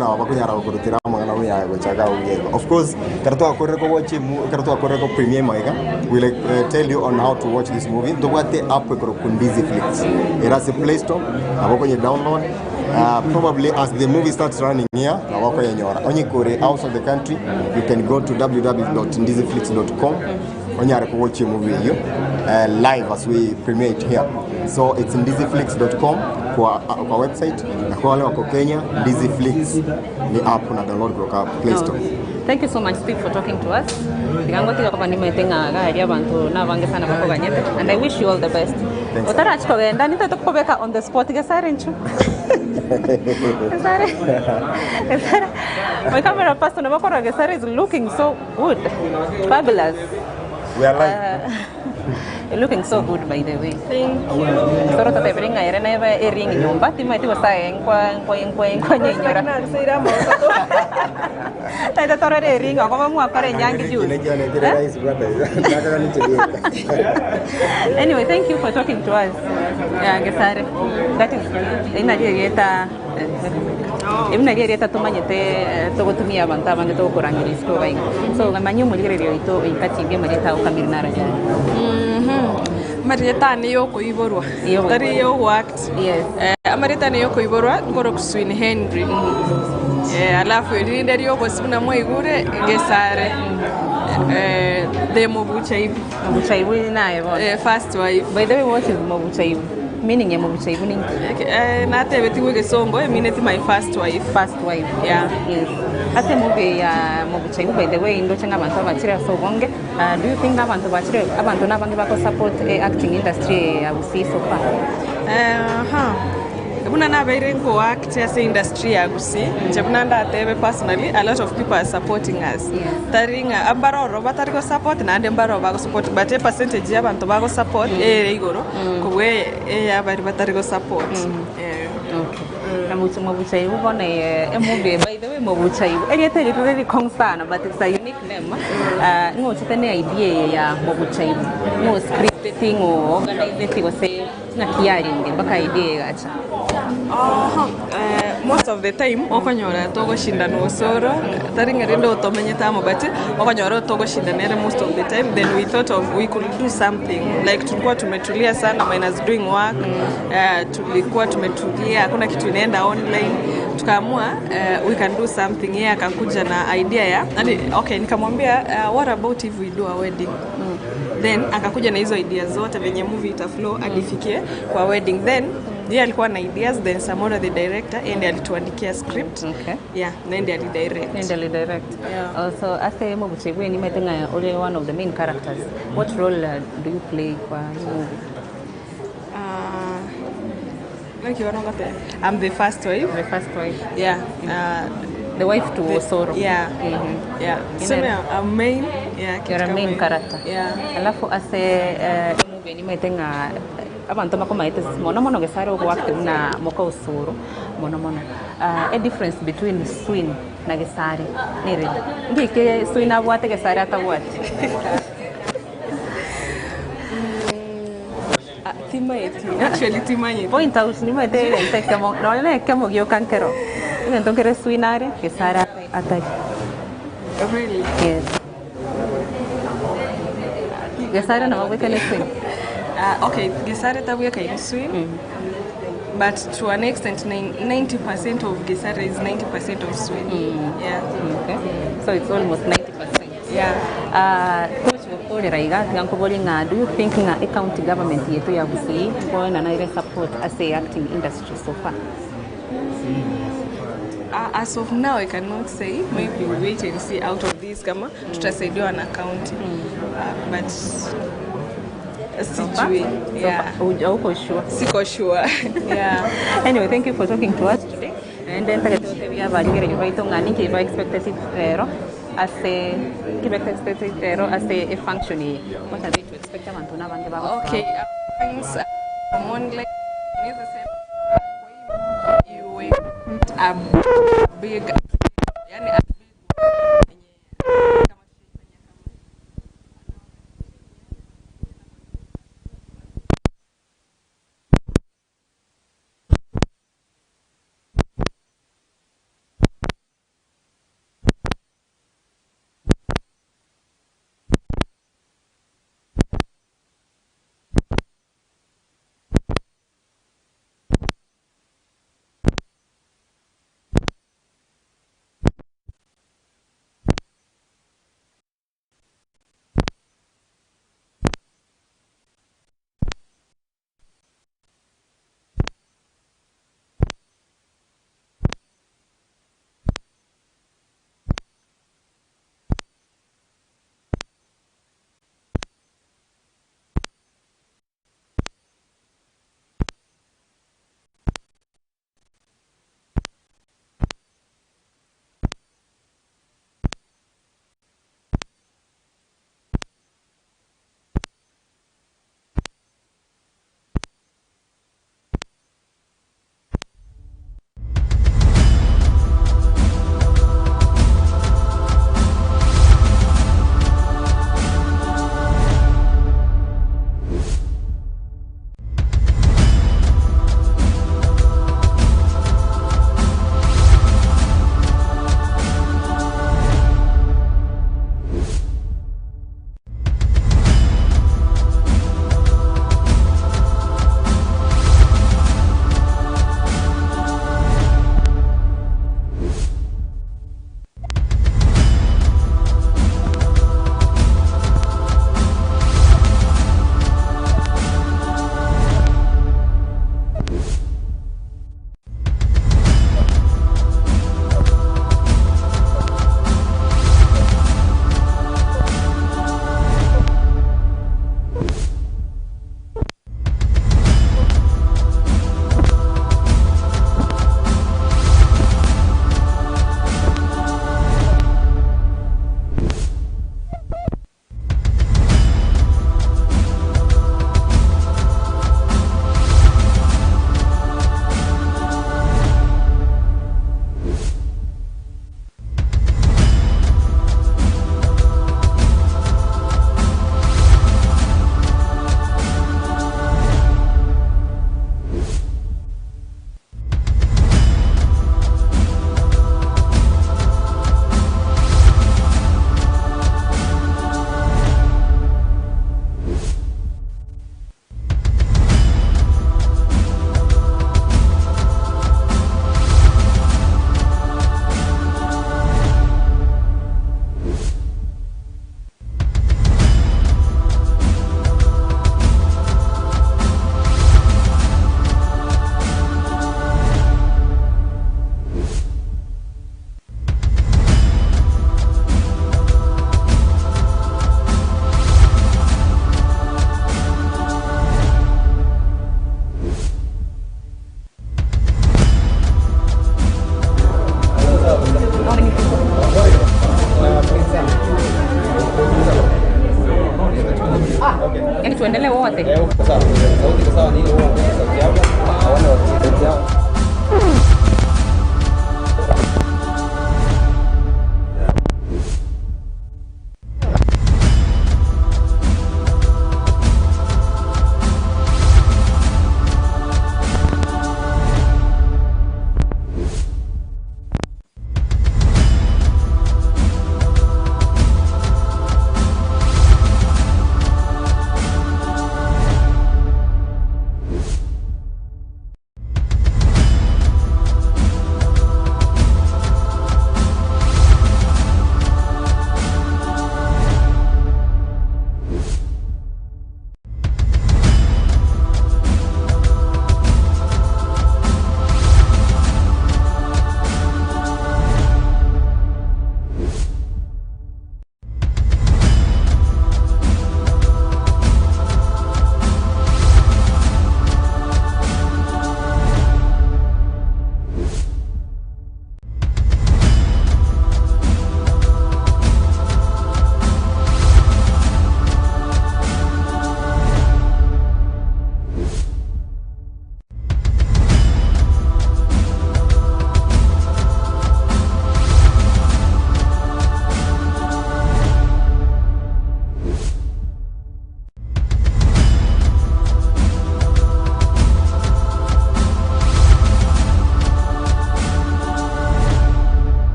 kuna wakunyara kurutira mwana we ya gochaga uye. Of course, karatu akore ko watch karatu akore ko premiere maiga. We'll tell you on how to watch this movie. Do what app ko kundizi flix. It has a Play Store. Abako you download. Probably as the movie starts running here, Nawako Onyamora. Only Kore outside the country, you can go to www.ndiziflix.com. Onyare ko watch movie here live as we premiere it here. So it's ndiziflix.com kwa website. Na kwa wale wako Kenya, Ndiziflix ni app na download kwa Play Store. Thank you so much, Steve, for talking to us. And I wish you all the best. Thanks. On the spot. My camera person is looking so good. Fabulous. We are live. You're looking so good, by the way. Thank you. Soro tata bring a ring in nyumba ti mai ti wasai kwa nyora. Tata tore ring ko mamu akore nyangi juice. Anyway, thank you for talking to us. Yeah, Gesare. That is inajeta tumanyete togotumia abantu abange tokurangira isiko baingo. So ngamanyu muligererio ito ikatibye mareta ukamirina raja. Marita ni yoko iborwa. Tari yo worked. Yes. Marita ni yoko iborwa ngoro kuswini Henry. Alafu ndiri yoko sibuna moigure Gesare. The Mobucha ibu. Mobucha ibu nae bo. First wife. By the way, what is Mobucha ibu? Meaning ya Mobucha ibu ningi? Na tebe tiweke songo mean my first wife. First wife. Yeah. Yes. Ate movie ya Mobucha ibu, by the way, ndo changa abantu abachira so bonge. Do you think abantu bachira abantu nabangi bako support acting industry ya Busi so far? Buna na very go act as industry ya Busi. Jabuna nda tebe personally a lot of people are supporting us. Taringa ambaro batari ko support na ande ambaro bago support but a percentage ya abantu bago support igoro kuwe ya bari batari ko support. Okay. Mobucha ibu bona movie, by the way, Mobucha ibu eliete really concern, but it's a unique name. No chitane idea ya Mobucha ibu. No scripting or organizing or say na kiaringe baka idea gacha. Most of the time okonyora togo shindano osoro taringa rendo otomenyeta mo but okonyora togo shindanere most of the time. Then we thought of we could do something like tulikuwa tumetulia sana minus doing work. Tulikuwa tumetulia hakuna kitu inaenda online, tukaamua we can do something. Yeye akakuja na idea ya okay, nikamwambia what about if we do a wedding. Then akakuja na hizo ideas zote venye movie itaflow adifikie kwa wedding. Then yeye alikuwa na ideas, then Samora the director and alituandikia script. Okay. Yeah, ndiye alidirect. Yeah. Also, as a Mobucha ibu ni metenga only one of the main characters. What role do you play kwa movie? I'm the first wife. The first wife. Yeah. The wife to Osoro. Yeah. Yeah. So I'm main. Yeah. You're a main character. Yeah. Alafu as a movie ni metenga abantu makomaite mono Gesare uko active na moka Osoro mono. A difference between Swin na Gesare. Nire. Ngike Swin abwate Gesare atabwate. Actually timaye. Point out ni mete tekamo no le kemo gyo kankero. Entonces eres Swinare Gesare atai. Really? Yes. Gesare na mabweke le Swin. Okay, Gesare tabweka in Swin. But to an extent 90% of Gesare is 90% of Swin. Yeah. Okay. So it's almost 90%. Yeah. Do you think a county government yetu ya Busi going and support as a acting industry so far? As of now, I cannot say. Maybe we wait and see out of this kama tutasaidiwa na county. But yeah. Siko sure. Yeah. Anyway, thank you for talking to us today. And then we have a as a functionary. What are they to expect? Okay. Thanks. You a big.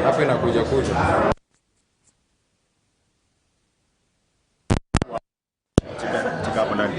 Hapa inakuja kuja. Chika hapo ndani.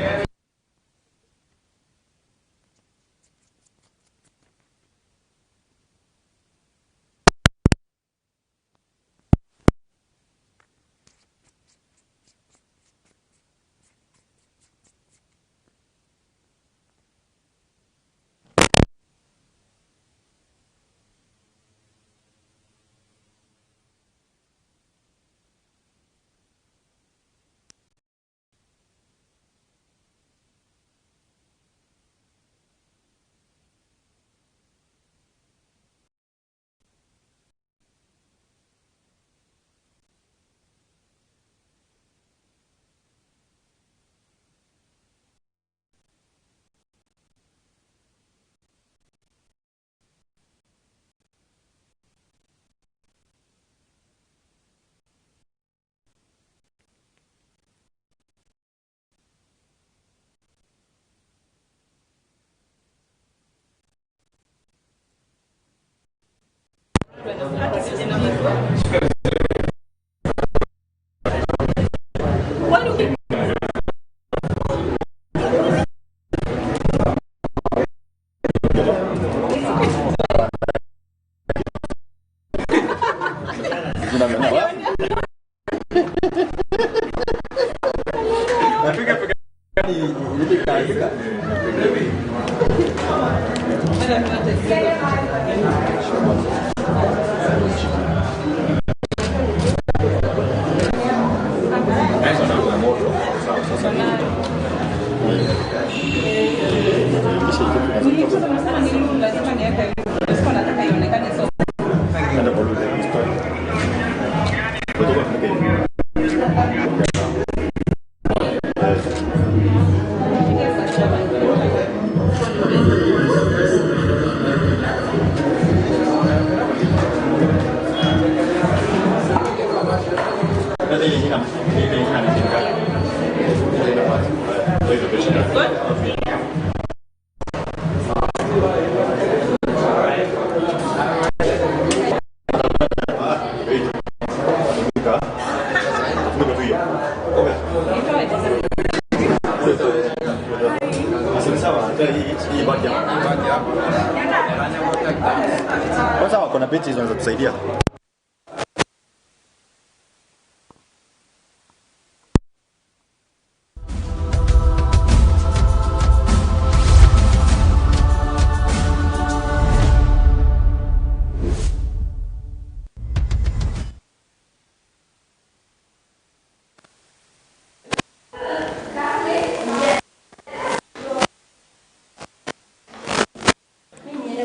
Kwanza wako na peti zinaweza kusaidia.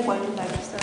kwa tu kabisa.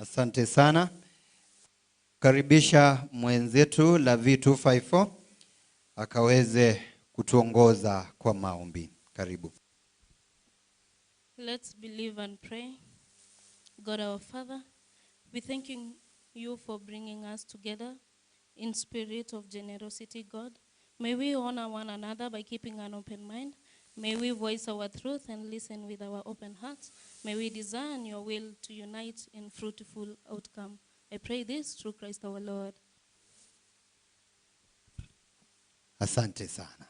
Asante sana. Karibisha mwenzetu la V254 akaweze kutuongoza kwa maombi. Karibu. Let's believe and pray. God our Father, we thank you for bringing us together in spirit of generosity, God. May we honor one another by keeping an open mind. May we voice our truth and listen with our open hearts. May we discern your will to unite in fruitful outcome. I pray this through Christ our Lord. Asante sana.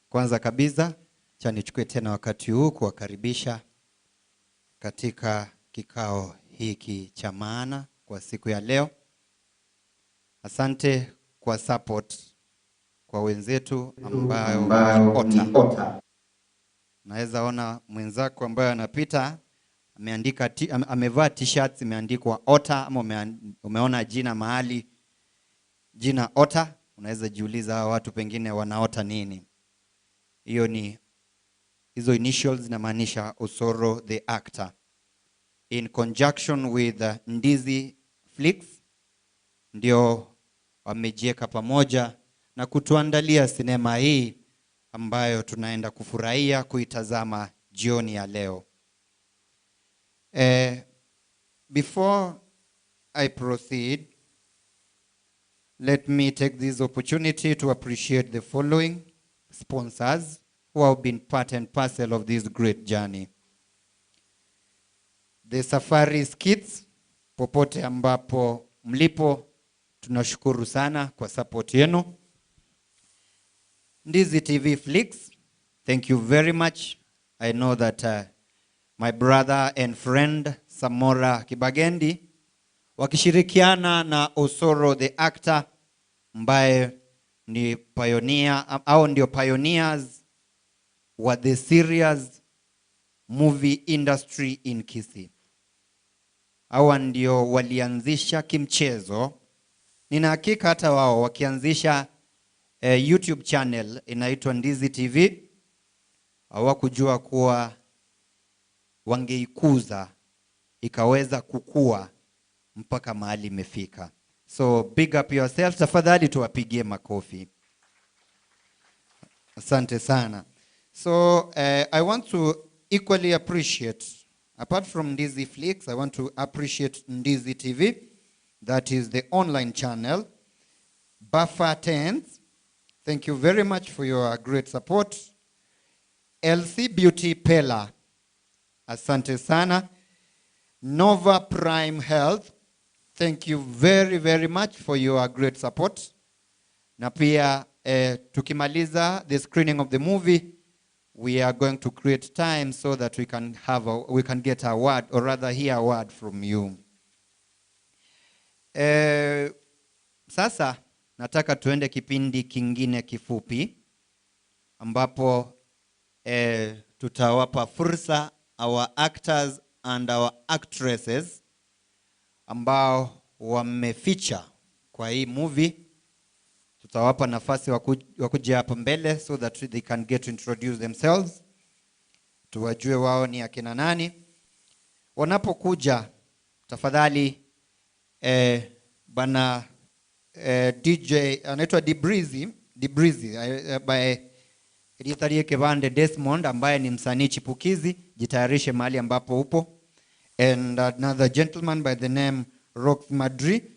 Kwanza kabisa, cha nichukue tena wakati huu kuwakaribisha katika kikao hiki cha maana kwa siku ya leo. Asante kwa support kwa wenzetu ambayo ota. Naweza ona mwenzako ambaye anapita ameandika amevaa t-shirts imeandikwa ota, ama umeona jina mahali jina ota, unaweza jiuliza hawa watu pengine wanaota nini. Hiyo ni hizo initials zinamaanisha Osoro the actor. In conjunction with Ndizi Flix ndio wamejieka pamoja na kutuandalia sinema hii ambayo tunaenda kufurahia kuitazama jioni ya leo. Before I proceed, let me take this opportunity to appreciate the following sponsors who have been part and parcel of this great journey. The Safari Skits, popote ambapo mlipo, tunashukuru sana kwa support yenu. Ndizi TV Flix, thank you very much. I know that my brother and friend Samora Kibagendi wakishirikiana na Osoro the actor ambaye ni pioneer au ndio pioneers wa the serious movie industry in Kisii. Hawa ndio walianzisha kimchezo. Nina hakika hata wao wakianzisha YouTube channel inaitwa Ndizi TV hawakujua kuwa wangeikuza ikaweza kukua mpaka mahali imefika. So big up yourself, tafadhali tuwapigie makofi. Asante sana. So I want to equally appreciate, apart from Ndizi Flix, I want to appreciate Ndizi TV, that is the online channel. Buffer 10, thank you very much for your great support. LC Beauty Pella, asante sana. Nova Prime Health, thank you very, very much for your great support. Na pia tukimaliza the screening of the movie, we are going to create time so that we can get a word, or rather hear a word from you. Sasa nataka tuende kipindi kingine kifupi ambapo tutawapa fursa our actors and our actresses ambao wamefeature kwa hii movie. Tutawapa nafasi wakuja hapa mbele so that they can get to introduce themselves. Tuwajue wao ni akina nani. Wanapokuja tafadhali bana DJ anaitwa Dibrizi by Ritharie Kevande Desmond ambaye ni msanii chipukizi, jitayarishe mahali ambapo upo. And another gentleman by the name Rox Madri,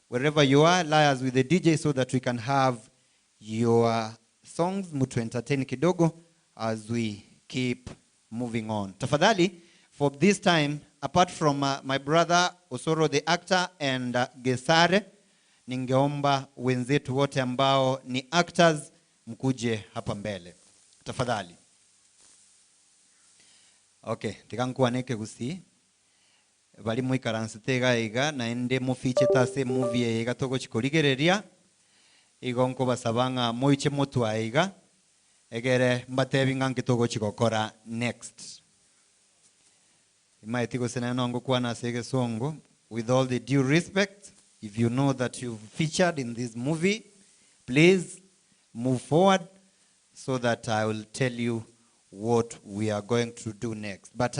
wherever you are, liars with the DJ so that we can have your songs mutu entertain kidogo as we keep moving on. Tafadhali, for this time, apart from my brother Osoro the actor and Gesare, ningeomba wenzetu wote ambao ni actors mkuje hapa mbele. Tafadhali. Okay, tikankuwa neke gusi. Bali muikaransitega iga na ende mufiche tase movie iga togo chikorigereria. Igonko basabanga moiche motu aiga. Egere mbatebi ngange togo chikokora next. Imaitiko senano ngo kwa na sege songo. With all the due respect, if you know that you've featured in this movie, please move forward so that I will tell you what we are going to do next. But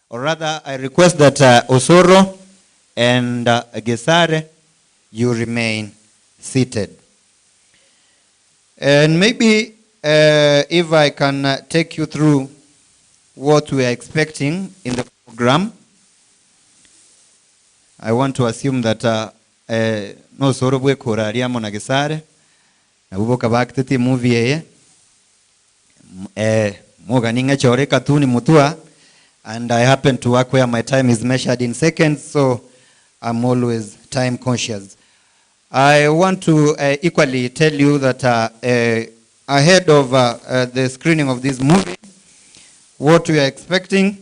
or rather I request that Osoro and Gesare, you remain seated. And maybe if I can take you through what we are expecting in the program, I want to assume that no Osoro bwe kuraria mona Gesare na buboka baktete movie moga ninga chore katuni mutua, and I happen to work where my time is measured in seconds, so I'm always time conscious. I want to equally tell you that ahead of the screening of this movie, what we are expecting,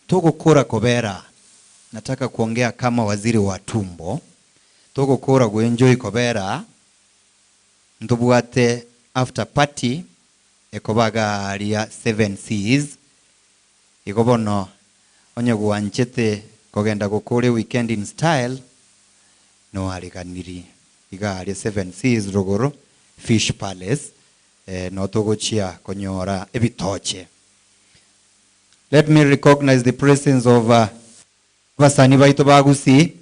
Togo kura kobera, nataka kuongea kama waziri wa tumbo. Togo kura kuenjoy kobera, ntubuate after party, ekobaga aria 7 C's, ikobono onye guanchete kogenda gukore weekend in style, no ariganiri, iga aria 7 C's rogoro, Fish Palace, no togo chia konyora ebitoche. Let me recognize the presence of Vasani Baito Bagusi,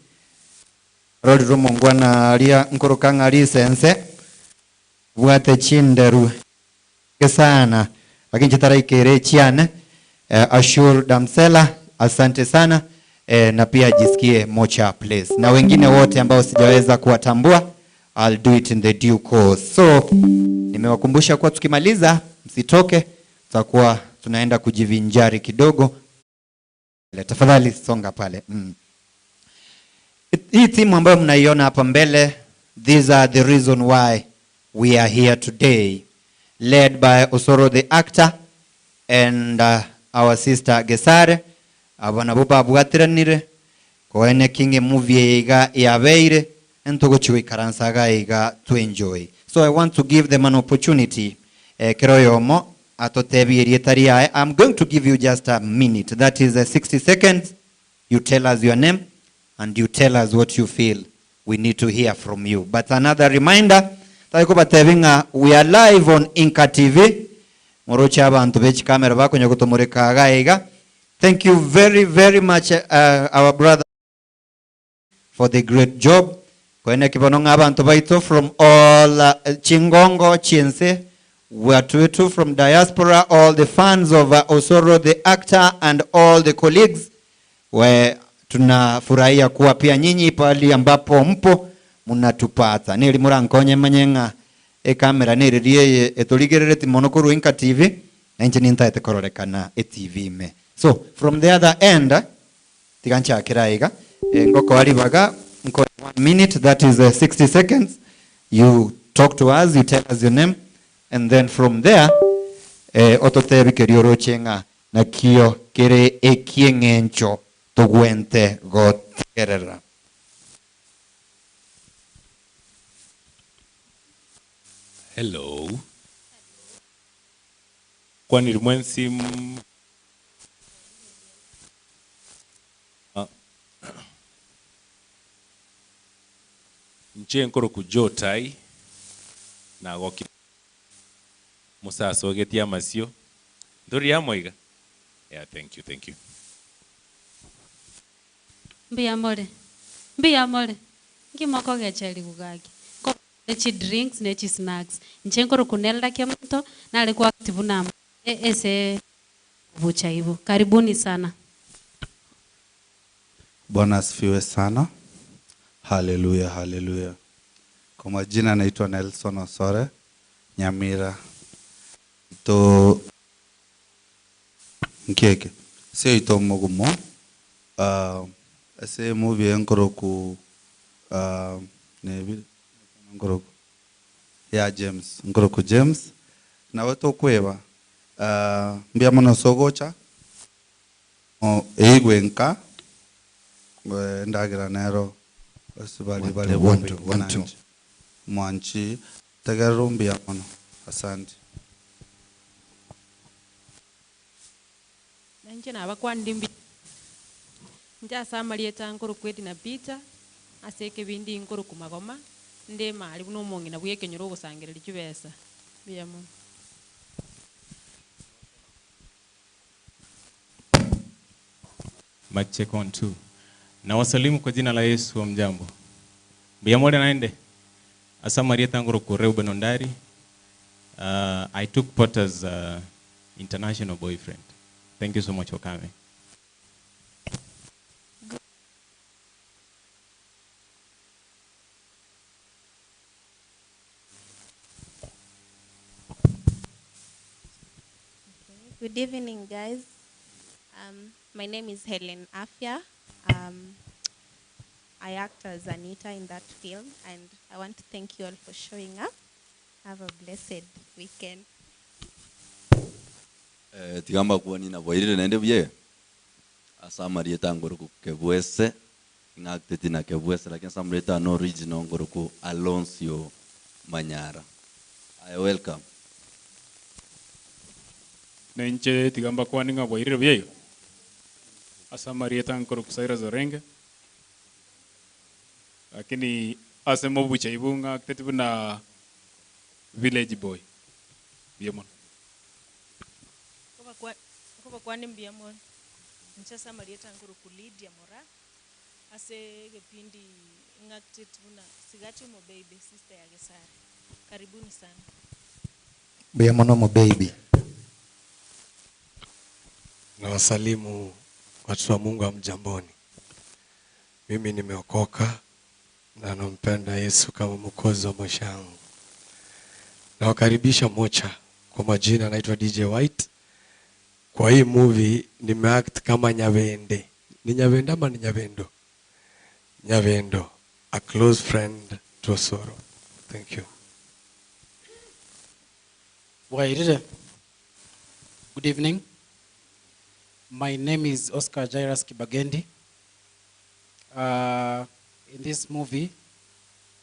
Rodro Mongwana Aria Nkorokanga Ari Sense, Buate Chinderu Kesana, Akinchitara Ikere Chiane, Ashur Damsela, asante sana, na pia jisikie mocha place. Na wengine wote ambao sijaweza kuwatambua, I'll do it in the due course. So, nimewakumbusha kwa tukimaliza, msitoke, tutakuwa tunaenda kujivinjari kidogo. Tafadhali songa pale. Hii timu ambayo mnaiona hapa mbele, these are the reason why we are here today, led by Osoro the actor and our sister Gesare. Abana buba bwatiranire koene kinge movie iga yabeire entogo chui karansaga iga to enjoy. So I want to give them an opportunity. Keroyomo I'm going to give you just a minute. That is 60 seconds. You tell us your name and you tell us what you feel we need to hear from you. But another reminder, we are live on INKA TV. Thank you very, very much, our brother, for the great job. From all Chingongo, Chinse, Watuetu from diaspora, all the fans of Osoro the actor and all the colleagues, where tunafurahia kuwa pia nyinyi pali ambapo mpo munatupata. Nili murankonye manyenga kamera nilirie etoligerere monokuru INKA TV na nchini ntaete kororekana TV me. So from the other end, tigancha kiraiga ngoko alibaga 1 minute, that is 60 seconds. You talk to us, you tell us your name. And then from there, ototebi kerioro chenga na kio kere ekiengencho togwente goterera. Hello. Kwani rimwensi nche nkoro kujotai na goki Musa sogeti amasio. Ndori amoiga. Yeah, thank you. Mbiyamole. Ngimoko gecheli gugagi. Ko echi drinks na echi snacks. Nchenkoro kunelda kemto na alikuwa active na ese bucha hivyo. Karibuni sana. Bwana asifiwe sana. Hallelujah. Kwa majina naitwa Nelson Osore Nyamira. To nkeke se ito mogumo ase movie nkoro ku nebi nkoro ya James nkoro ku James na weto kweba mbia mono sogocha egwenka ndagira nero basibali bale bonto mwanchi tagarumbia mono. Asante. Njena abakwandimbi nja samalieta nkoro kwedi na pizza aseke bindi nkoro kumagoma nde mali buno Mong'ina bwekenyoro gusangirira kibesa Biamon. Mic check 1 2. Na wasalimu kwa jina la Yesu wa mjambo. Biamore naende. Asa Maria Tangoro Koreu Benondari. I took part as international boyfriend. Thank you so much for coming. Good evening, guys. My name is Helen Afia. I act as Anita in that film, and I want to thank you all for showing up. Have a blessed weekend. Tigamba kuoni na boirire nende bye. Asa Maria Tangoro Kebwese. Ngakte na Kebwese lakini samreta no original ngoro ku Alonso Manyara. I welcome. Nenche tigamba kwani nga boirire bye. Asa Maria Tangoro kusaira zorenge. Lakini ase Mobucha ibunga ktetu na village boy. Biamon. Kwa kwani Biamon. Nchasa Maria Tangoro kulidi Onyamora. Ase gepindi ngakte tuna sigati mo baby sister ya Gesari. Karibuni sana. Biamon mo baby. Na wasalimu watu wa Mungu wa mjamboni. Mimi nimeokoka na nampenda Yesu kama mwokozi wa maisha yangu. Na wakaribisha Mocha, kwa majina naitwa DJ White. Kwa hii movie nimeact kama Nyavende. Ni Nyavende ama ni Nyavendo? Nyavendo, a close friend to Osoro. Thank you. Good evening. My name is Oscar Jairus Kibagendi. In this movie,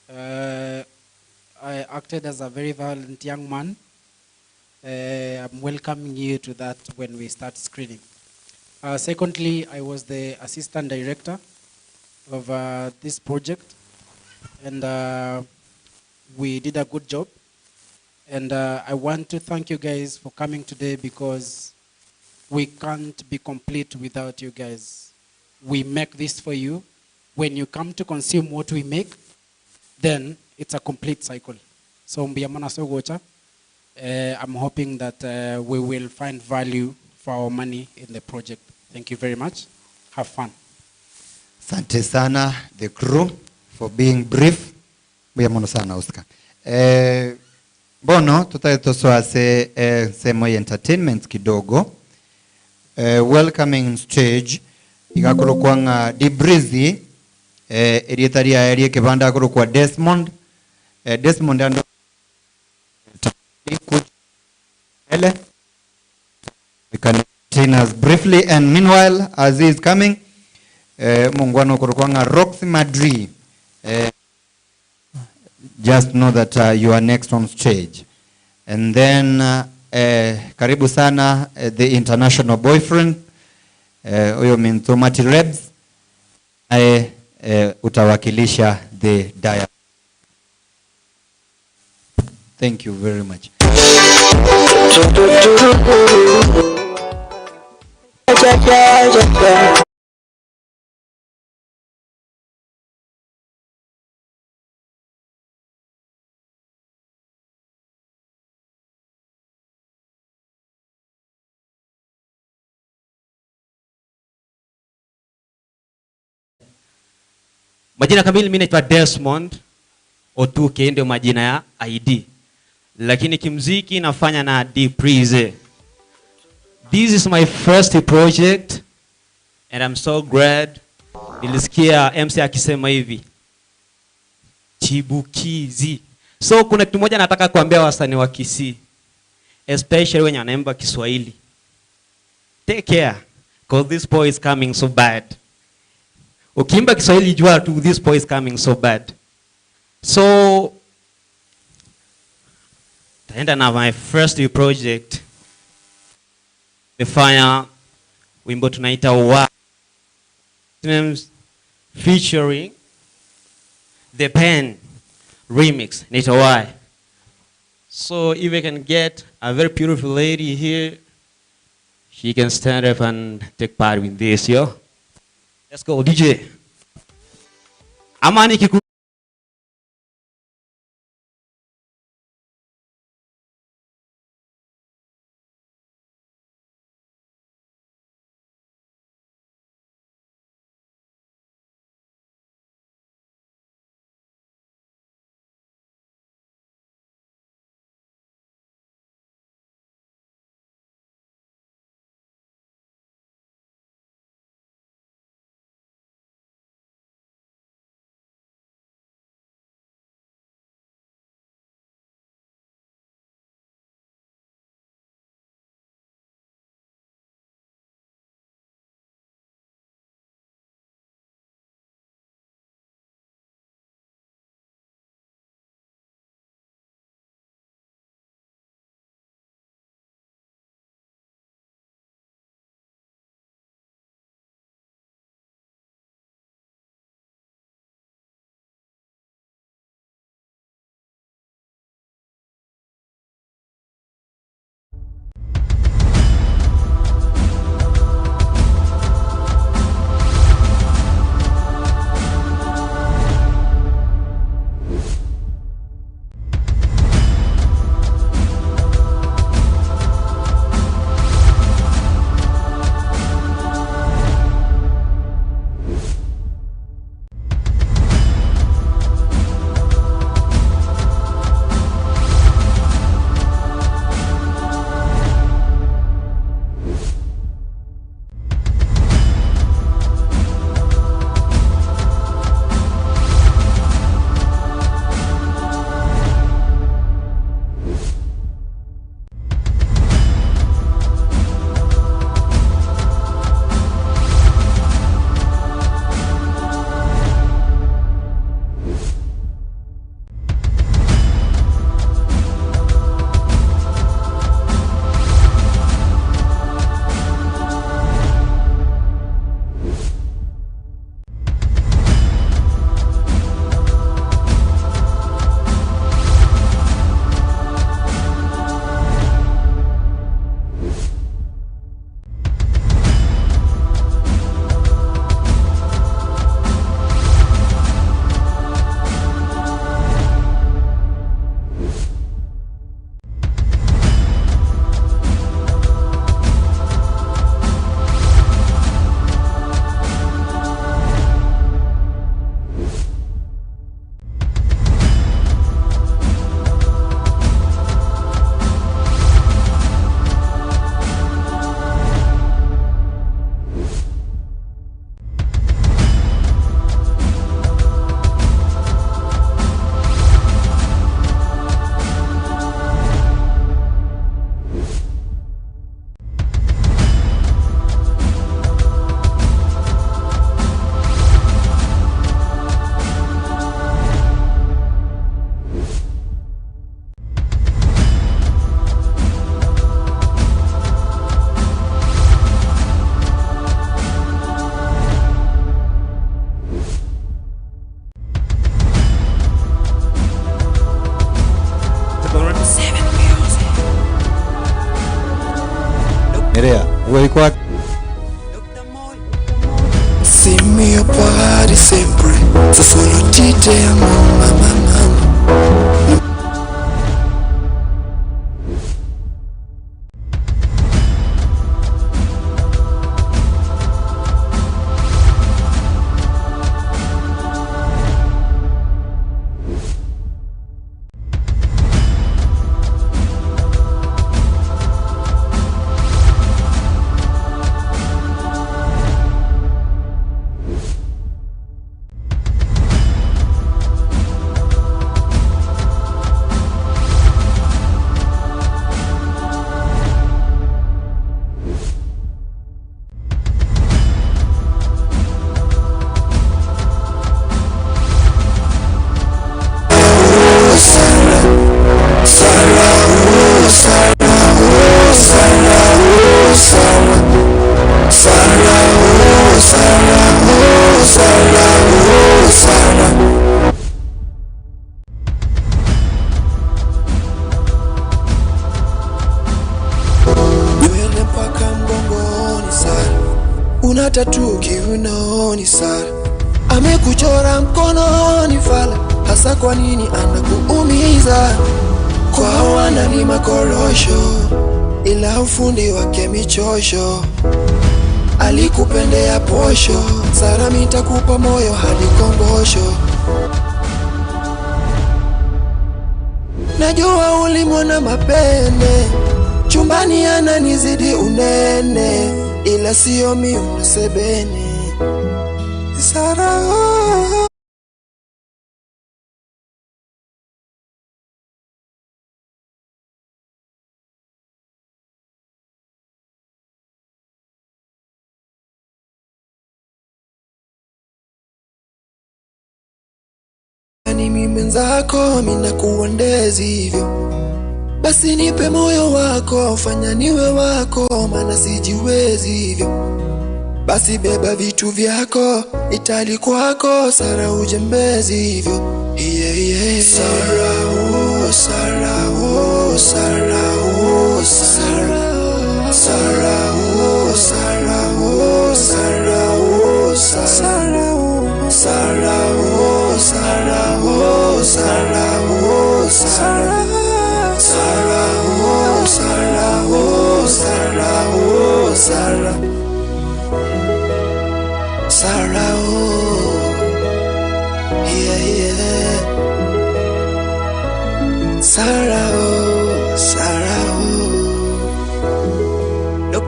I acted as a very violent young man. I'm welcoming you to that when we start screening. Secondly, I was the assistant director of this project, and we did a good job. And I want to thank you guys for coming today, because we can't be complete without you guys. We make this for you. When you come to consume what we make, then it's a complete cycle. So I'm hoping that we will find value for our money in the project. Thank you very much. Have fun. Asante sana the crew for being brief. Biamon sana Oscar. Bono tutaitosoa semo entertainment kidogo. Welcoming on stage igakuru kwanga Dibrizi erietaria eri kibanda akuru kwa Desmond Desmond ando ele we can entertain us briefly, and meanwhile as he is coming mungwano akuru kwanga Roxy Madri, just know that you are next on stage. And then karibu sana the international boyfriend huyo Mintomati Rebs utawakilisha the dialogue. Thank you very much. Majina kamili mimi naitwa Desmond Otuke, ndio majina ya ID. Lakini kimziki nafanya na Diprize. This is my first project and I'm so glad. Nilisikia MC akisema hivi chibukizi. So kuna kitu moja nataka kuambia wasanii wa Kisii, especially wenye wanaimba Kiswahili. Take care, because this boy is coming so bad. Ukimba Kiswahili jua tu, this boy is coming so bad. So taenda na my first project. Nifanya wimbo tunaita wa featuring The Pen remix naita why. So if I can get a very beautiful lady here, she can stand up and take part in this, yo. Let's go, DJ. Amani kiku. Nerea, wewe iko wapi? See me a party sempre, so solo DJ mama. una tatu kiunoni Sara, amekuchora mkononi fala, hasa kwa nini anakuumiza? Kwao wanani makorosho, ila ufundi wake michosho. Alikupendea posho, Sara mitakupa moyo hadi kongosho. Najua ulimwona mapene, chumbani ananizidi unene, ila sio mimi sebene. Sara ni mimi mwenzako, mimi nakuondezi hivyo. Basi nipe moyo wako, fanya niwe wako, maana sijiwezi hivyo. Basi beba vitu vyako, itali kwako, Sara ujembezi hivyo. Yeah, yeah. Sara, oh, Sara, oh, Sara, oh, Sara. Sara, oh, Sara, oh, Sara, oh, Sara. Sara, oh, Sara, oh, Sara, oh, Sara. Sara, oh, Sara, oh, Sara, oh, Sara. Sara, oh, yeah, yeah. Sara, oh, Sara, oh. Look,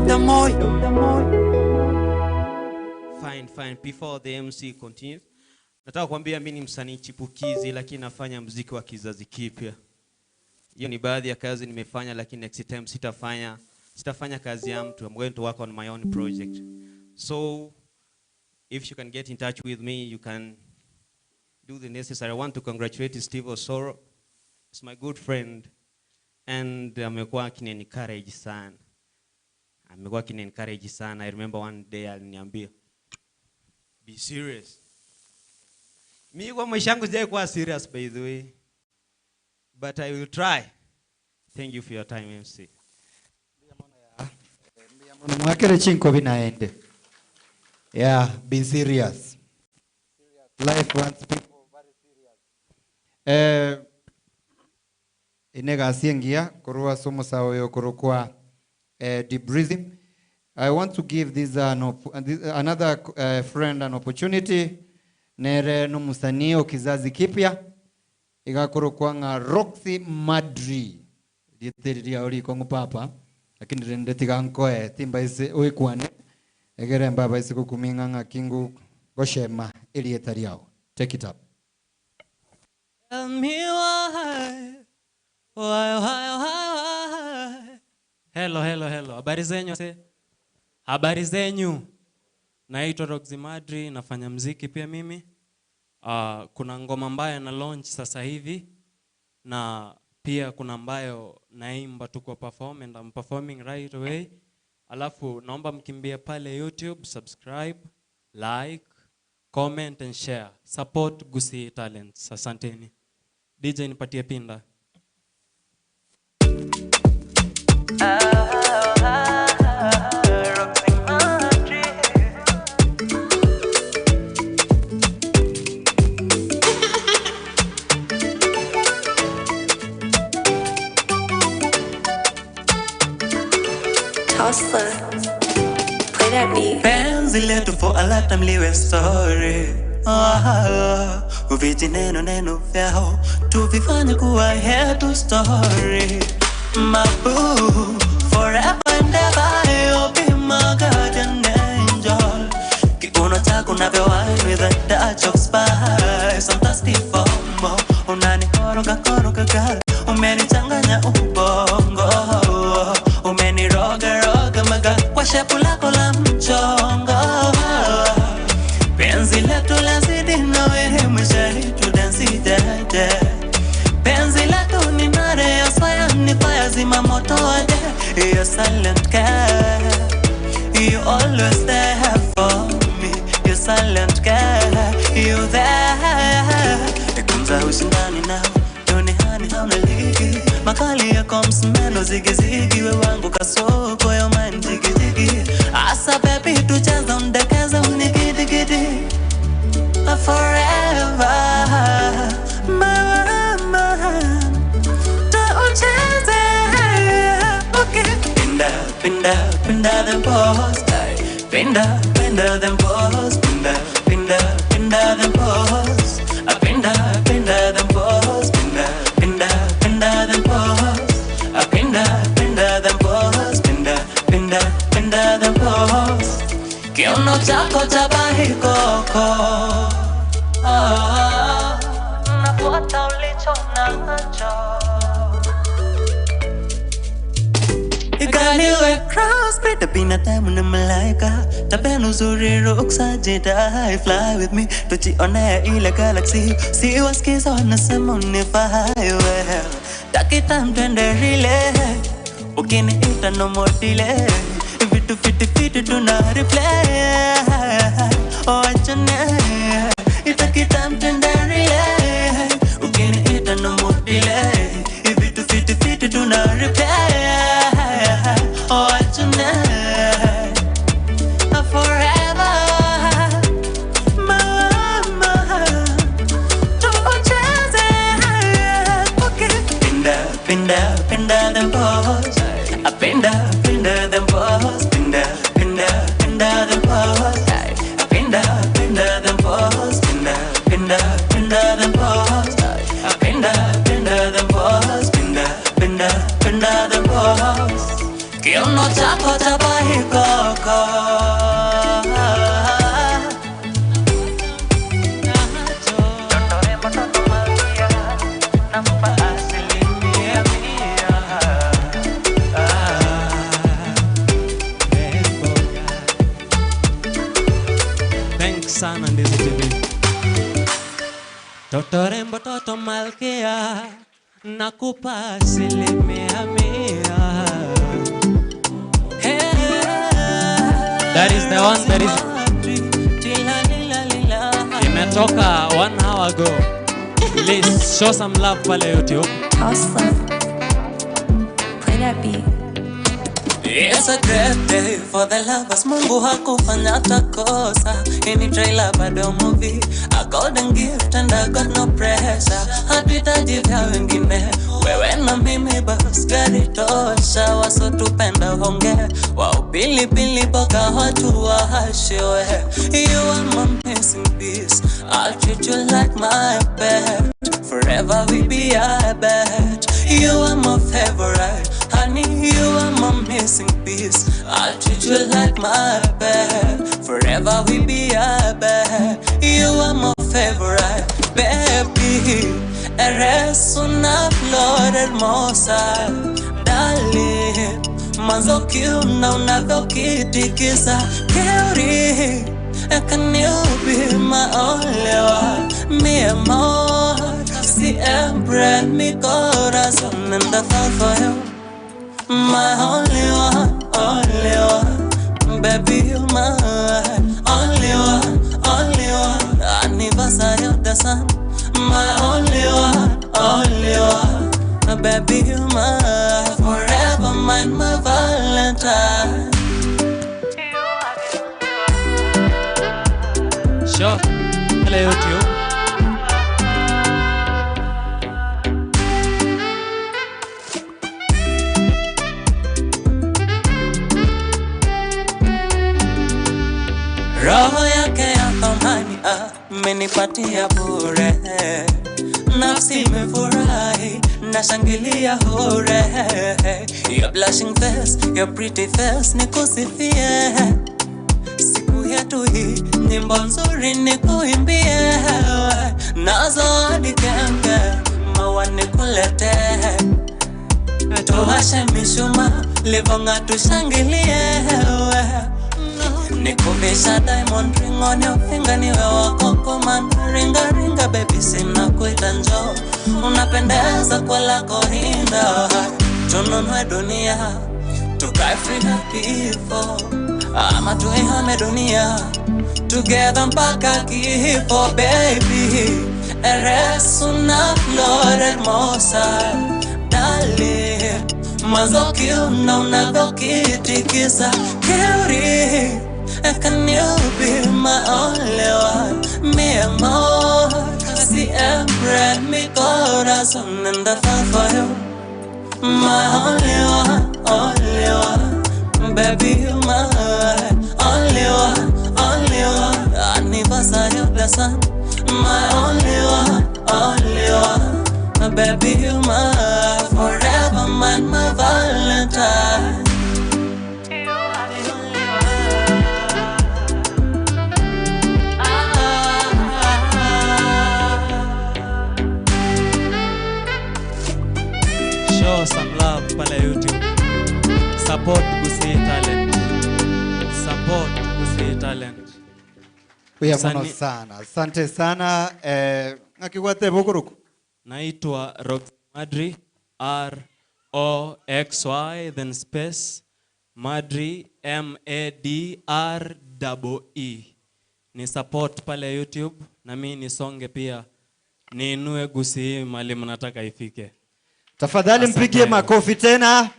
the more. Fine. Before the MC continues, nataka kuambia mimi ni msanii chipukizi lakini nafanya muziki wa kizazi kipya. Hiyo ni baadhi ya kazi nimefanya, lakini next time sitafanya kazi ya mtu. I'm going to work on my own project. So if you can get in touch with me, you can do the necessary. I want to congratulate Steve Osoro. He's my good friend and amekuwa akini-encourage sana. I remember one day aliniambia, be serious. Mimi kwa maisha yangu sijai kuwa serious by the way. But I will try. Thank you for your time, MC. Mwakere chinko binaende. Yeah, be serious. Life wants people very serious. Inega asiengia kurua somo sawa yo kurukwa deep breathing. I want to give this another friend an opportunity. Nere no musanii o kizazi kipya igakurukwa nga Roxy Madri diteria ori kongo papa lakini rende tigankoe timba ise oikwane egere mbaba ise kukuminga nga kingu goshema elietariao. Take it up. Tell me why. Hello. Habari zenyu. Naitwa Roxy Madri, nafanya muziki pia mimi. Kuna ngoma ambayo na launch sasa hivi na pia kuna ambayo naimba tu kwa perform and I'm performing right away. Alafu naomba mkimbie pale YouTube, subscribe, like, comment and share. Support Gusii Talents. Asanteni. DJ nipatie pinda. Play that beat. Penzi letu for a lot of liwe story. Uviti neno vyao tuvifanye kuwa yetu story. My boo, forever and ever you'll be my guardian angel. Kiuno chako navyowahi with a touch of spice. I'm thirsty for more. Unanihoroga girl, umenichanganya ubongo. Umeniroga maga kwa shepu lako la mchongo. Penzi letu lazidi na wewe mshahidi dansi dede. Penzi letu ni nare ya swaya ni fire zima moto ade. You're silent care. You always there for me. You're silent care. You there. Ikunza usindani now. Doni hani hauna ligi. makali ya komsmeno zigi zigi we wangu kasoko yo man jigi jigi asa baby tucheza undekeza unigidi gidi forever mama tucheze okay pinda them balls pinda them balls pinda them balls pinda them balls pinda them balls pinda them balls pinda them balls kiuno chako chabahi koko nafuata ulicho nacho Igaliwe cross breed binadamu na malaika tabia nzuri ruksa Jedi fly with me tujione ile galaxy si wasikiza wanasema unifai wewe dakika mtende rile ukiniita no more delay vitu fiti tuna replay wachane itakita mtende rile ukiniita no more delay vitu fiti tuna replay tonight, forever, mama. Don't chase it, okay. Pinda them balls. Pinda them balls. Pinda them balls. Pinda them balls. Pinda them balls. Pinda them balls. Pinda them balls. Kiuno chako chabahi koko Thanks sana Ndizi TV. Toto rembo toto malkia nakupa 100%. That is the one that is imetoka 1 hour ago. Please show some love pale YouTube. Awesome. Play that beat. It's a great day for the lovers. Mungu hakufanya takosa. Ini trailer bado movie. A golden gift and I got no pressure. Hatuhitaji vya wengine. Wewe na mimi bas gari tosha. Wasotupenda honge. Wao pilipili boga watu wahashiwe. You are my missing piece. I'll treat you like my pet. Forever we be I bet. You are my favorite. Honey, you are my missing piece. I'll treat you like my pet. Forever we be I bet. You are my favorite. Baby, eres una flor hermosa. Darling, manzo kiuna unavyokitikisa. Keuri, can you be my only one? Mi amor, siempre mi corazón and I fall for you. My only one, baby you my only one, anniversary of the sun. My only one, baby you my forever mine, my Valentine. Sure, hello YouTube. Roho yake ya thamani amenipatia bure. Nafsi imefurahi nashangilia hore. Your blushing face, your pretty face nikusifie. Siku yetu hii nyimbo nzuri nikuimbie. Nazo hadi kenge maua nikulete. Tuwashe mishumaa livonga tushangilie. Nikubisha diamond ring on your finger niwe wako komanda. Ringa ringa baby sina kuita njoo. Unapendeza kwa lako rinda. Tununue dunia tukae free na kifo. Ama tuihame dunia together mpaka kifo. Baby, eres una flor hermosa. Dale Mazoki unavyokitikisa Cutie, can you be my only one? Mi amor, siempre mi corazón anda for you. My only one, baby you my only one, anniversary blessing. My only one, baby you my forever man, my Valentine. Show some love pale YouTube. Support Gusii talent. Support Gusii talent. Uyamono sana. Asante sana. Akiwate bukuruku. Naitwa Roxy Madri, ROXY then space Madri MADREE. Ni support pale YouTube na mimi nisonge pia. Niinue Gusii mali mnataka ifike. Tafadhali mpigie makofi tena.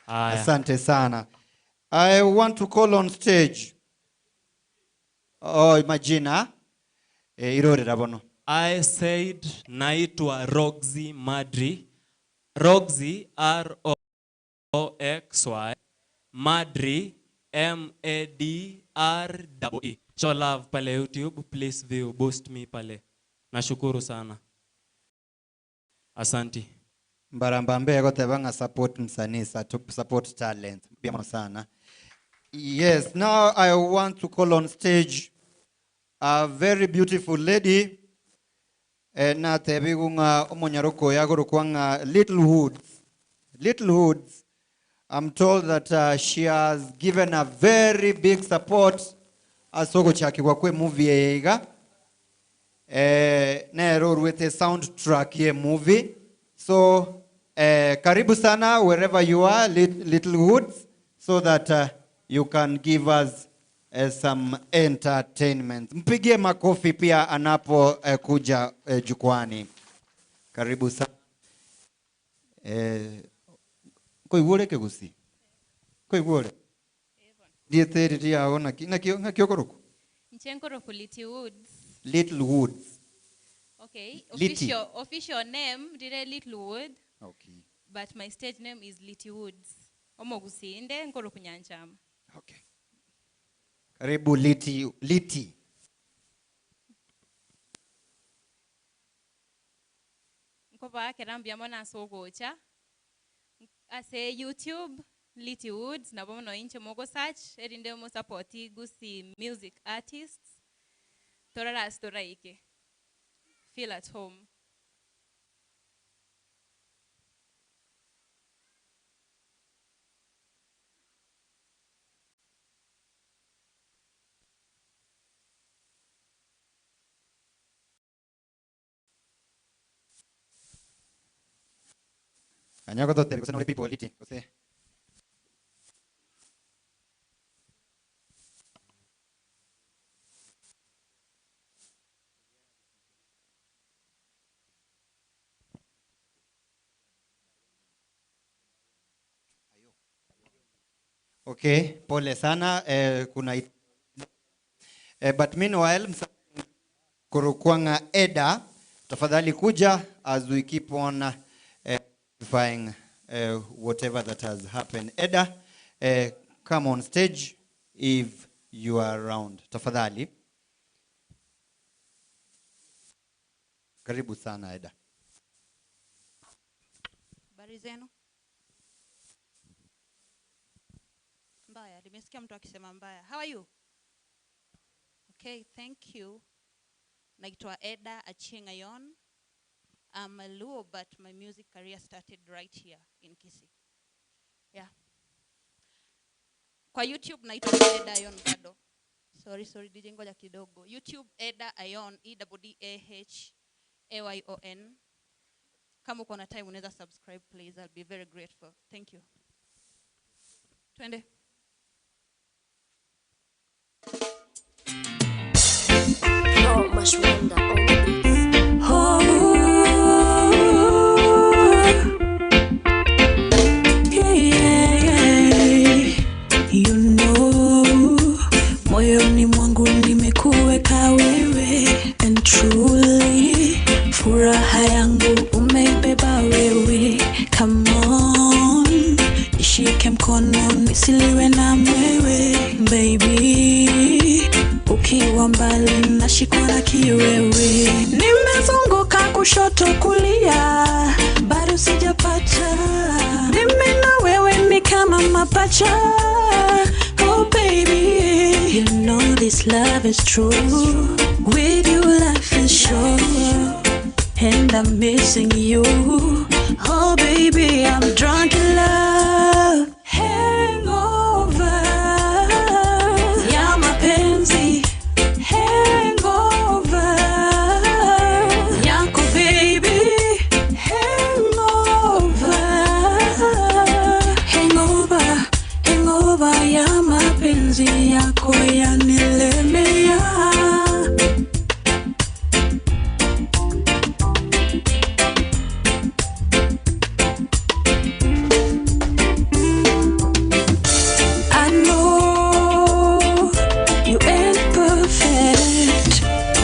Aya. Asante sana. I want to call on stage. Oh, majina. Irore rabono. I said naitwa Roxy Madri. Roxy ROXY. Madri MADREE. Show love pale YouTube. Please view, boost me pale. Nashukuru sana. Asanti. Mbarambambe yako tebanga support msanisa to support talent. Biamono sana. Yes, now I want to call on stage a very beautiful lady. Na tebigunga omonyaroko yagoro kwanga Little Hoods. Little Hoods. I'm told that she has given a very big support asoko chaki kwa kwe movie yega. Nero with a soundtrack ye movie. So karibu sana wherever you are, Little Hoods, so that you can give us some entertainment. Mpigie makofi pia anapo kuja jukwani. Karibu sana. Koi wole ke Gusii. Koi wole. Diete dia ona na kiokoroku. Nchenkoroku Little Woods. Little Woods. Okay. Little. Official name dire Little Wood. Okay. But my stage name is Little Woods. Omo Gusii nde nkoroku nyanchama. Okay. Karibu Liti. Nkopa kerambia mona sogocha. Ase YouTube Little Woods na bomo no inche mogo search erinde mo supporti Gusii music artists. Torara storaike. Feel at home. Anyako to tele kusana people Liti. Kose. Okay, pole sana. But meanwhile, kurukwanga Eda, tafadhali kuja as we keep on verifying whatever that has happened. Eda, come on stage if you are around. Tafadhali. Karibu sana Eda. Habari zenu? Mbaya, nimesikia mtu akisema mbaya. How are you? Okay, thank you. Naitwa Eda Achieng Ayon. I'm a Luo, but my music career started right here in Kisii. Yeah. Kwa YouTube naitwa Eda Ayon bado. Sorry, DJ ngoja kidogo. YouTube Eda Ayon, EDAHAYON. Kama uko na time unaweza subscribe please. I'll be very grateful. Thank you. Twende. No much wonder on the beats. wewe. Nimezunguka kushoto kulia, bado sijapata. Mimi na wewe ni kama mapacha. Oh baby, you know this love is true. With you life is sure, and I'm missing you. Oh baby, I'm drunk in love. Hangover ya mapenzi. Hangover yako baby. Hangover. Hangover. Hangover ya mapenzi yako yanilemea.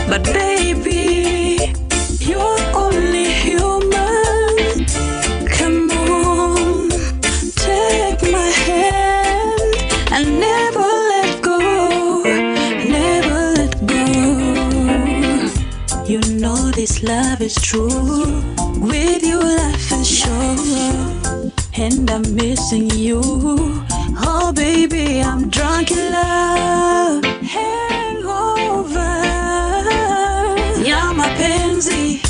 But baby, you're only human. Come on, take my hand and never let go, never let go. You know this love is true. With you life is sure, and I'm missing you. Oh baby, I'm drunk in love. Hangover ya mapenzi.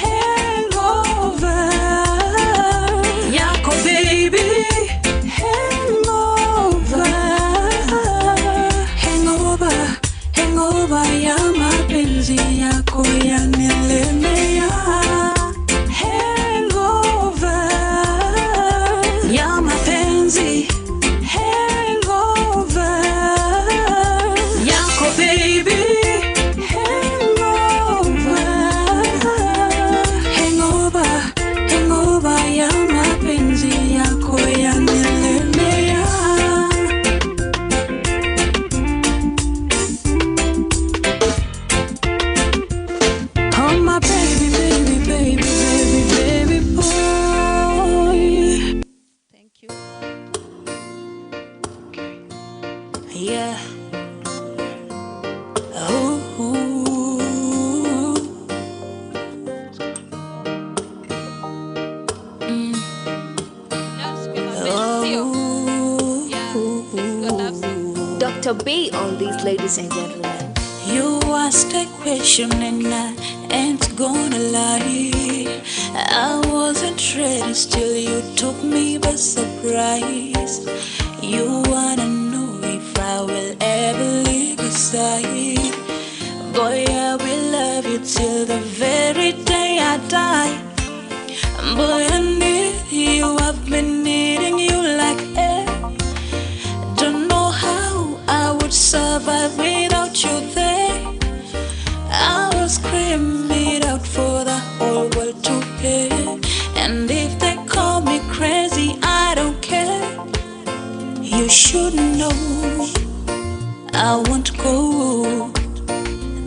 Hangover yako baby. Hangover. Hangover. Hangover ya mapenzi yako yanilemea. Hangover ya mapenzi. Hangover yako baby. Hangover ya mapenzi yako yanilemea. Oh my baby, baby, baby, baby, baby boy. Thank you. Yeah. Oh. Dr. B on these, ladies and gentlemen. You asked a question and I ain't gonna lie. I wasn't ready, still you took me by surprise. You wanna know if I will ever leave beside. Boy, I will love you till the very day I die. Boy, I need you, I've been needing you like air. Don't know how I would survive without you there. I will scream it out for the whole world to hear. And if they call me crazy, I don't care. You should know I won't go.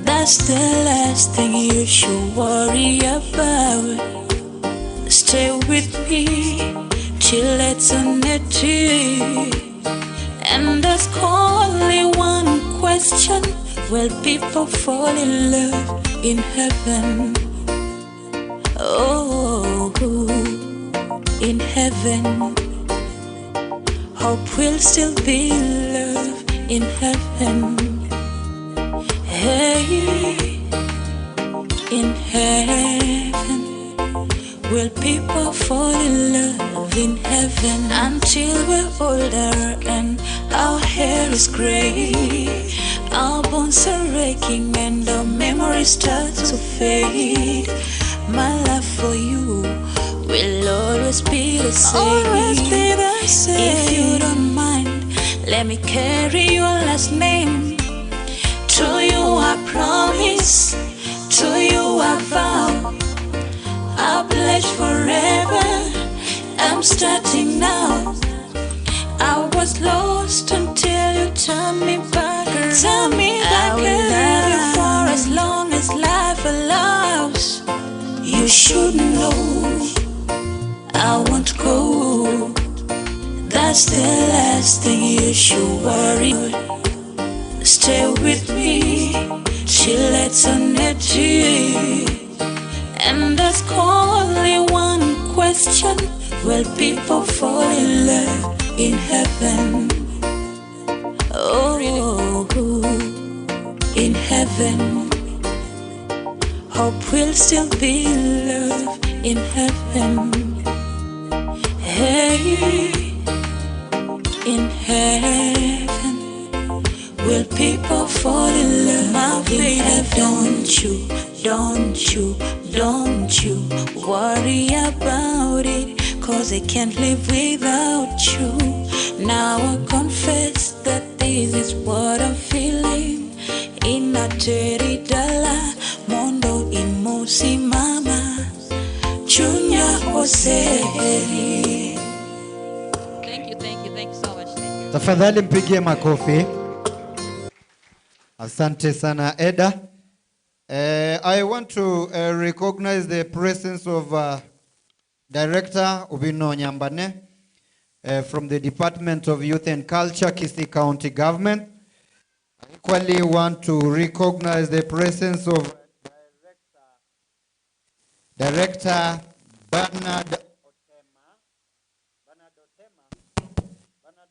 That's the last thing you should worry about. Stay with me till eternity. And ask only one question: will people fall in love in heaven? Oh, in heaven. Hope will still be love in heaven. Hey, in heaven. Will people fall in love in heaven? Until we're older and our hair is gray, our bones are aching and our memories start to fade. My love for you will always be the same. Always be the same. If you don't mind, let me carry your last name. To you I promise, to you I vow, I'll pledge forever. I'm starting now. I was lost until you turned me back around. Turn me back. I will love you for as long as life allows. You should know I won't go. That's the last thing you should worry. Stay with me she lets on it. And there's only one question: will people fall in love in heaven? Oh, in heaven. Hope we'll still be in love in heaven. Hey, in heaven. Will people fall in love? My baby, don't you worry about it, 'cause I can't live without you. Now I confess that this is what I'm feeling. In a teridala, mondo imosi mama, chunya oseri. Thank you so much. Thank you. Tafadhali mpigie makofi. Asante sana Eda. I want to recognize the presence of Director Obino Nyambane from the Department of Youth and Culture, Kisii County Government. I equally want to recognize the presence of Director Bernard Otema. Bernard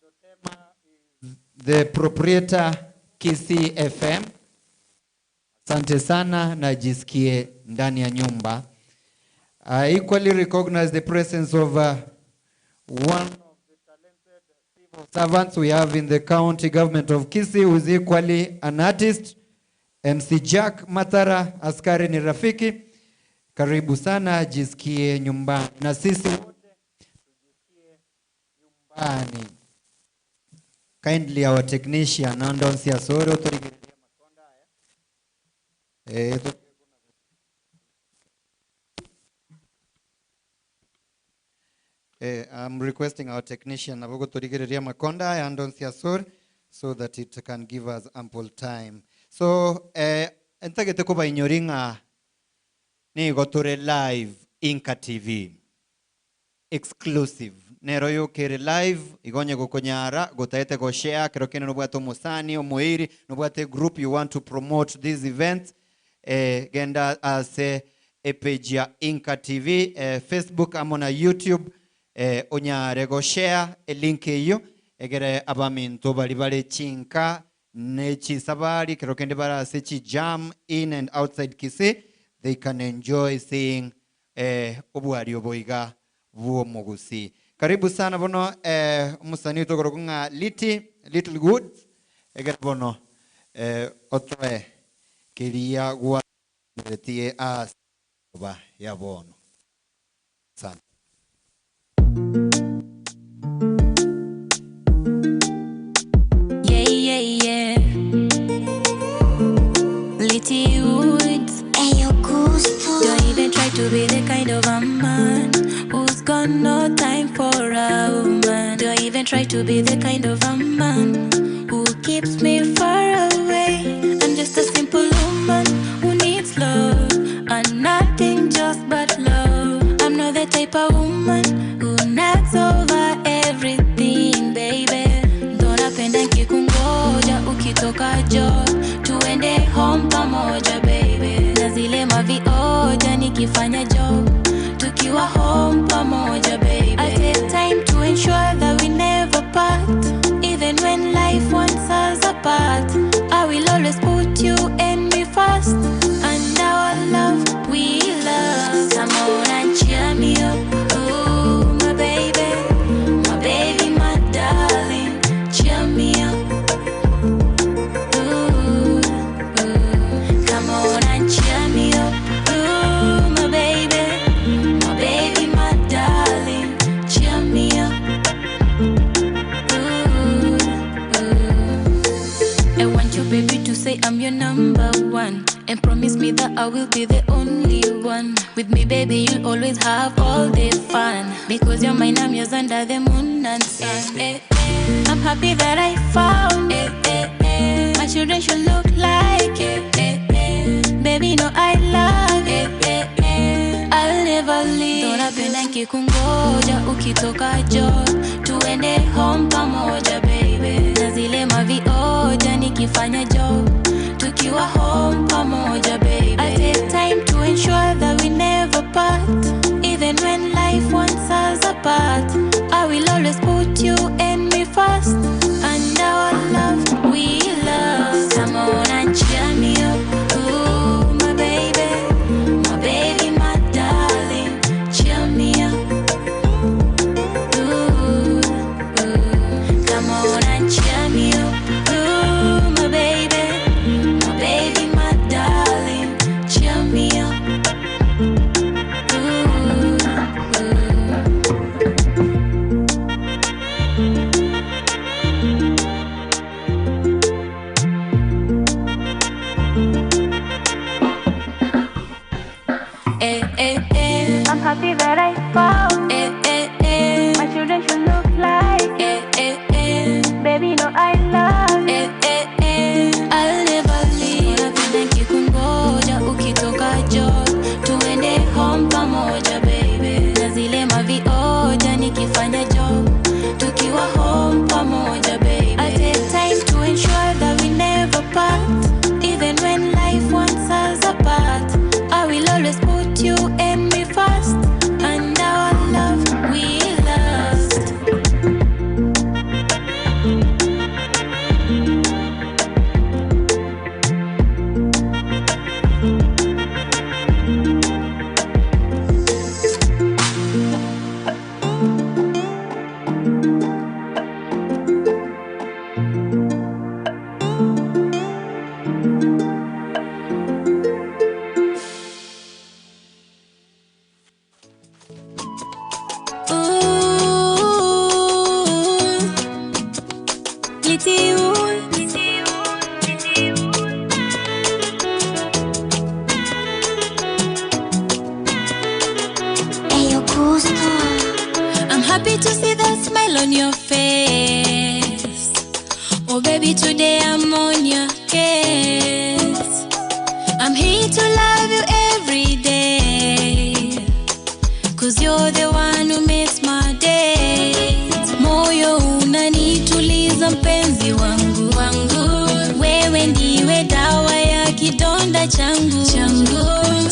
Otema is the proprietor Kisii FM. Asante sana, najisikie ndani ya nyumba. I equally recognize the presence of one of the talented civil servants we have in the county government of Kisii, who is equally an artist, MC Jack Matara. Askari ni rafiki. Karibu sana, jisikie nyumbani. Na sisi wote tujisikie nyumbani. Kindly our technician Andonsi Asoro turigiria makonda haya. I'm requesting our technician Abugo turigiria makonda Andonsi Asoro so that it can give us ample time. So entagete ko bainyoringa ni goture live INKA TV exclusive. Nero yo kere live igonye gukonyara gotaete go share kero kene no bwato musani omuiri no bwate group you want to promote this event genda ase page ya INKA TV Facebook amona YouTube onyare go share link iyo egere abaminto bali bale chinka ne chisabari kero kende bara se chi jam in and outside Kisii. They can enjoy seeing Bwari oboiga vuo mogusi. Karibu sana bono musani utogoro kunga little good eger bono otwe kiria gwa retie as ba ya bono sana. Yeah. Little woods, ayo gusto. Don't even try to be the kind of a man who's got no time for a woman. Don't even try to be the kind of a man who keeps me far away. I'm just a simple woman who needs love and nothing just but love. I'm not the type of woman who nags over everything, baby. Don't napenda kikungoja ukitoka job tuende home pamoja, baby. Na zile mavioja nikifanya job tukiwa home pamoja, baby. I take time to ensure that we never part, even when life wants us apart. I will always put you and me first, and our love we love. Samora, cheer me up, ooh, my baby, my darling, cheer me up. Ooh, come on and cheer me up, ooh, my baby, my darling, cheer me up. I want you, baby, to say I'm your number one, and promise me that I will be the only one. With me, baby, you'll always have all the fun, because you're mine, I'm yours under the moon and sun. I'm happy that I found it. My children should look like it. Baby, no, I love it. I'll never leave. Don't napenda kikungoja ukitoka job tuende home pamoja, baby. Na zile mavioja nikifanya job tukiwa home pamoja baby. I take time to ensure that we never part, even when life wants us apart. I will always put you and me first, and our love we love. Come on and cheer me up, ooh my baby, my darling, cheer me up. Ooh, ooh. Come on and cheer me up, ooh my baby, my darling, cheer me up. I'm happy that I found my children should look like baby, no I love I'll never leave. Napenda nikikungoja ukitoka job, tuende home pamoja baby. Na zile mavioja nikifanya job, tukiwa home pamoja baby. I take time to ensure that we never part, even when life wants us apart. I will always put you and me first, and our love we last. I'm happy to see that smile on your face. Oh baby, today I'm on your case. I'm here to love you every day, 'cause you're the one who makes my day. Moyo unanituliza mpenzi wangu, wewe ndiwe dawa ya kidonda changu,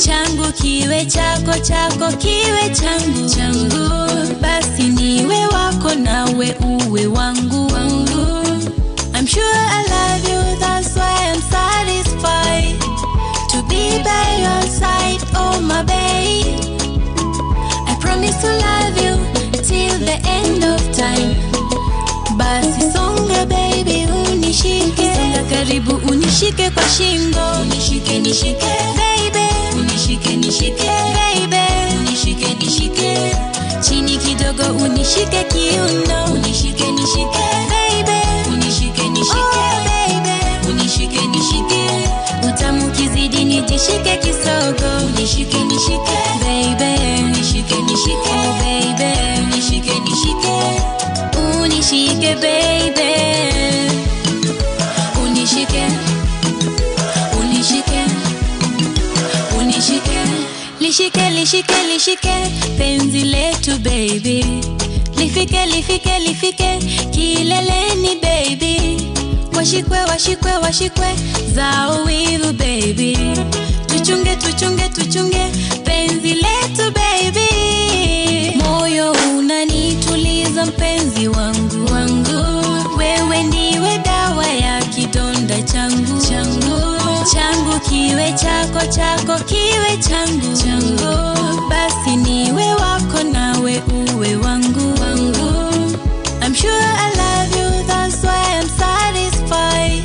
changu kiwe chako, chako kiwe changu, basi niwe wako nawe uwe wangu. I'm sure I love you, that's why I'm satisfied to be by your side, oh my babe. I promise to love you till the end of time. Basi songa baby, unishike, songa karibu, unishike kwa shingo, unishike nishike baby, unishike nishike baby, unishike nishike chini kidogo, unishike kiuno, unishike nishike baby, unishike nishike baby, unishike nishike utamu kizidi nijishike kisogo, unishike nishike baby, unishike nishike baby, unishike nishike unishike baby, unishike unishike unishike lishike lishike lishike penzi letu baby, lifike lifike lifike kileleni baby, washikwe washikwe washikwe zao wivu baby, tuchunge tuchunge tuchunge penzi letu baby. Moyo unanituliza mpenzi wangu, wewe ndiwe dawa ya kidonda changu, changu kiwe chako, chako kiwe changu, basi niwe wako nawe uwe wangu. I'm sure I love you, that's why I'm satisfied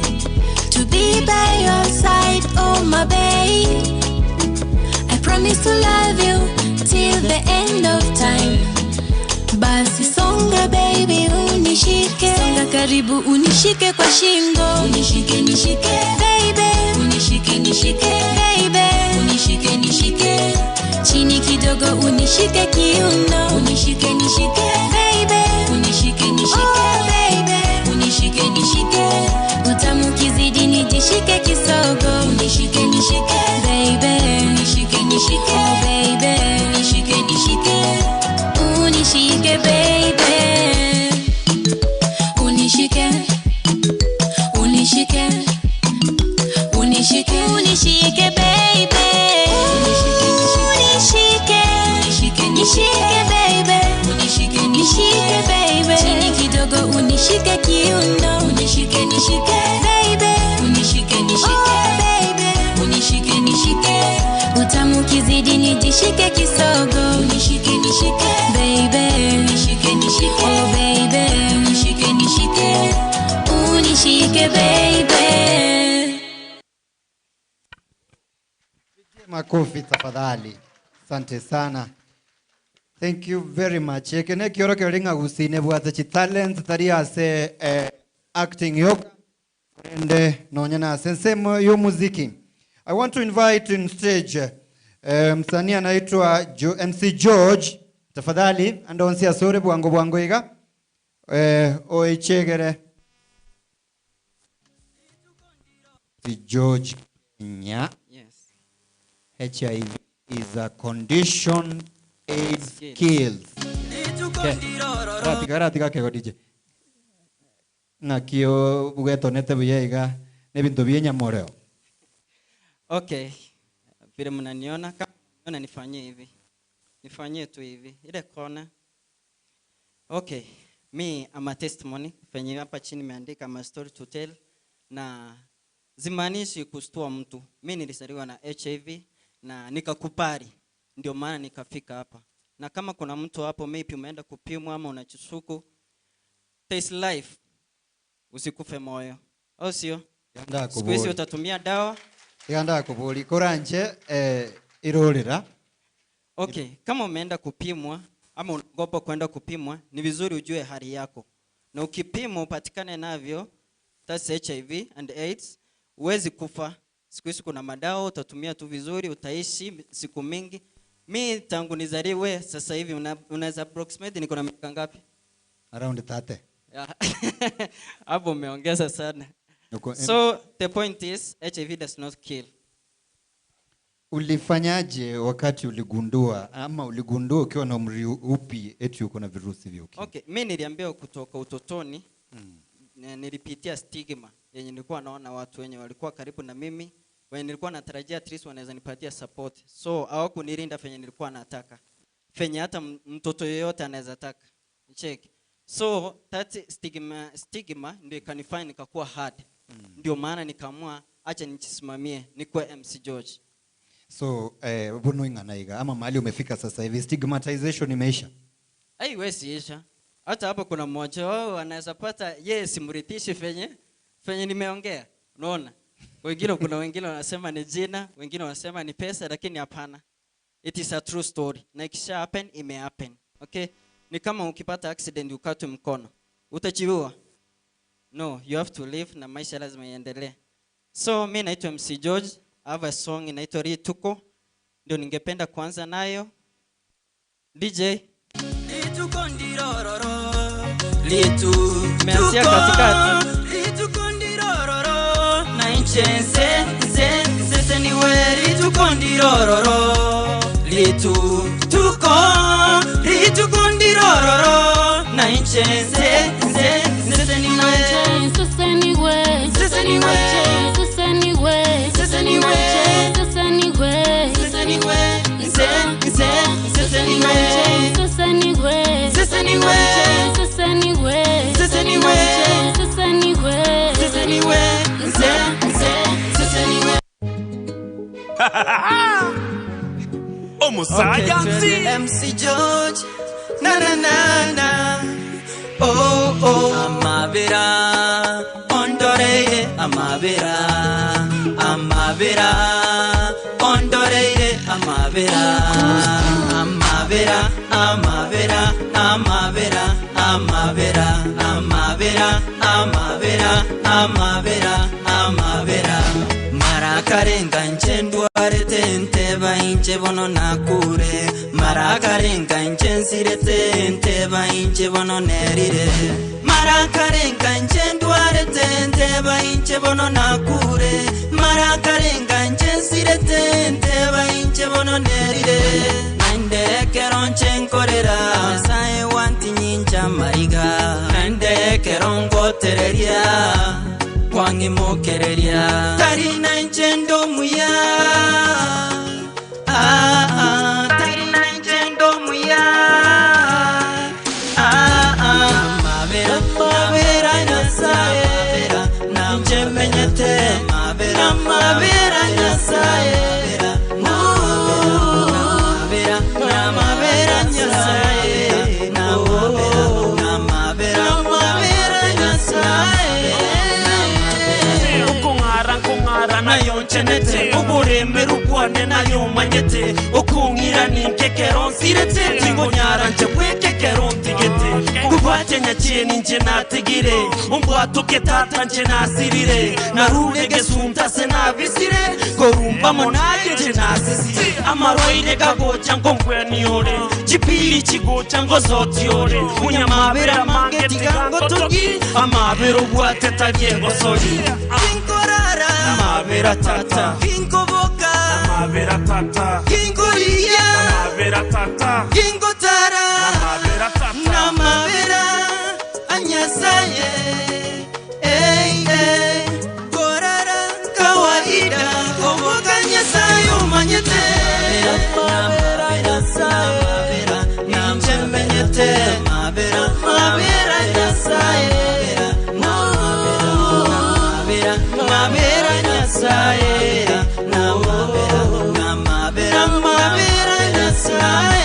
to be by your side, oh my babe. I promise to love you till the end of time. Basi songa baby, unishike, songa karibu, unishike kwa shingo, unishike nishike baby, unishike nishike baby, unishike nishike chini kidogo, unishike kiuno, unishike nishike baby, unishike nishike baby, unishike nishike utamu kizidi nijishike kisogo, unishike nishike baby, unishike nishike baby, unishike nishike unishike baby, unishike unishike unishike unishike kiuno, unishike nishike baby, unishike nishike baby, unishike nishike, utamu kizidi nijishike kisogo, unishike nishike baby, unishike nishike oh baby, unishike nishike, unishike baby. Makofi tafadhali. Asante sana. Thank you very much. Ekene kioro kelinga gusine bwate chi talent tari ase acting yoga. Ende nonyana sensemo yo muziki. I want to invite in stage msanii anaitwa MC George. Tafadhali andonsi asore bwango iga. Oichegere. MC George Nya. HIV is a condition AIDS kills. Ratika ke godije. Nakio bugeto nete buyega ne bintu by'Onyamora. Okay. Vile mnaniona kama nifanyie hivi. Nifanyie tu hivi. Ile kona. Okay. Me am a testimony. Fenye hapa chini nimeandika my story to tell na zimaanishi kustua mtu. Mimi nilisaliwa na HIV na nikakupari, ndio maana nikafika hapa. Na kama kuna mtu hapo maybe umeenda kupimwa ama unachishuku, taste life, usikufe moyo, au sio? Siku hizi utatumia dawa. Yanda kubuli koranje irorera. Okay, kama umeenda kupimwa ama unaogopa kwenda kupimwa, ni vizuri ujue hali yako. Na ukipimwa upatikane navyo, that's HIV and AIDS, uwezi kufa. Siku hizi kuna madawa, utatumia tu vizuri, utaishi siku mingi. Mi tangu nizaliwe sasa hivi unaweza approximate niko na miaka ngapi? Around 30. Hapo umeongeza sana. So the point is HIV does not kill. Ulifanyaje wakati uligundua ama uligundua ukiwa na umri upi eti uko na virusi vya ukimwi? Okay, mimi niliambiwa kutoka utotoni. Nilipitia stigma yenye nilikuwa naona watu wenye walikuwa karibu na mimi, wenye nilikuwa natarajia at least wanaweza nipatia support. So hawakunilinda fenye nilikuwa nataka. Fenye hata mtoto yeyote anaweza taka. Check. So that stigma ndio ikanifanya nikakuwa hard. Ndio maana nikaamua acha nijisimamie nikuwe MC George. So bono inganaiga ama mahali umefika sasa hivi stigmatization imeisha? Haiwezi isha. Hata hapo kuna mmoja wao anaweza pata yeye simritishi fenye nimeongea. Unaona? Kuna wengine wanasema ni jina, wengine wanasema ni pesa, lakini hapana. It is a true story. Na ikisha happen, ime happen. Okay? Ni kama ukipata accident ukatwe mkono. Utachibiwa? No, you have to live na maisha lazima iendelee. So mimi naitwa MC George, I have a song inaitwa Rituko. Ndio ningependa kuanza nayo. DJ Rituko ndirororo. Meanzia katikati. Rituko ndirororo. Na inchense ze niwe rituko ndirororo. Rituko ndirororo. Na inchense ze niwe MC George na na na na oh amavera ondoreire amavera ondoreire amavera marakarenga nchendware tente bainche bono nakure marakarenga ncensire tente bainche bono nerire marakarenga nchendware tente bainche bono nakure marakarenga ncensire tente bainche bono nerire nanderekero nchenkorera sae wanti nyincha mariga nanderekero kwangi mokereria tarina nchendo muya tarina nchendo muya amavera tenete ubure merugwane na yumanyete okungira ninkekeron sirete tingo nyara nje bwekekeron tigete kubate nyacheni nje natigire umbwato ketata nje nasirire narune gesunta sena visire gorumba monaje nje nasisi amaroine gagocha ngongweni ore chipiri chigocha ngozoti ore unyamabera mange tigango togi amabero bwate tagiego soyi inkorara amabera tata inkoboka amabera tata inkoriya amabera tata inkotara amabera tata amabera anyasaye korara kawaida koboka nyasayo manyete amabera nyasaye namchemenyete amabera amabera nyasaye amabera nyasaye amabera nyasaye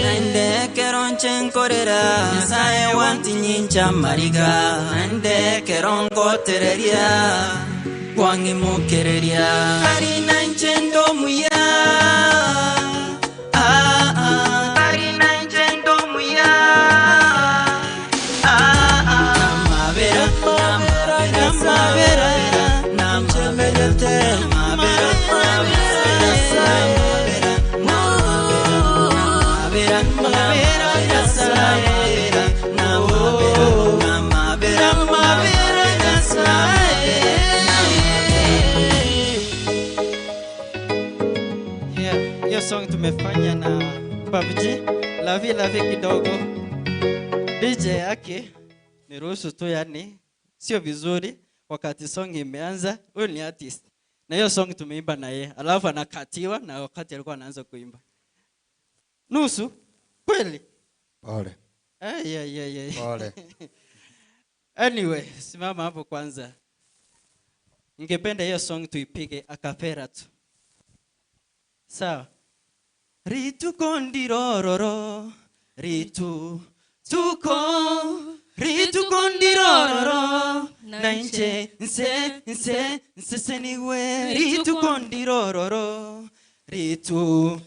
nande keronchen korera nyasaye wanti nyincha mariga nande kerongo tereria wangi mukereria ari nanchendo muya ari nanchendo muya amabera namchemenyete amabera hiyo song tumefanya na PUBG lavi kidogo. DJ yake niruhusu tu, yani sio vizuri wakati song imeanza, huyu ni artist na hiyo song tumeimba na yeye, alafu anakatiwa na wakati alikuwa anaanza kuimba nusu kweli. Pole. Yeah. Pole. Anyway, simama hapo kwanza. Ningependa hiyo song tuipige akapera tu. Sawa. Ritu kondirororo, ritu kondirororo, na nse seniwe. Ritu kondirororo, ritu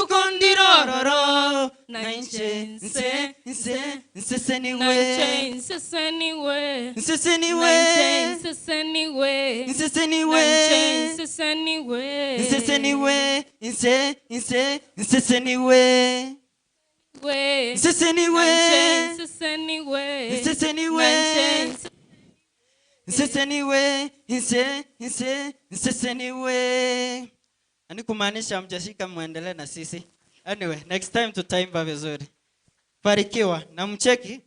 kondirororo, na nse seniwe. Ani kumaanisha mjashika muendelee na sisi. Anyway, next time tutaimba vizuri. Farikiwa na mcheki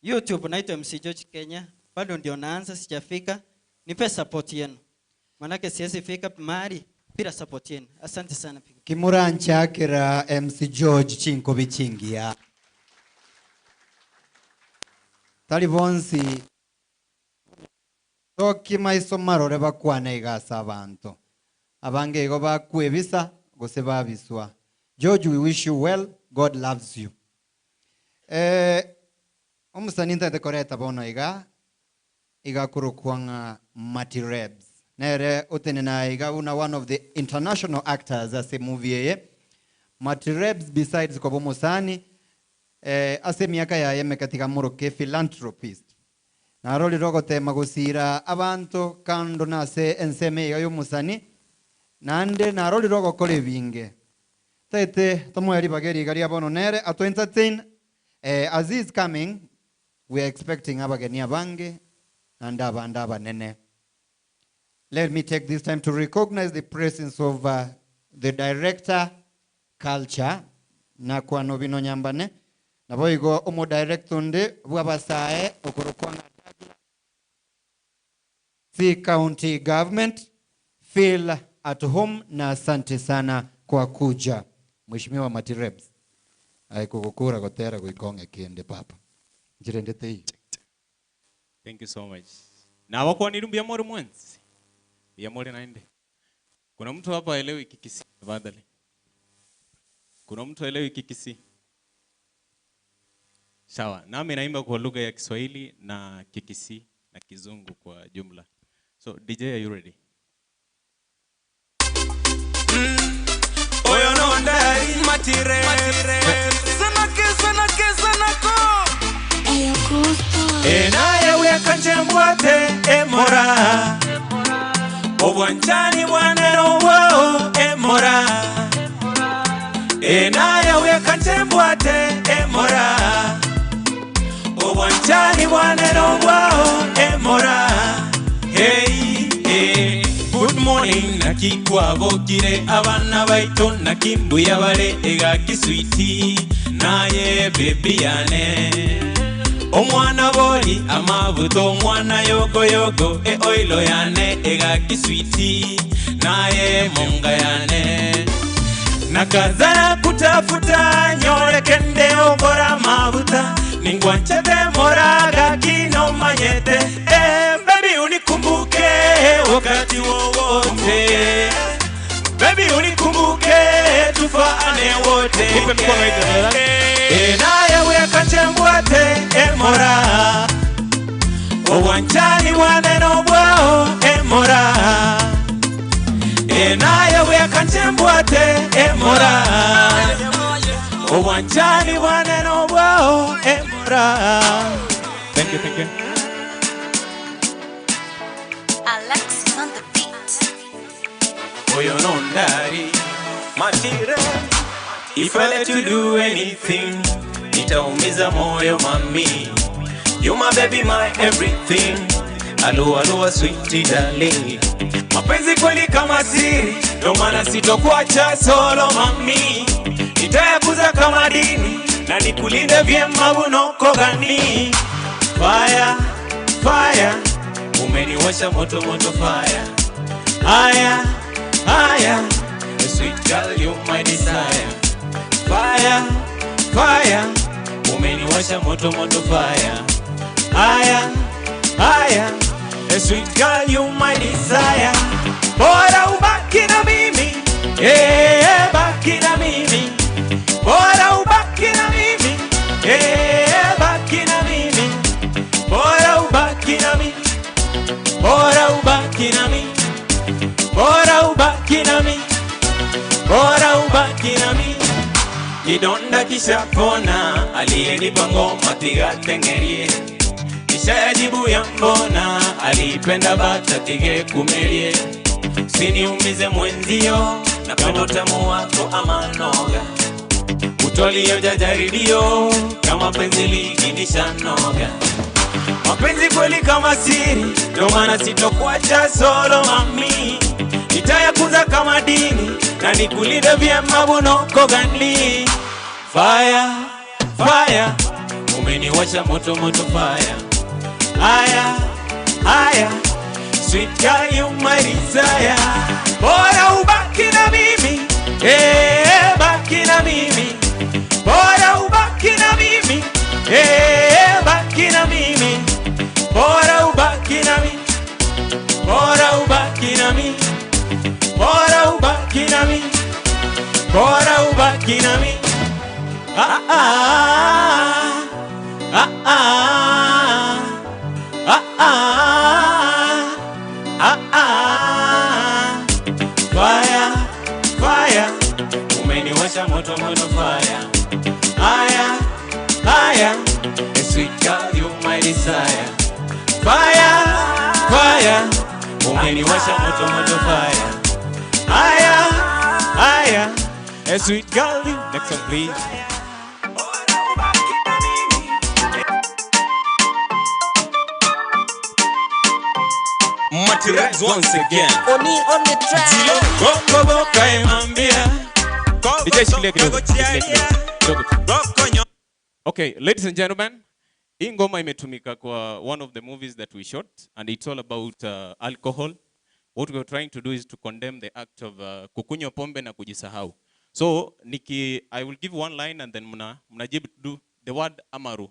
YouTube naitwa MC George Kenya. Bado ndio naanza, sijafika. Nipe support yenu. Manake siwezi fika mahali bila support yenu. Asante sana. Kimurancha kira MC George chinko bichingia. Talibonsi toki maisomaro reba kwana igasa abantu. Abange go bakwebisa gose babiswa. George, we wish you well. God loves you. Umusaninta dekoreta bono iga kurukwanga Mati Rebs. Nere utenena iga una one of the international actors as a movie Mati Rebs besides kwa bomusani ase miaka ya yeme katika muroke philanthropist. Na roli rogo te magusira abantu kando na se enseme iga yumusani nande na roli rogo kole binge. Tete tomo yari bageri gari abono nere ato entertain as is coming, we are expecting abageni abange and abandaba nene. Let me take this time to recognize the presence of the director culture na kwa nobino nyambane na boigo omo director nde bwabasae okorokwanga the county government. Feel at home na asante sana kwa kuja. Mheshimiwa Mati Rebs aikukukura gotera kuikonge kiende papa njirendete hii. Thank you so much. Na wako ni rumbia moro mwanzi ya moro naende. Kuna mtu hapa elewi Kikisi tafadhali? Kuna mtu elewi Kikisi? Sawa, nami naimba kwa lugha ya Kiswahili na Kikisi na Kizungu kwa jumla. So DJ, are you ready? Oyo no ndari matire sanako Eyo kusto Enaye weka njembwate emora Obwanchani bwanero wao emora Enaye weka njembwate emora Obwanchani bwanero wao emora Hey, hey, good morning nakikwa bokire abana baito nakimbuya bale ega kiswiti naye baby yane omwana boli amabuto omwana yogo yogo oilo yane ega kiswiti naye monga yane nakazana kutafuta nyore kende ogora mabuta ningwanchete moraga kino manyete baby unikumbuke wakati wowote baby unikumbuke tufaane wote naye weka chembwate emora owanchani waneno bwao emora naye weka chembwate emora owanchani waneno bwao emora. Thank you. Alexis on the beat. Oyo no ndari matire. If I let you do anything, nitaumiza moyo mami. You my baby, my everything. Aloha sweetie darling. Mapenzi kweli kama siri, ndo maana sitokuacha solo mami. Nitayakuza kama dini, na nikulinde vyema bunoko gani. Fire, fire, umeniwasha moto moto fire. Aya, aya, a sweet girl you my desire. Fire, fire, umeniwasha moto moto fire. Aya, aya, a sweet girl you my desire. Bora ubaki na mimi, baki na mimi. Bora ubaki na mimi, baki na mimi. Bora ubaki na mimi, bora ubaki na mimi. Bora ubaki na mimi, bora ubaki na mimi. Kidonda kishapona, aliyenipa ngoma tiga tengerie. Kisha yajibu ya mbona, alipenda bata tige kumerie. Usiniumize mwenzio, napenda utamu wako ama noga. Utolio jajaridio, kama penzi likinisha noga. Mapenzi kweli kama siri, ndo maana sitokuacha solo mami. Nitayakuza kama dini, na nikulinde vyema bunoko gani. Fire, fire, umeniwasha moto moto fire. Aya, aya, sweet girl you my desire. Bora ubaki na mimi, baki na mimi. Bora ubaki na mimi, baki na mimi. Bora ubaki na mimi, bora ubaki na mimi. Bora ubaki na mimi, bora ubaki na mimi. Ah ah, ah ah, ah ah, ah ah. Fire, fire, umeniwasha moto moto fire. Aya, aya, a sweet girl you my desire. Fire, fire, umeniwasha moto moto fire. Aya, aya, a sweet girl you. Next one please. Materials once again. Oni on the track. Goko boka emambia. Okay, ladies and gentlemen, hii ngoma imetumika kwa one of the movies that we shot, and it's all about alcohol. What we're trying to do is to condemn the act of kukunywa pombe na kujisahau. So I will give one line and then mnajibu do the word amaru.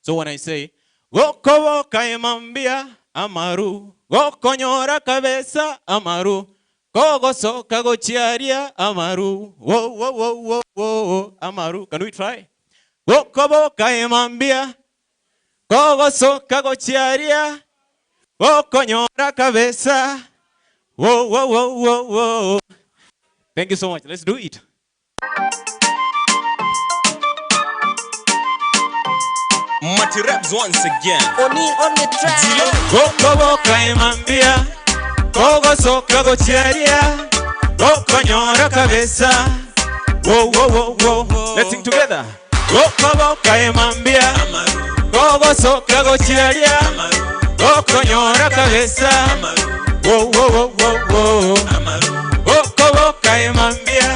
So when I say goko boka emambia amaru, goko nyora kabesa amaru, kogo soka go chiaria amaru, wo wo wo wo wo amaru. Can we try? Goko boka emambia, kogo soka go chiaria, okonyora kabisa. Whoa, whoa, whoa, whoa, whoa. Thank you so much. Let's do it. Mati Reps once again. On the track. Koko boka imambia, kogo soka gochiaria, koko nyora kabisa. Whoa, whoa, whoa, whoa. Let's sing together. Koko boka imambia, kogo soka gochiaria, koko nyora kabisa. Whoa, whoa, whoa, whoa, whoa. Koko boka imambia,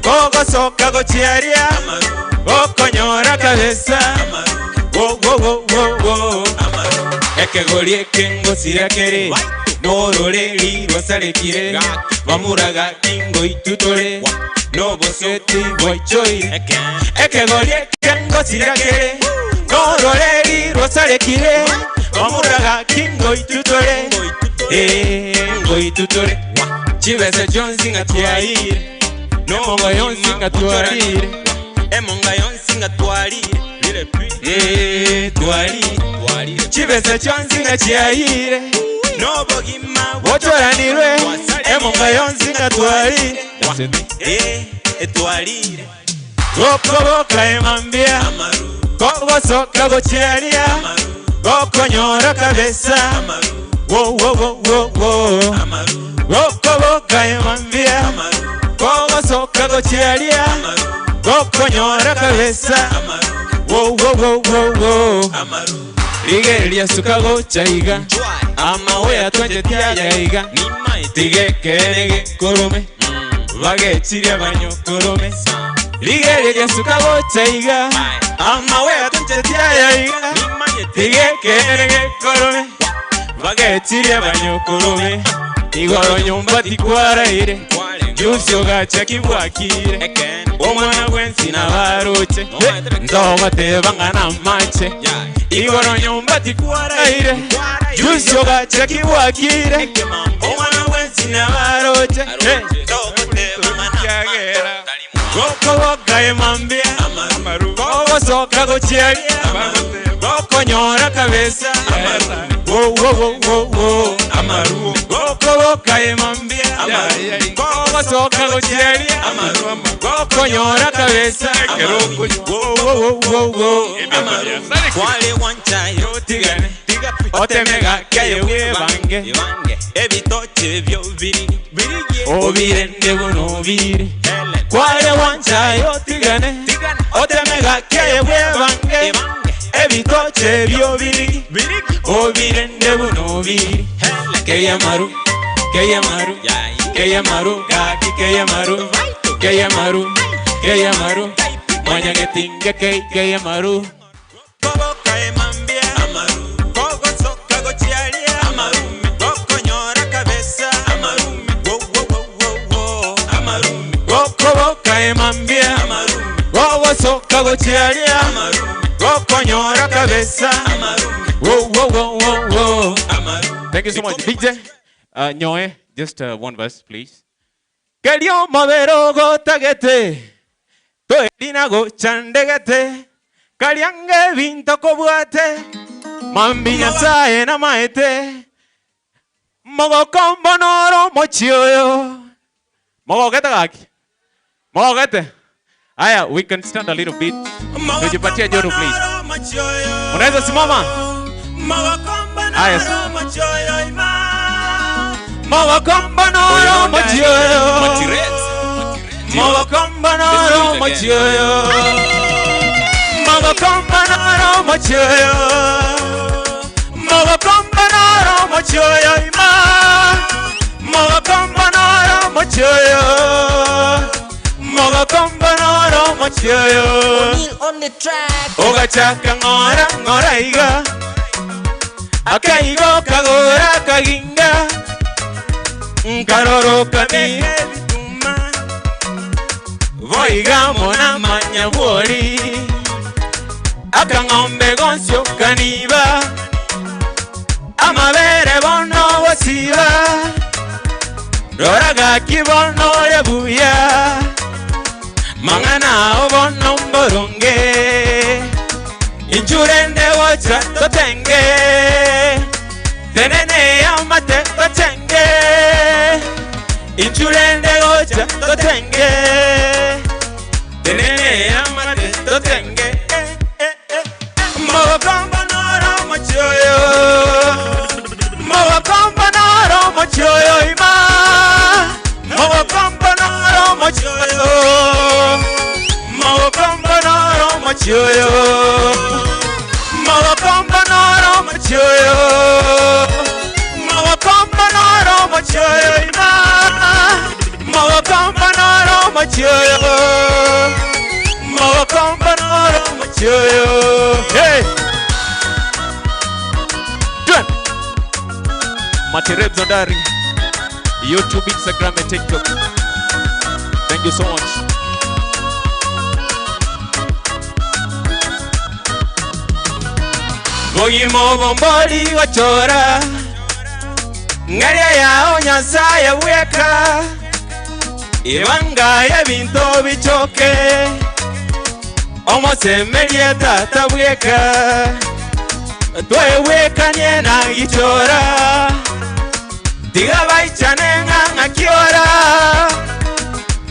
kogo soka gochiaria, koko nyora kabisa. Whoa, whoa, whoa, whoa, whoa. Eke golie kengo sirakere, no roreri rosarekire, vamuraga kingo itutore, no boseti boichoi. Eke golie kengo sirakere, no roreri rosarekire, vamuraga kingo itutore, go itutore. Chivese Johnson atuaire, no monga Johnson atuaire, emonga Johnson atuaire. Twali chibese chonzinga chiaire nobo gima wotoranirwe emonga yonzinga twali twalire gokoboka emambia gogo soka gochiaria gokonyora kabisa wo wo wo wo wo gokoboka emambia gogo soka gochiaria gokonyora kabisa. Whoa, whoa, whoa, whoa, whoa. Rigeria sukago chaiga, ama wea twanje tiagaiga. Tige kerege korome, vage chiria banyo korome. Rigeria sukago chaiga, ama wea twanje tiagaiga. Tige kerege korome, vage chiria banyo korome. Igoro nyumba tikwaraire, jusio gacha kibwakire. Omwana gwensi na baroche, ndoba tebanga na mache. Igoro nyumba tikwaraire, jusio gacha kibwakire. Omwana gwensi na baroche, ndoba tebanga na mache. Goko boka emambia, kogo soka gochiaria, goko nyora kabisa. Wo wo wo wo wo. Goko boka emambia, kogo soka gochiaria, goko nyora kabisa. Wo wo wo wo. Kwale wancha yotigane, otemega kayewe bange. Ebitoche byo biri, obirende buno biri. Kwale wancha yotigane, otemega kayewe bange. Ebitoche byo biri, obirende buno biri. Keyamaru, Keyamaru, Keyamaru, Gaki Keyamaru, Keyamaru, Keyamaru, Manyagetinga Keyamaru. Kobo Kayemambia, Amaru, Kogo Soka Gochiaria, Amaru, Goko Nyora Kabesa, Amaru, Wo Wo Wo Wo Wo, Amaru, Kobo Kayemambia, Amaru, Kogo Soka Gochiaria, Amaru, Goko Nyora Kabesa, Amaru, Wo Wo Wo Wo Wo, Amaru. Thank you so much, DJ. Nyoe, just one verse, please. Kelio mavero go tagete, to edina go chandegete, kaliange vinto kobuate, mambinya sae na maete, mogo kombo noro mochioyo, mogo gete gaki, mogo gete. Aya, we can stand a little bit. Tujipatie joto, please. Unaweza simama? Aya. Mogo kombo noro mochioyo, mogo kombo noro mochioyo, mogo kombo noro mochioyo, mogo kombo noro mochioyo ima, mogo kombo noro mochioyo, mogo kombo noro mochioyo. On the track. Ogachaka ngora ngora iga, akaigo kagora kaginga. Karoro kani voiga mona manya bwari akangombe gonsyo kaniba amabere bono wasiba roraga kibono rebuya mangana obono mboronge injurende wacha totenge tenene amate totenge inchulende gocha totenge tenene amate totenge Mawakamba naro machoyo Mawakamba naro machoyo ima Mawakamba naro machoyo Mawakamba naro machoyo Mawakamba naro machoyo Mawakamba naro machoyo ima Mawakamba naro machoyo Mawakamba naro machoyo Hey Done Matirebs Ondari YouTube, Instagram and TikTok. Thank you so much. Goyimo bombori wachora Ngaria yao nyansaya weka Ibanga ya binto bichoke Omo semerie tata weka Tue weka nyena gichora Diga bai chane nga kiora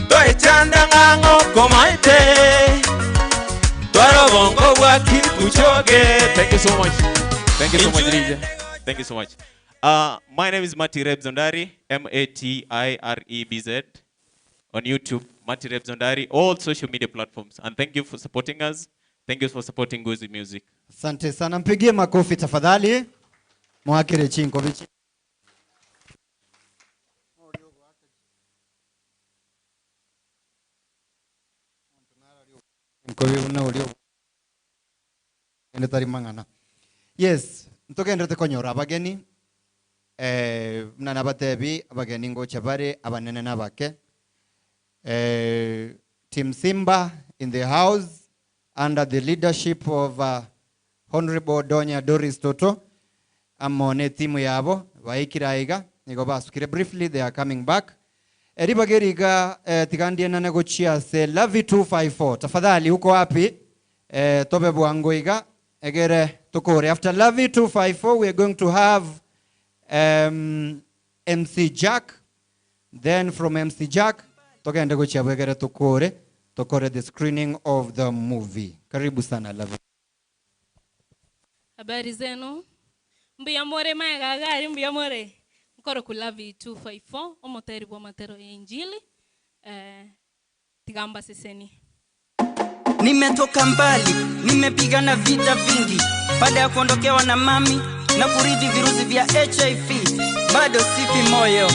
Doi chanda nga ngoko maite Tuaro bongo waki kuchoge Thank you so much. Thank you so much, DJ. Thank you so much. My name is Matirebs Ondari, MATIREBZ. On YouTube, Matirebs Ondari, all social media platforms. And thank you for supporting us. Thank you for supporting Gozi Music. Asante sana, mpigie makofi tafadhali. Mwakire chinko bichi. Yes, ntogendete konyora abageni mnana batebi abageni ngo chabare abanene nabake Team Simba in the house under the leadership of Honorable Donya Doris Toto amone timu yabo baikiraiga nigo basukire briefly they are coming back eribageriga tigandie na negochia se Love 254 tafadhali huko wapi tobe bwangoiga egere tukore after Love 254 we are going to have MC Jack, then from MC Jack tokende gochia egere tukore the screening of the movie. Karibu sana Love. Habari zenu. Mbiyamore magagari mbiyamore. Mkoro ku Love 254 omoteri bwa matero ya injili tigamba seseni. Nimetoka mbali, nimepigana vita vingi baada ya kuondokewa na mami na kuridi virusi vya HIV, bado sifi moyo.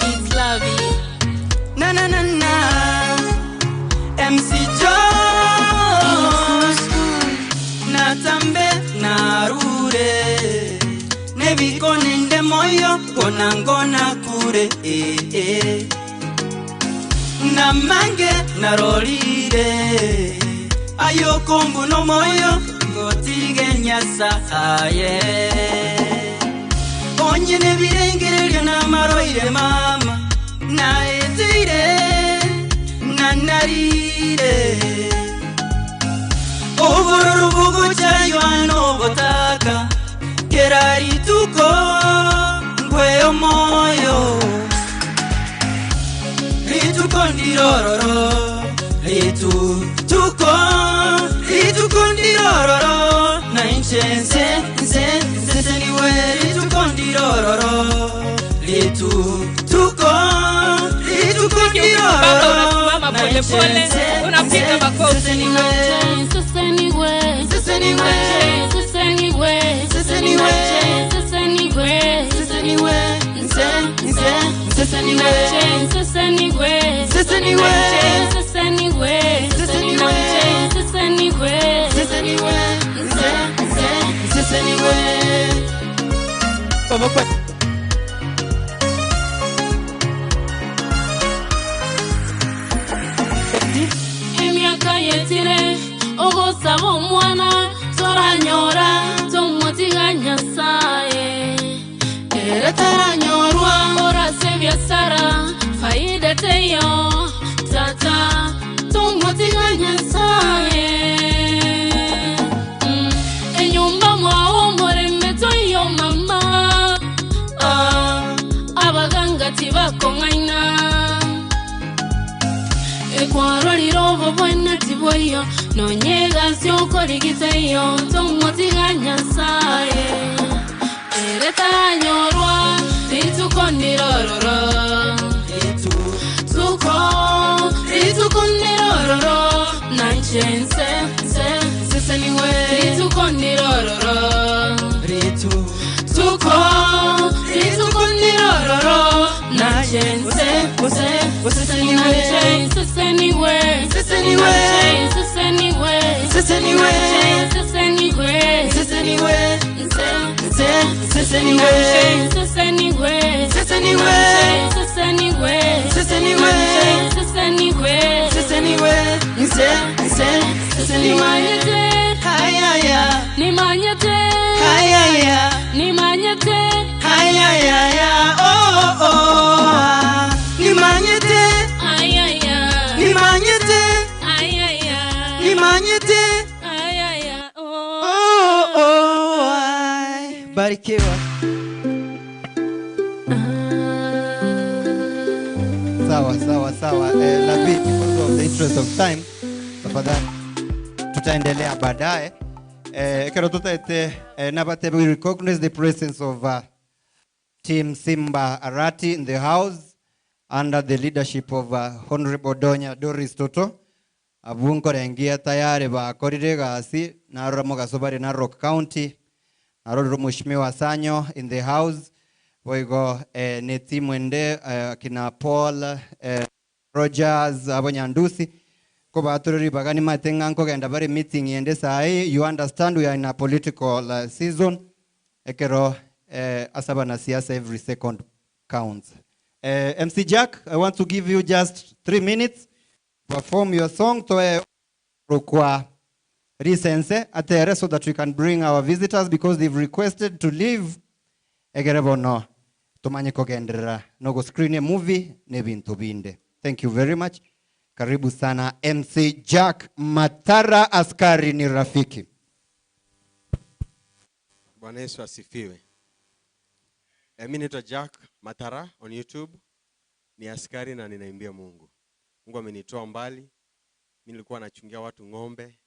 It's Love. Na na na na MC Jones natambe narure nebiko nende moyo konangona kure na mange narolire ayoko mbuno moyo ngotige nyasaye onye nebirengereryo namaroire mama na etire na narire oburu bugu chayano botaka kerari tuko ngweyo moyo ritu kondirororo ritu kondirororo na inchense anyway ritu kondirororo ritu kondirororo na inchense unapiga makofi Emiaka yetire ogo sabo mwana toranyora tomotiga nyasaye eretanyorwa ora sevia sara faida teyo tata tomotiga nyasaye enyumba bakongaina Ekwaro lirovo buena tiboyo no nyega sio korigiteyo tomotiganya saye Ereta nyorwa ritukonirororo ritukonirororo nanchense se anyway ritukonirororo ritukonirororo nanchense Barikiwa. Sawa. Lavi, because of the interest of time, tafadhali tutaendelea baadaye. Kero tutaite nabate we recognize the presence of Team Simba Arati in the house under the leadership of Honorable Donya Doris Toto. Abunko rengia tayari ba korire gasi na ramoga sobari na Rock County. Naroro Mheshimiwa Sanyo in the house. Boigo ni timu ende kina Paul Rogers abonyandusi ko baturiri bagani matenga nko genda bari meeting yende sai. You understand we are in a political season. Ekero asaba na siasa every second counts. MC Jack, I want to give you just 3 minutes. Perform your song to Rukwa Risense atere so that we can bring our visitors because they've requested to leave. Egerebo no tumanye kogendera no go screen a movie ne bintu binde. Thank you very much. Karibu sana MC Jack Matara, askari ni rafiki. Bwana Yesu asifiwe. Mimi naitwa Jack Matara on YouTube. Ni askari na ninaimbia Mungu. Mungu amenitoa mbali. Mimi nilikuwa nachungia watu ng'ombe.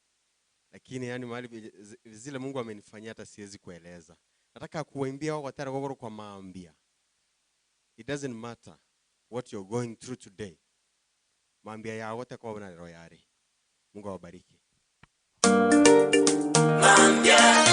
Lakini yani mahali zile Mungu amenifanyia hata siwezi kueleza. Nataka kuwaimbia wao watara gogoro kwa maambia. It doesn't matter what you're going through today. Maambia ya wote kwa wana roho yari. Mungu awabariki. Maambia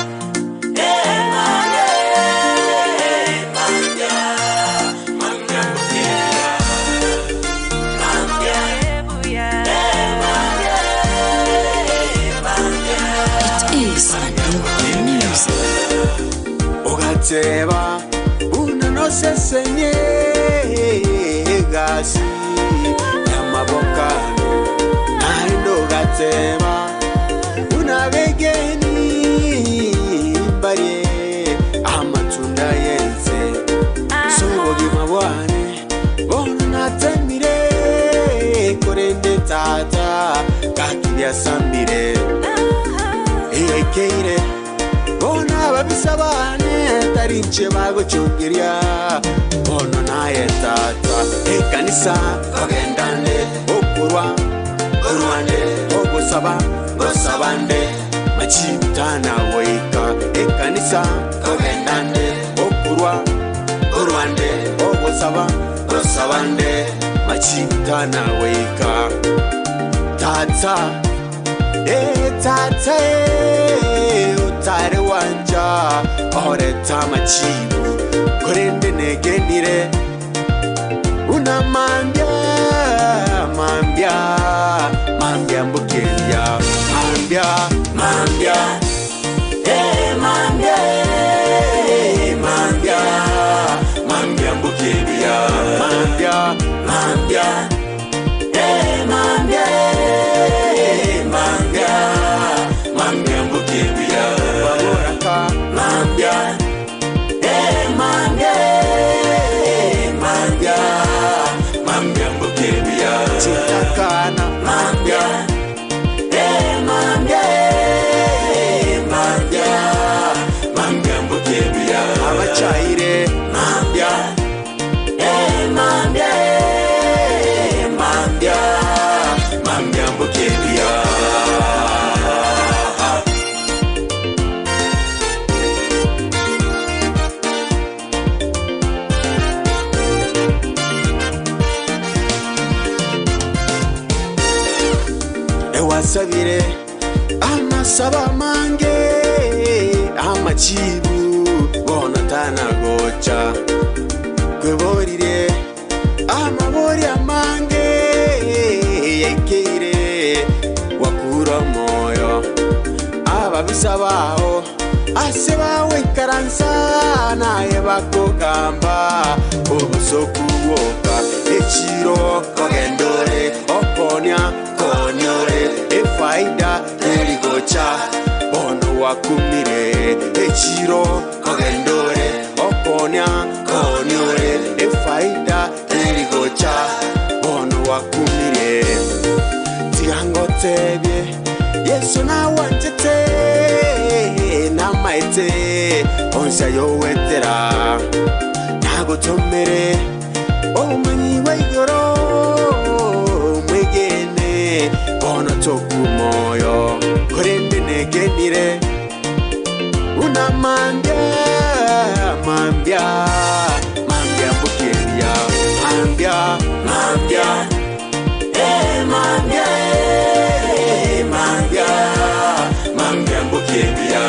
Ogateba unanose senye gasi yamabokano naindo gateba unabegeni bari amatunda yenze sobogi mabwane bonatemire korende tata kakibya sambire ekeire bona babisabane tarinche bago chungiria ono naye tata ekanisa ogendane okurwa ogosaba gosabande machitana weika ekanisa ogendane okurwa ogosaba gosabande machitana weika tata tata utare wanja oreta machibu korende negenire una mambia mbukelia mambia mambia mbukelia mambia musabire amasaba mange amachibu bona tanagocha kweborire amabori amange yekire wakura moyo ababisabaho asebawe karansa naye bakogamba obusokuwoka echiro kogendore okonya konyore efaida erigocha ono wakumire echiro kogendore okonya konyore efaida erigocha ono wakumire tigangotebye Yesu na wanjete na maite onsa yo wetera nago tomere omanyi waigoro mwegene ono toku moyo korende negenire una mambia bukeria mambia mambia mambia bukeria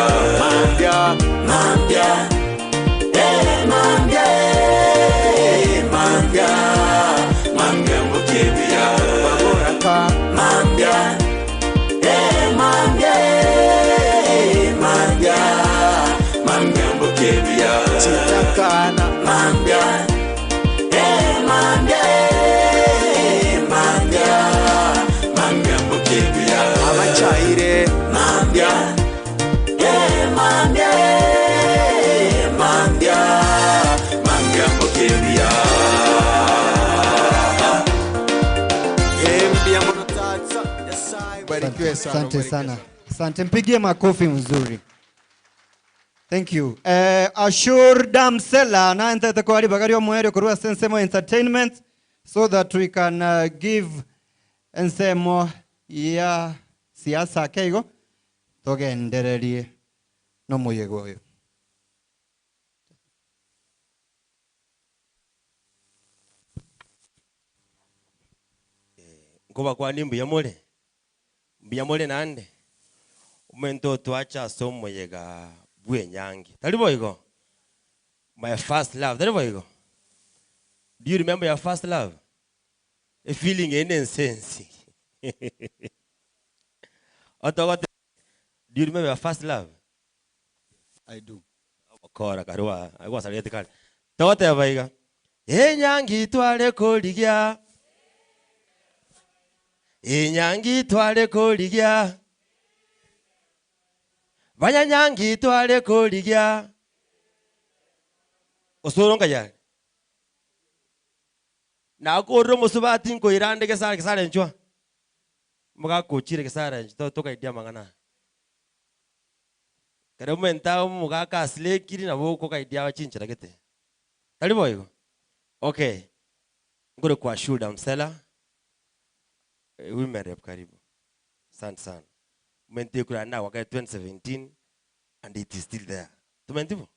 mambia bukeria baboraka mambia bukeria chitakana mambia abachaire mambia bukeria Barikiwe sana. Asante sana. Asante, mpigie makofi mzuri. Thank you. Ashur Damsela na ente kwa bagari omwere kurwa Sensemo Entertainment so that we can give ensemo ya siasa keigo togendererie no muyegoyo. Ngoba kwa nimbu ya mole nande umento tuacha somo yega bwe nyangi talibo igo my first love talibo igo. Do you remember your first love? A feeling in sense. Otogote, do you remember your first love? I do. Okora karua agwa salete kale tote abaiga enyangi twale koligia enyangi twale koligia banyanyangi twale koligia osoronga ya na korro musubati ko irande ke sare nchwa muga kochire ke sare to ka idia mangana kare menta muga ka asle kiri na boko ka idia wachinchira kete talibo hiyo. Okay, ngore kwa Shulda Msela women rep karibu sana mente kura na wakati 2017 and it is still there tumentivo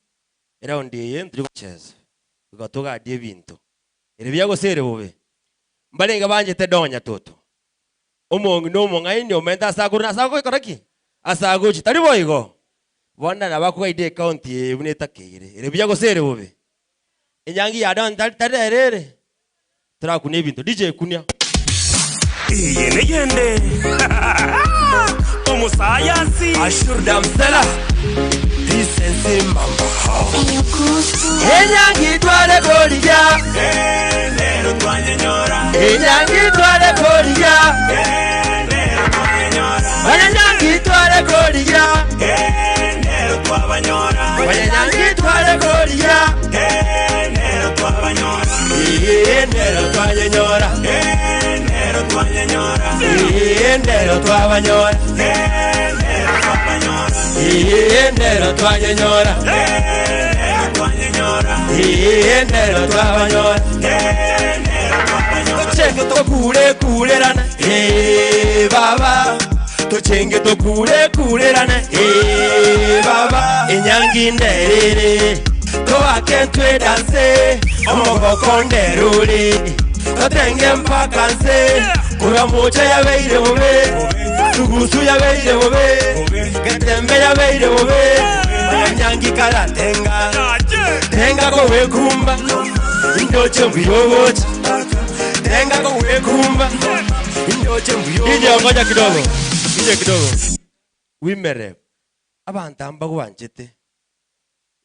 era onde yentri chess ukatoka adie bintu ere byago sere bobe mbalenga banje tedonya toto omongi no mongaini omenta sakura sako koraki asago chitalibo igo bona na bako ide account ye buneta kire ere byago sere bobe enyangi ya don tarere tra kune bintu DJ kunya iye negende omusayasi Ashur Damsela disense mamba enyangi twale golija nero twanyanyora enyangi twale golija nero twanyanyora enyangi twale golija nero twabanyora enyangi twale golija nero twabanyora nero twanyanyora nero twanyanyora nero twabanyora nero twabanyora nero twanyanyora nero twanyanyora nero twabanyora tochenge tokulerana baba tochenge tokulerana baba enyangi nderere toake twe danse omogoko nderuri totenge mpaka nse kura mocha ya beire bobe Tugusu ya beire bobe Getembe ya beire bobe Nyangi kara tenga Tenga kowe kumba Ndoche mbuyobocha Tenga kowe kumba Ndoche mbuyobocha Ije ngoja kidogo Ije kidogo Wimere Abantu amba kubanchete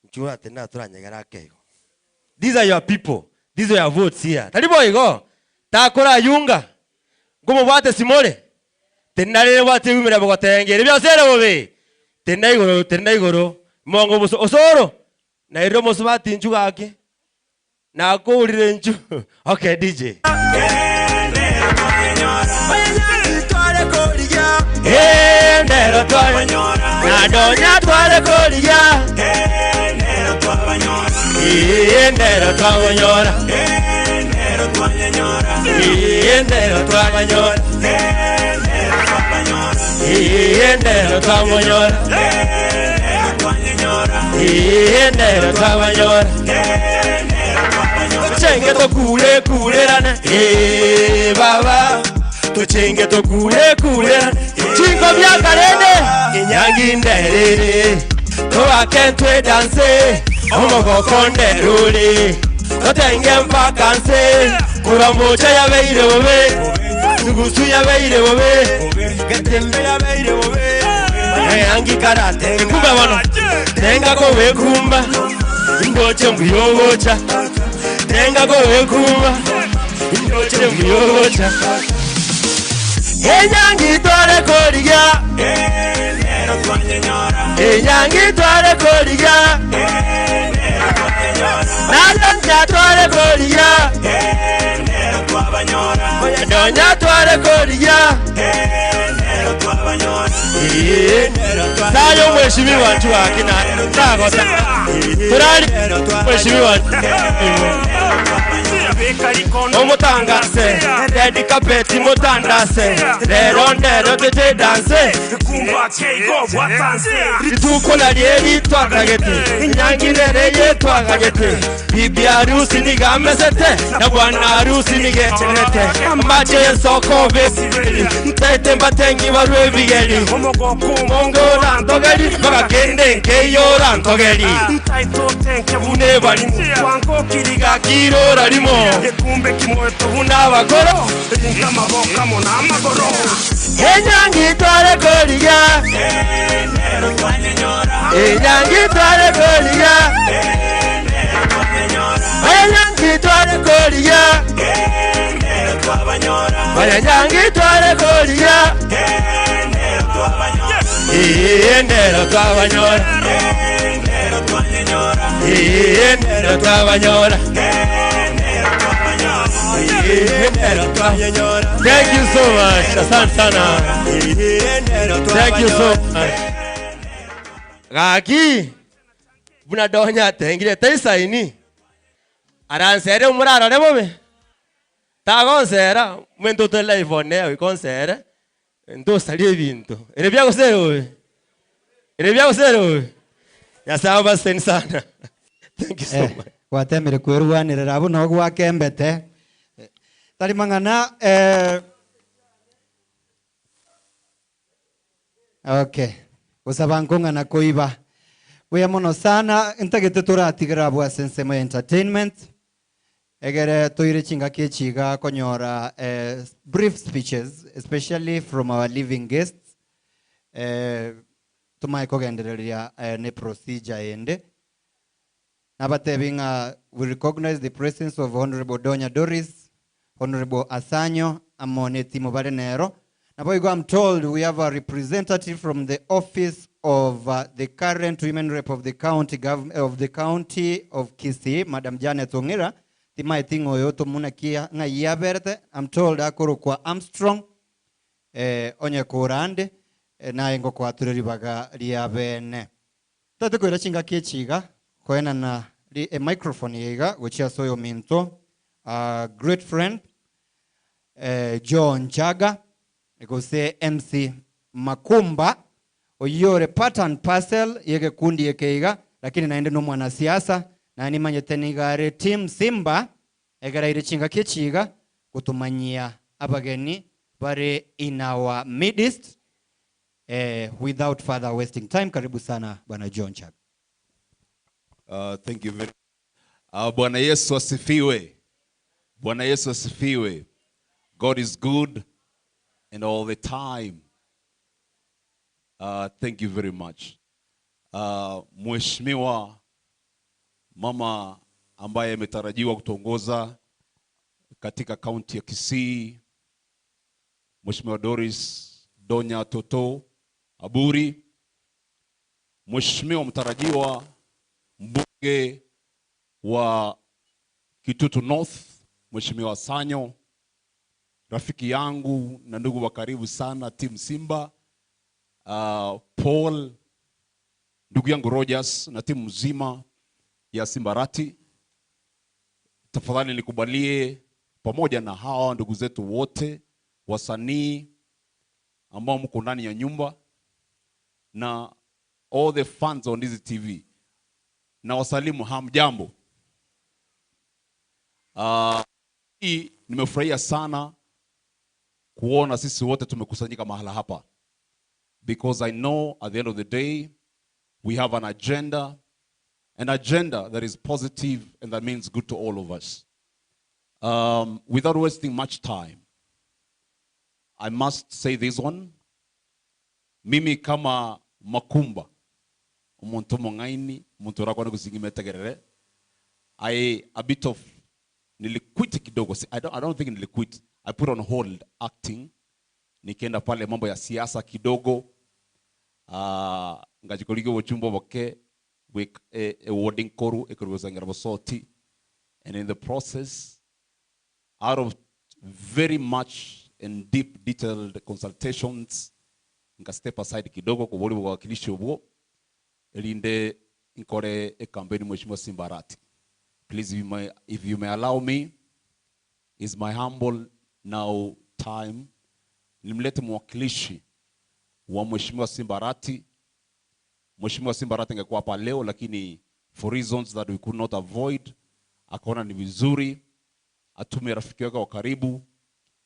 Nchua tena turanyegera kego. These are your people. These are your votes here. Talibo igo. Takora yunga. Ngomo bate simole. Tenare bate wimere bogotenge. Bya sere bobe. Tenai goro. Mongo buso osoro. Na iromo subati nchuga ake. Na ko urire nchu. Okay DJ. Nero twabanyora. Na donya twale koliya. Nero twabanyora. Nero twabanyora. Nero twabanyora. Nero twabanyora. Nero twabanyora. Nero twabanyora. Tuchenge to kule rana. Baba. Tuchenge to kule rana. Chingo bya karene. Inyangi nderere. To akentwe danse. Omogo konde ruli. Totenge mpakanse. Kuramocha ya beire bobe. Tugusu ya beire bobe. Getembe ya beire bobe. Inyangi karate. Kumba bano. Tenga kowe kumba. Ndoche mbuyobocha. Tenga kowe kumba. Ndoche mbuyobocha. Enyangi twale koliya. Nero twanyenyora. Enyangi twale koliya. Nero twanyenyora. Nadonya twale koliya. Nero twabanyora. Oya donya twale koliya. Nero twabanyora. Nero twabanyora. Sayo mheshimiwa watu akina. Sagota. Turali mheshimiwa. Omutangase, Daddy Kapeti mutandase, Nero tete danse, Kumba kego watanse, Ritukola lieri twakagete, Nyangi nereye twakagete, Bibi harusi nigamesete, na bwana harusi nigetenete, Ambache soko vesibeli, Ntete mbatengi barwe vigeli, Omogoku mongo rantogeli, Bagagende nkeyo rantogeli, Ntaito tenke bune balimu, Wango kiriga kiro ralimo, Yekumbe kimweto unabagoro Rinka maboka mona magoro Enyangi twale koliya Nero twanyenyora Enyangi twale koliya Nero twanyenyora Enyangi twale koliya Nero twabanyora Enyangi twale koliya Nero twabanyora Nero twabanyora Nero twanyenyora Nero twabanyora Thank you so much. Asante sana. Thank you so much. Gaki buna donya tengire tesa ini. Aransere umuraro nebobe. Ta konsera mwento tele ifone we konsera. Ndo sali bintu. Erebya kosero. Erebya kosero. Ya sawa sana. Thank you so much. Watemere kwerwanirira abo no gwakembete. Tari mangana okay. Usabangonga na koiba. Weya mono sana intagete turatigira bwa Sensemo Entertainment. Egere toire chinga kechiga konyora brief speeches especially from our living guests. Tumai kogendereria ne procedure ende. Nabatebinga we recognize the presence of Honorable Donya Doris, Honorable Asanyo, Amoneti Mobarenero. I'm told we have a representative from the office of the current women rep of the county of Kisii, Madam Janet Ongera. I'm told akoro kwa Armstrong, onye kurande, na ingo kwa turiribaga liabene. Tatu kwa chinga kechiga, koena na a microphone yega, which is so minto, a great friend, John Chaga. Ego say MC Makumba oyore pattern parcel yege kundi yekeiga lakini naende no mwana siasa na ni manyetenigare team Simba egara irichinga kechiga kutumanyia abageni bare in our midst Without further wasting time, karibu sana Bwana John Chag. Thank you very Bwana Yesu asifiwe. Bwana Yesu asifiwe. God is good and all the time. Thank you very much. Mheshimiwa mama ambaye ametarajiwa kutongoza katika kaunti ya Kisii, Mheshimiwa Doris Donya Toto Aburi, Mheshimiwa mtarajiwa mbunge wa Kitutu North, Mheshimiwa Sanyo, rafiki yangu na ndugu wa karibu sana team Simba, Paul, ndugu yangu Rogers na timu mzima ya Simbarati, tafadhali nikubalie pamoja na hawa ndugu zetu wote wasanii ambao mko ndani ya nyumba na all the fans on this TV, na wasalimu hamjambo. Nimefurahia sana kuona sisi wote tumekusanyika mahala hapa, because I know at the end of the day we have an agenda that is positive and that means good to all of us. Without wasting much time, I must say this one. Mimi kama Makumba, umuntu Mong'ina, umuntu rakwana kusingimetegerere, a bit of niliquit kidogo. I don't think niliquit. I put on hold acting. Nikaenda pale mambo ya siasa kidogo. Ngajikolige wachumbo wake with a wording koru ekuruzangarabosoti, and in the process, out of very much and deep detailed consultations, nga step aside kidogo kwa wale wakilishi wao elinde nkore e campaign Mheshimiwa Simbarati. Please, if you may allow me, is my humble now time nimlete mwakilishi wa Mheshimiwa Simbarati. Mheshimiwa Simbarati angekuwa hapa leo, lakini for reasons that we could not avoid, akaona ni vizuri atume rafiki wake wa karibu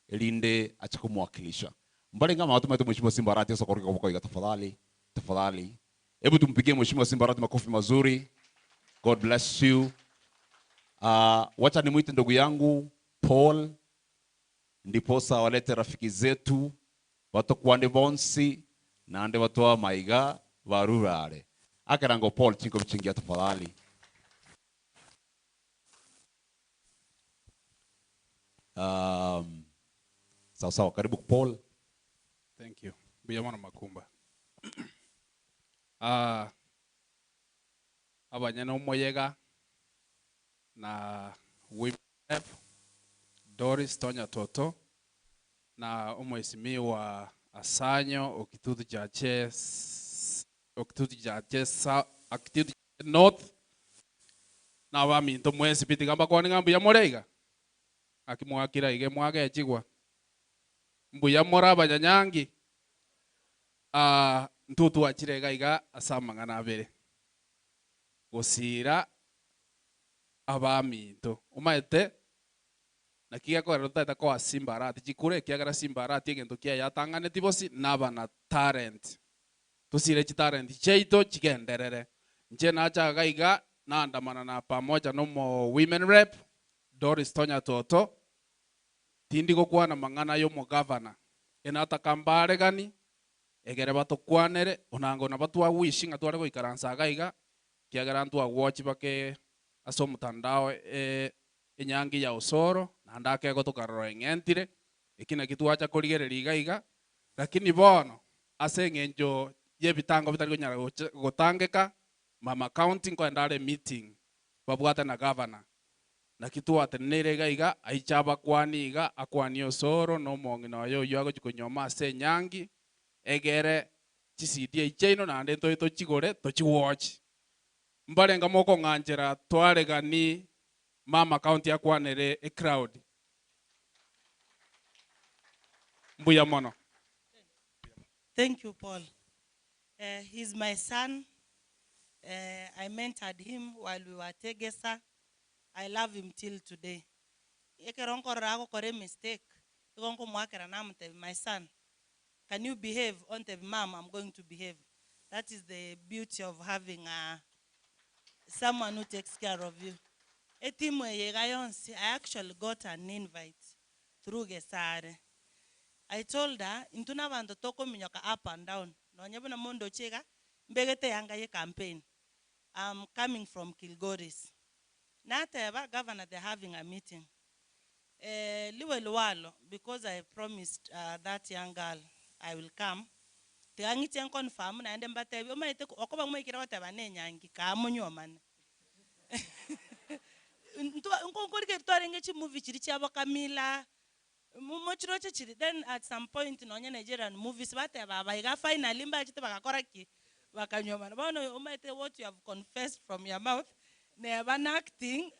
elinde achakumwakilisha. Mbali ngama watu Mheshimiwa Simbarati sasa kwa tafadhali. Hebu tumpigie Mheshimiwa Simbarati makofi mazuri. God bless you. Wacha nimuite ndugu yangu Paul, ndiposa walete rafiki zetu watokwande bonsi na ande watoa maiga varurare. Akarango Paul chinko mchingia tafadhali. Sawa, karibu Paul. Thank you. Buyamana Makumba. Abanyana umoyega na women rep Doris Donya Toto na umwesimiwa Asanyo okitutu North na baminto mwesi pitigamba kwa ngambu ya morega akimwakira ige mwage chigwa mbuya mora abanyanyangi ntutu achirega iga asamangana abere gosira abaminto umaete nakiga kwa rota kwa Simbarati chikure kiagara Simbarati egento kia yatangane tibosi naba na talent tusire talent cheito chigenderere nje nacha gaiga na andamana na pamoja no women rep Doris Donya Toto tindi gukwana mang'ana yo mo governor enata kambare gani egere batokwanere onango na batwa wishinga tware go ikaransa gaiga kiagara ntu watch bake aso mutandao enyangi ya osoro na ndake gotokarora engentire ikina kitu acha kurigereria igaiga, lakini bono ase ngenjo ye bitango bitari gonyara gotangeka mama county ko ndare meeting babwata na governor na kitu atenere igaiga aichaba kwani iga akwani osoro no Mong'ina yo yago chikonyoma ase nyangi egere chisidi icheino na ndento ito chigore to chiwatch mbarenga moko nganjera twaregani mama county akwanere a crowd mbuya mono. Thank you, Paul. He's my son. I mentored him while we were Tegesa. I love him till today. Ekeronko rago kore mistake. Ekonko mwakera namte my son. can you behave? Onte, mom, I'm going to behave. That is the beauty of having someone who takes care of you. I actually got an invite through Gesare. I told her, intuna vandu toko minyoka up and down. Nonyebuna mondo chega, mbegete yanga ye campaign. I'm coming from Kilgoris. Nateva governor, they're having a meeting. Liwe luwalo, because I promised that young girl I will come. Tiangiti yang confirm na ende mbate oma ite okoba mwekira wateba nenyangi ka amonyo man. Nkonkori ke twarenge chi movie chiri chabo Kamila. Then at some point in Nigerian movies, finally what you have confessed from your mouth, never acting,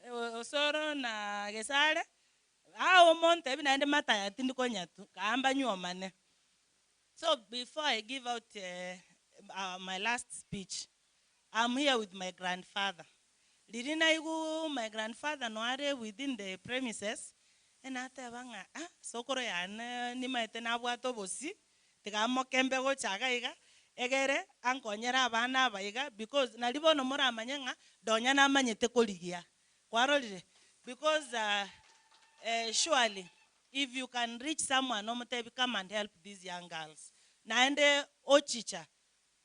sorrow na gesare. So before I give out my last speech, I'm here with my grandfather. Didn't I go my grandfather no within the premises? And I tell Sokoro ni maitena wato bosi, tika mo kembe go chagaiga, egere, ankonyera bana baiga, because nalibo no mora manyanga, donya na manyete koligia. Kwaroli, because surely, if you can reach someone, no come and help these young girls. Naende ochicha,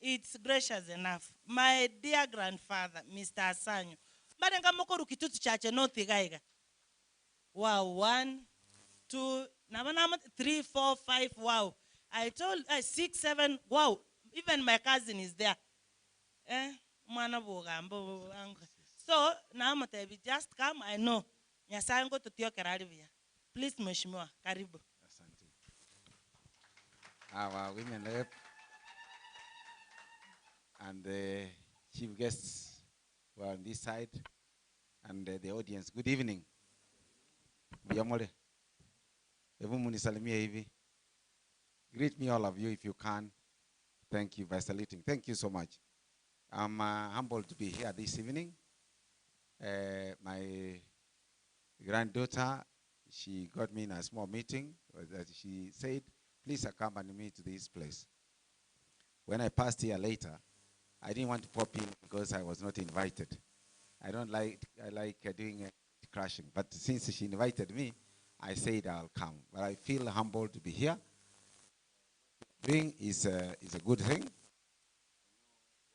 it's gracious enough. My dear grandfather, Mr. Asanyo, madenga mokoro kitutu chache no tigaiga. Wow, 1, 2, 3, 4, 5, wow. I told 6, 7, wow. Even my cousin is there. So now just come, I know. Nyasango to Tio Karabia. Please, Mheshimiwa, karibu. Our women rep and the chief guests who are on this side and the audience. Good evening. Biamole. Greet me, all of you, if you can. Thank you by saluting. Thank you so much. I'm humbled to be here this evening. My granddaughter, she got me in a small meeting. She said, please accompany me to this place. When I passed here later, I didn't want to pop in because I was not invited. I like doing crashing. But since she invited me, I said I'll come. But I feel humbled to be here. Doing is a good thing.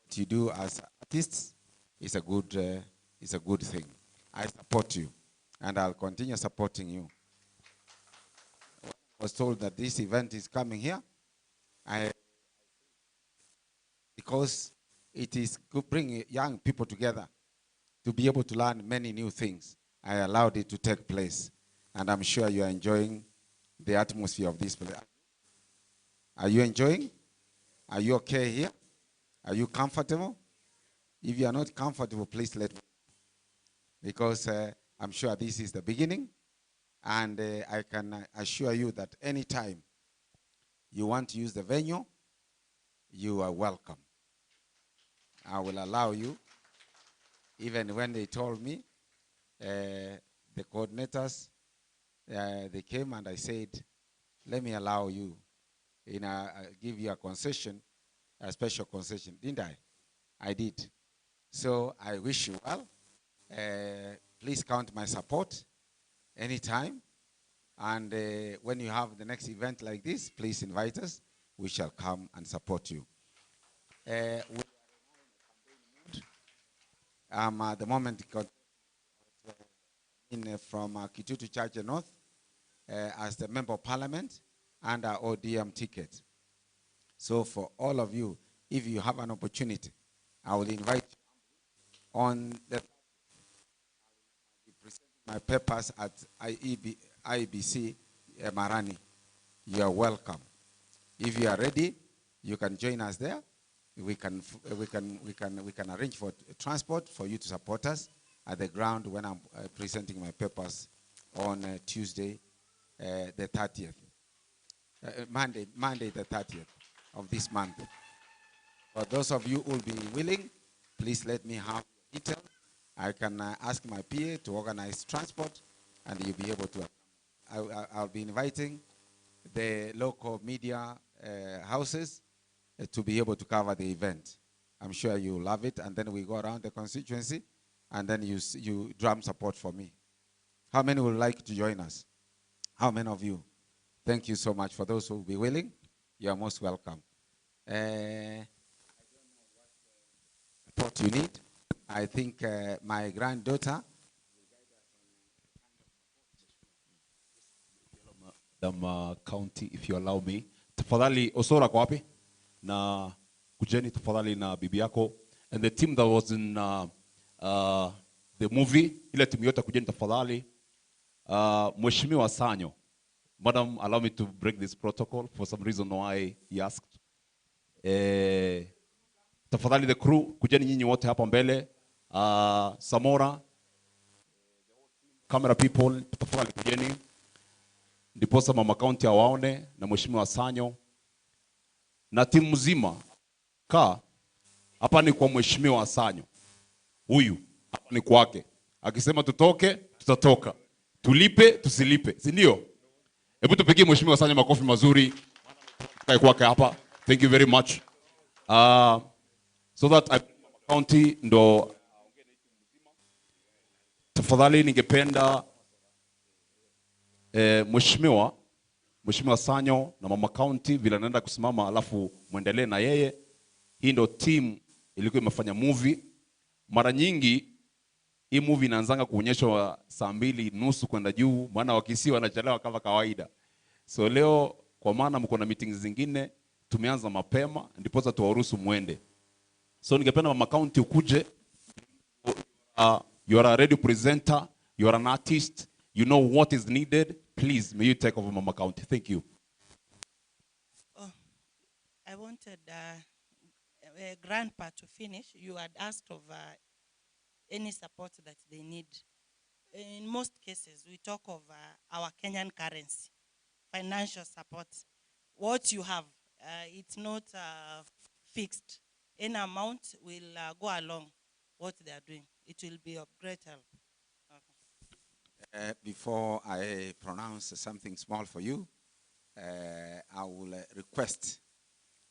What you do as artists is a good thing. I support you, and I'll continue supporting you. I was told that this event is coming here, because it is to bring young people together to be able to learn many new things. I allowed it to take place, and I'm sure you are enjoying the atmosphere of this place. Are you enjoying? Are you okay here? Are you comfortable? If you are not comfortable, please let me know. Because I'm sure this is the beginning, and I can assure you that anytime you want to use the venue, you are welcome. I will allow you. Even when they told me, the coordinators, they came and I said, let me allow you, give you a concession, a special concession, didn't I? I did. So I wish you well. Please count my support anytime. And when you have the next event like this, please invite us. We shall come and support you. At the moment from Kitutu Church North as the Member of Parliament and our ODM ticket. So for all of you, if you have an opportunity, I will invite you on the my papers at IBC Marani. You are welcome. If you are ready, you can join us there. We can arrange for transport for you to support us at the ground when I'm presenting my papers on Tuesday, the 30th, Monday the 30th of this month. For those of you who will be willing, please let me have details. I can ask my PA to organize transport, and you'll be able to. I'll be inviting the local media houses to be able to cover the event. I'm sure you love it. And then we go around the constituency, and then you drum support for me. How many would like to join us? How many of you? Thank you so much. For those who will be willing, you are most welcome. I don't know what support you need. I think my granddaughter. County, if you allow me. Tafadhali Osora kwa wapi? Na kujeni tafadhali na bibi yako. And the team that was in the movie, ile timu yote kujeni tafadhali. Mheshimiwa Sanyo. Madam, allow me to break this protocol for some reason why he asked. Tafadhali the crew, kujeni nyinyi wote hapa mbele. Samora, camera people, tafadhali kujeni. Ndiposa mama county awaone na Mheshimiwa Sanyo. Na timu mzima, hapa ni kwa Mheshimiwa Sanyo. Huyu, hapa ni kwake. Akisema tutoke, tutatoka. Tulipe, tusilipe. Si ndio? Hebu tupigie Mheshimiwa Sanyo makofi mazuri. Kai kwake hapa. Thank you very much. So that county ndo tafadhali ningependa Mheshimiwa Sanyo na mama county vile anaenda kusimama alafu muendelee na yeye. Hii ndo team ilikuwa imefanya movie. Mara nyingi hii movie inaanzanga kuonyeshwa saa 2:30 kwenda juu, maana wakisi wanachelewa kama kawaida. So leo kwa maana mko na meetings zingine, tumeanza mapema ndipo tuwaruhusu muende. So ningependa mama county ukuje. You are a radio presenter, you are an artist, you know what is needed. Please, may you take over Mama County. Thank you. Oh, I wanted Grandpa to finish. You had asked of any support that they need. In most cases, we talk of our Kenyan currency, financial support. What you have, it's not fixed. Any amount will go along what they are doing. It will be of great help. Before I pronounce something small for you, I will request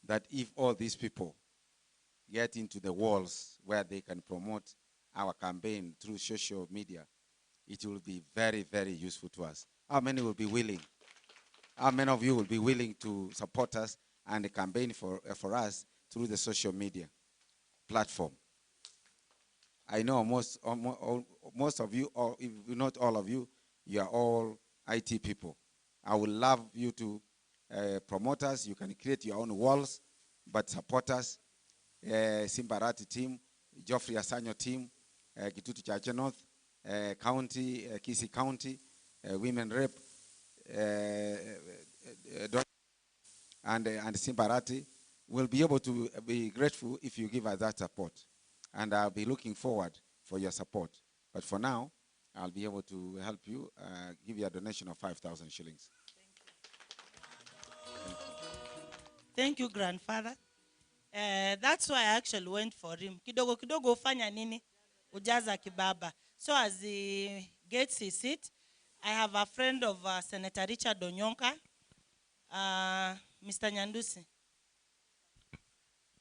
that if all these people get into the walls where they can promote our campaign through social media, it will be very, very useful to us. How many will be willing? How many of you will be willing to support us and campaign for us through the social media platform? I know most of you, or if not all of you, you are all IT people. I would love you to promote us. You can create your own walls, but support us. Simbarati team, Geoffrey Asanyo team, Kitutu Chache North, County, Kisii County, Women Rep, and Simbarati will be able to be grateful if you give us that support. And I'll be looking forward for your support. But for now, I'll be able to help you, give you a donation of 5,000 shillings. Thank you, grandfather. That's why I actually went for him. Kidogo kidogo ufanya nini? Ujaza kibaba. So as he gets his seat, I have a friend of Senator Richard Onyonka, Mr. Nyandusi.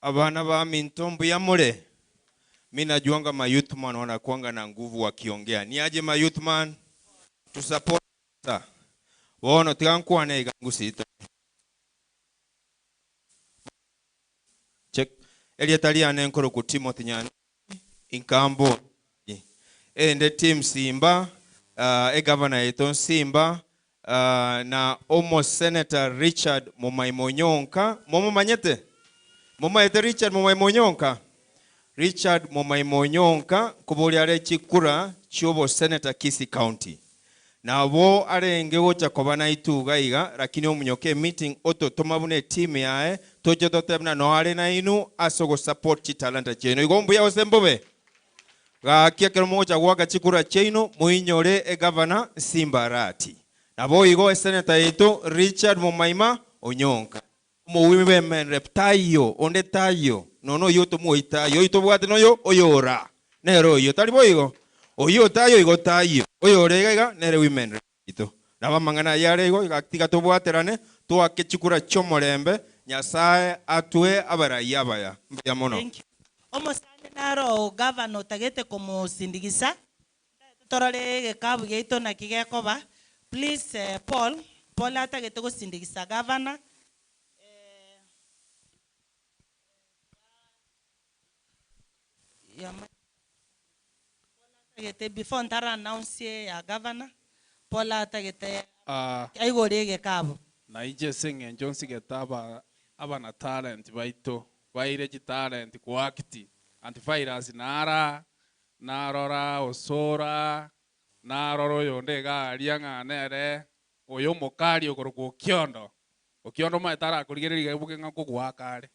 Abana ba mintombu ya mule. Mimi najuanga ma youth man wanakuanga na nguvu wakiongea. Ni aje ma youth man? To support. Wono tikankuwa na igangusita. Check. Eliatalia nenkoro ku Timothy Nyani. Inkambo. Ende team Simba, governor yetu Simba, na Senator Richard Momaimonyonka. Momo manyete? Momaite Richard Momaimonyonka. Richard Momaimonyonka kubuli ale chikura chobo Senator Kisii County. Na wo arenge wocha kobana ituga iga lakini omunyoke meeting oto tomabune team yae tojo totemna no ale na inu asogo support chitalanta cheno igombu ya osembobe ga kiakero moja waga chikura cheno muinyore governor Simbarati na bo igo Senator yetu Richard Momaima Onyonka mo women rep tayo onde tayo no yoto muita yo ito bwate no yo oyora nero yo tali boigo oyo tayo igo tayo oyo rega nere women ito na bamangana yare igo gatika to bwaterane to akechikura chomolembe Nyasaye atwe abaraiya baya. Mbuya mono. Thank you. Omosane naro governor tagete kumusindikisa. Torore gekabu geito na kigekoba. Please Paul atagete gusindikisa governor. Before ntara announce ya governor, Paul atagete aigore gekabu. Na ije Senge Johnson getaba abana talent baito baire talent ku act antivirus narora osora naroro yonde garia ng'anere oyo mokari okoro okiondo maetara kurigereria gebuke ngako gwakare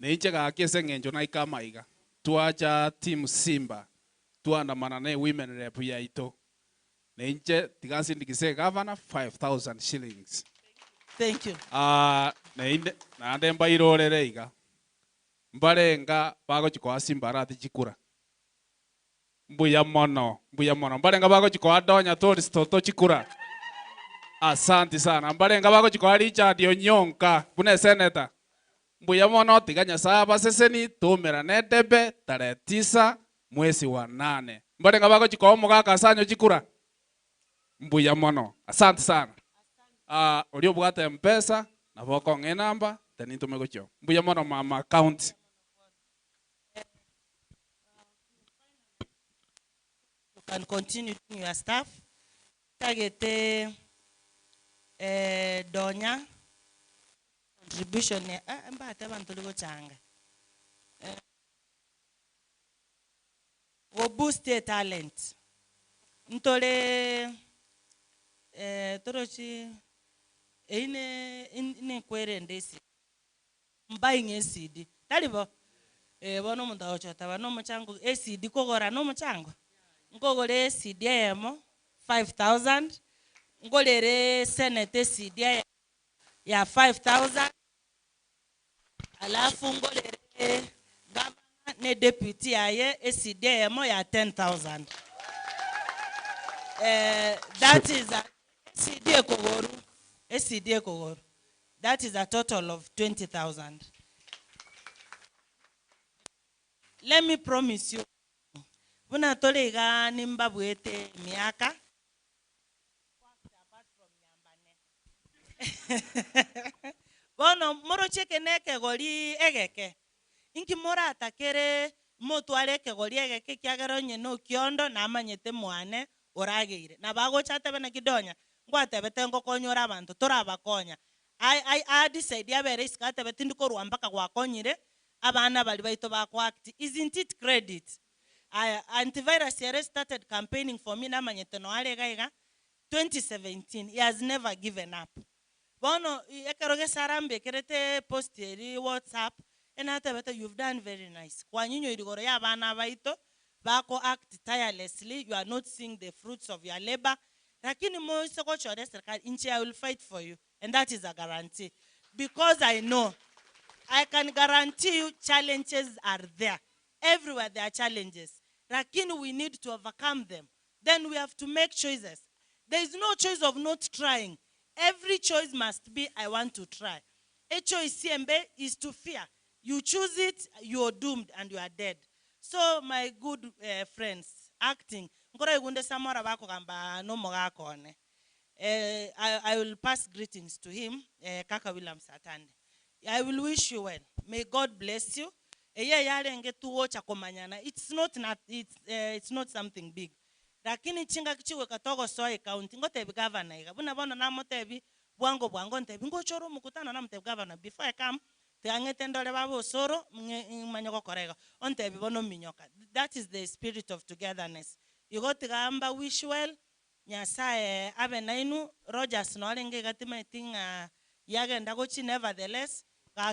neiche gake Senge John aikamaiga tuacha team Simba tuandamana ne women rep yaito neiche tigasindikise governor 5,000 shillings. Thank you. Nande mbairorere iga mbarenga bago chiko Simba rati chikura mbuya mono mbarenga bago chiko adonya tourist toto chikura. Asante sana mbarenga bago chiko Richard Onyonka bune senator mbuya mono tiganya saba seseni tumera nedebe tarehe 9 mwezi wa 8 mbarenga bago chiko Omugaka sanyo chikura mbuya mono. Asante sana. Olio bwate mpesa na boko ngenamba teni tumegocho mbuya mono mama account. You can continue doing your stuff. Tagete donya contribution mbate bantu ligo changa wo boost talent ntole torochi ine kwere ndesi buying CD talibo bono munda ochota bano muchango CD kogora no muchango ngogore CD emo 5,000 ngolere senate CD ya 5,000 alafu ngolere gavana ne deputy aye CD emo ya 10,000 that is a SCD Kogoro. That is a total of 20,000. Let me promise you. Buna tolega nimba buete miaka. Bono moro cheke neke goli egeke. Inki mora atakere motu areke goli egeke kiagero nye no kiondo na amanyete mwane orageire. Na bago chate bena kidonya. Ngwate betengo konyora abantu torabakonya. I decide yabere iskate betindiko ruambaka gwakonyire abana bali baito bakwakti. Isn't it credit? Antivirus yere started campaigning for me na manyete no alega 2017. He has never given up. Bono ekeroge sarambe kerete posteri WhatsApp enate beta you've done very nice. Kwa nyinyo idigoro ya abana baito bako act tirelessly. You are not seeing the fruits of your labor. Lakini mo soko chode serikali inchi I will fight for you, and that is a guarantee, because I know I can guarantee you challenges are there everywhere. There are challenges, lakini we need to overcome them. Then we have to make choices. There is no choice of not trying. Every choice must be I want to try. A choice CMB is to fear. You choose it, you are doomed and you are dead. So my good friends, acting Samora no mogakone. I will pass greetings to him, Kaka William Satande. I will wish you well. May God bless you. It's not something big. Lakini chinga kichiwe katogo soe county ngotebi governor iga. Buna bono na motebi bwango ntebi ngochoro mukutana na motebi governor before I come te angetendole babo soro manyoko korega. Ontebi bono minyoka. That is the spirit of togetherness. You got to wish well. Nyasaye abe nainu Rogers no alenge gatima thing yaga ndagochi nevertheless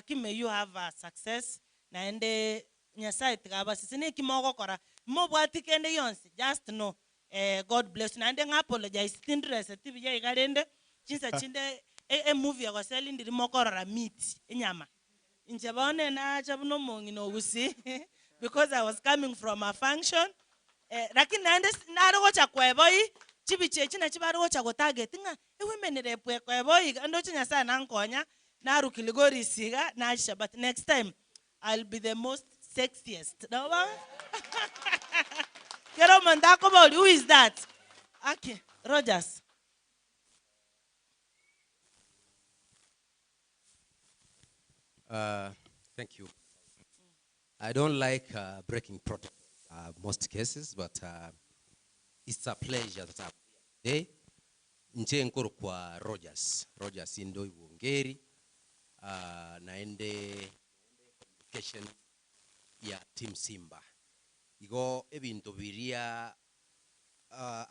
may you have success na ende Nyasaye tigaba sisine kimogo kora mo bwati kende yonsi just know God bless na ende apologize tindress tv ya igarende chinsa chinde movie ya seli ndiri mokora meat enyama injabone na chabuno Mong'ina usi because I was coming from a function. Lakini naende narogocha kweboi chibi chechi na chibaro gocha go target nga women repwe kwa boy ando chinya sana nkonya na rukiligori siga na aisha, but next time I'll be the most sexiest. No ba? Kero mandako ba, who is that? Okay, Rogers. Thank you. I don't like breaking protocol most cases, but it's a pleasure that I'm here. Nche nkoro kwa Rogers. Rogers indo ibungeri. Naende communication ya Team Simba. Igo ebintu biria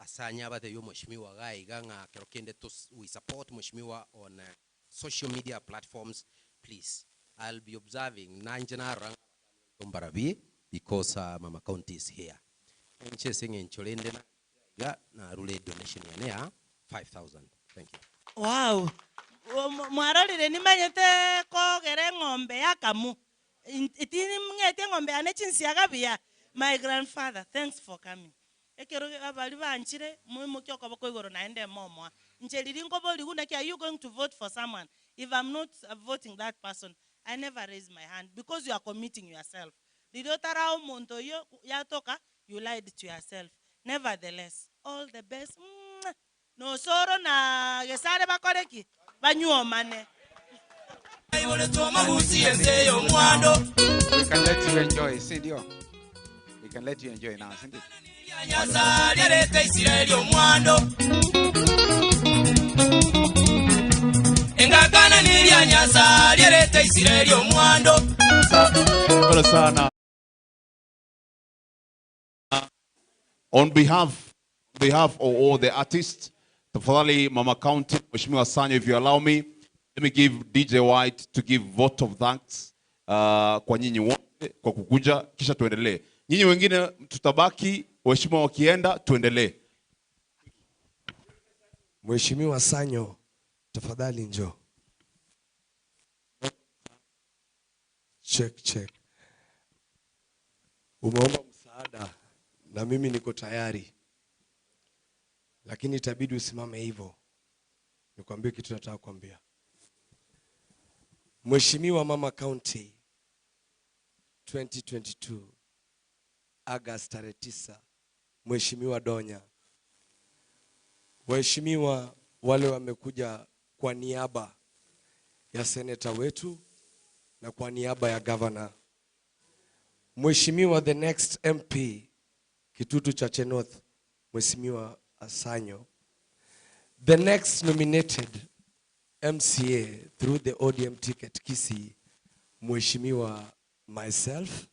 asanya bate yo mheshimiwa gai ganga kerokende to we support mheshimiwa on social media platforms. Please, I'll be observing Nanjana Rang Tombarabi because Mama County is here. And chasing in Cholende na rule donation ya 5,000. Thank you. Wow. Mwaroli ni manyete ko gere ngombe ya kamu. Itini mngete ngombe anechinsi agabia. My grandfather, thanks for coming. Ekero abali banchire mu kyoko bako igoro naende momo. Ncheriri ngobo liguna ki, are you going to vote for someone? If I'm not voting that person, I never raise my hand because you are committing yourself. Lidotara monto yo yatoka, you lied to yourself. Nevertheless, all the best. No soro na gesare bakoreki banyuo mane. We can let you enjoy, Cindy. We can let you enjoy now, Cindy. On behalf of all the artists, tafadhali Mama County, Mheshimiwa Sanyo, if you allow me, let me give DJ White to give vote of thanks kwa nyinyi wote kwa kukuja, kisha tuendelee. Nyinyi wengine tutabaki, waheshimiwa wakienda tuendelee. Mheshimiwa Sanyo, tafadhali njoo. Check. Umeomba msaada na mimi niko tayari. Lakini itabidi usimame hivyo. Nikwambie kitu nataka kuambia. Mheshimiwa Mama County 2022 August 9, Mheshimiwa Donya. Waheshimiwa wale wamekuja kwa niaba ya seneta wetu na kwa niaba ya governor. Mheshimiwa the next MP Kitutu Chache North, Mheshimiwa Asanyo. The next nominated MCA through the ODM ticket Kisii, Mheshimiwa myself.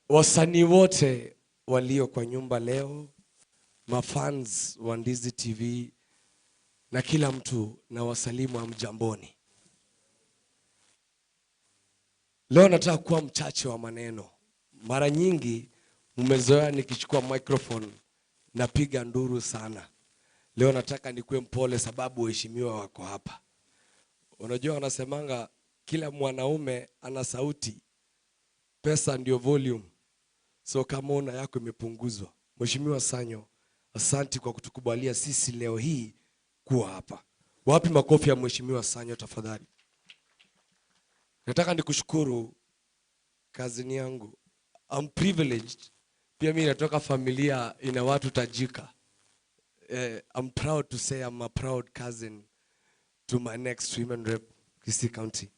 Wasanii wote walio kwa nyumba leo, mafans wa Ndizi TV na kila mtu na wasalimu amjamboni. Leo nataka kuwa mchache wa maneno. Mara nyingi mmezoea nikichukua microphone napiga nduru sana. Leo nataka nikuwe mpole sababu waheshimiwa wako hapa. Unajua wanasemanga kila mwanaume ana sauti, pesa ndio volume. So kama una yako imepunguzwa. Mheshimiwa Sanyo, asante kwa kutukubalia sisi leo hii kuwa hapa. Wapi makofi ya Mheshimiwa Sanyo tafadhali? Nataka nikushukuru kazini yangu. I'm privileged. Pia mimi natoka familia ina watu tajika. I'm proud to say I'm a proud cousin to my next women rep, Kisii County.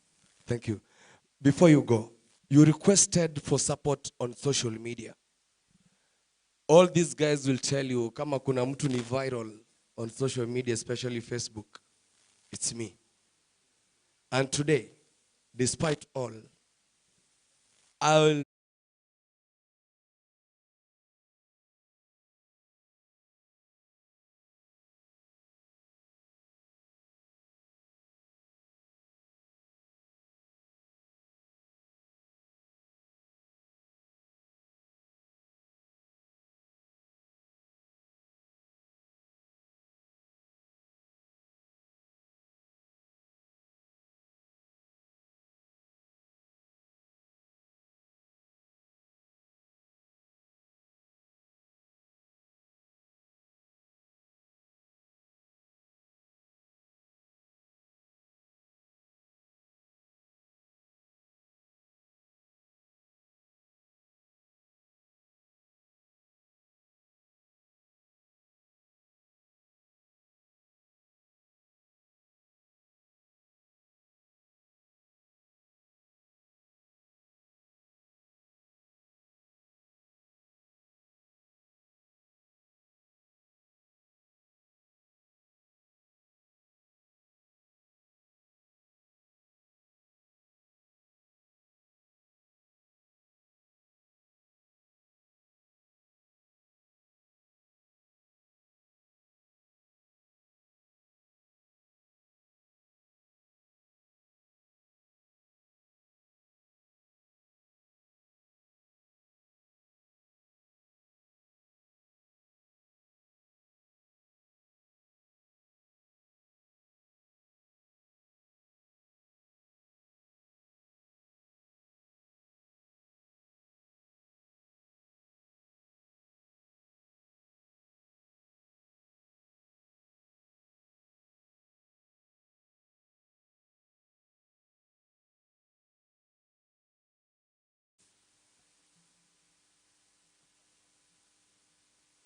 Thank you. Before you go, you requested for support on social media. All these guys will tell you, kama kuna mtu ni viral on social media, especially Facebook, it's me. And today, despite all, I will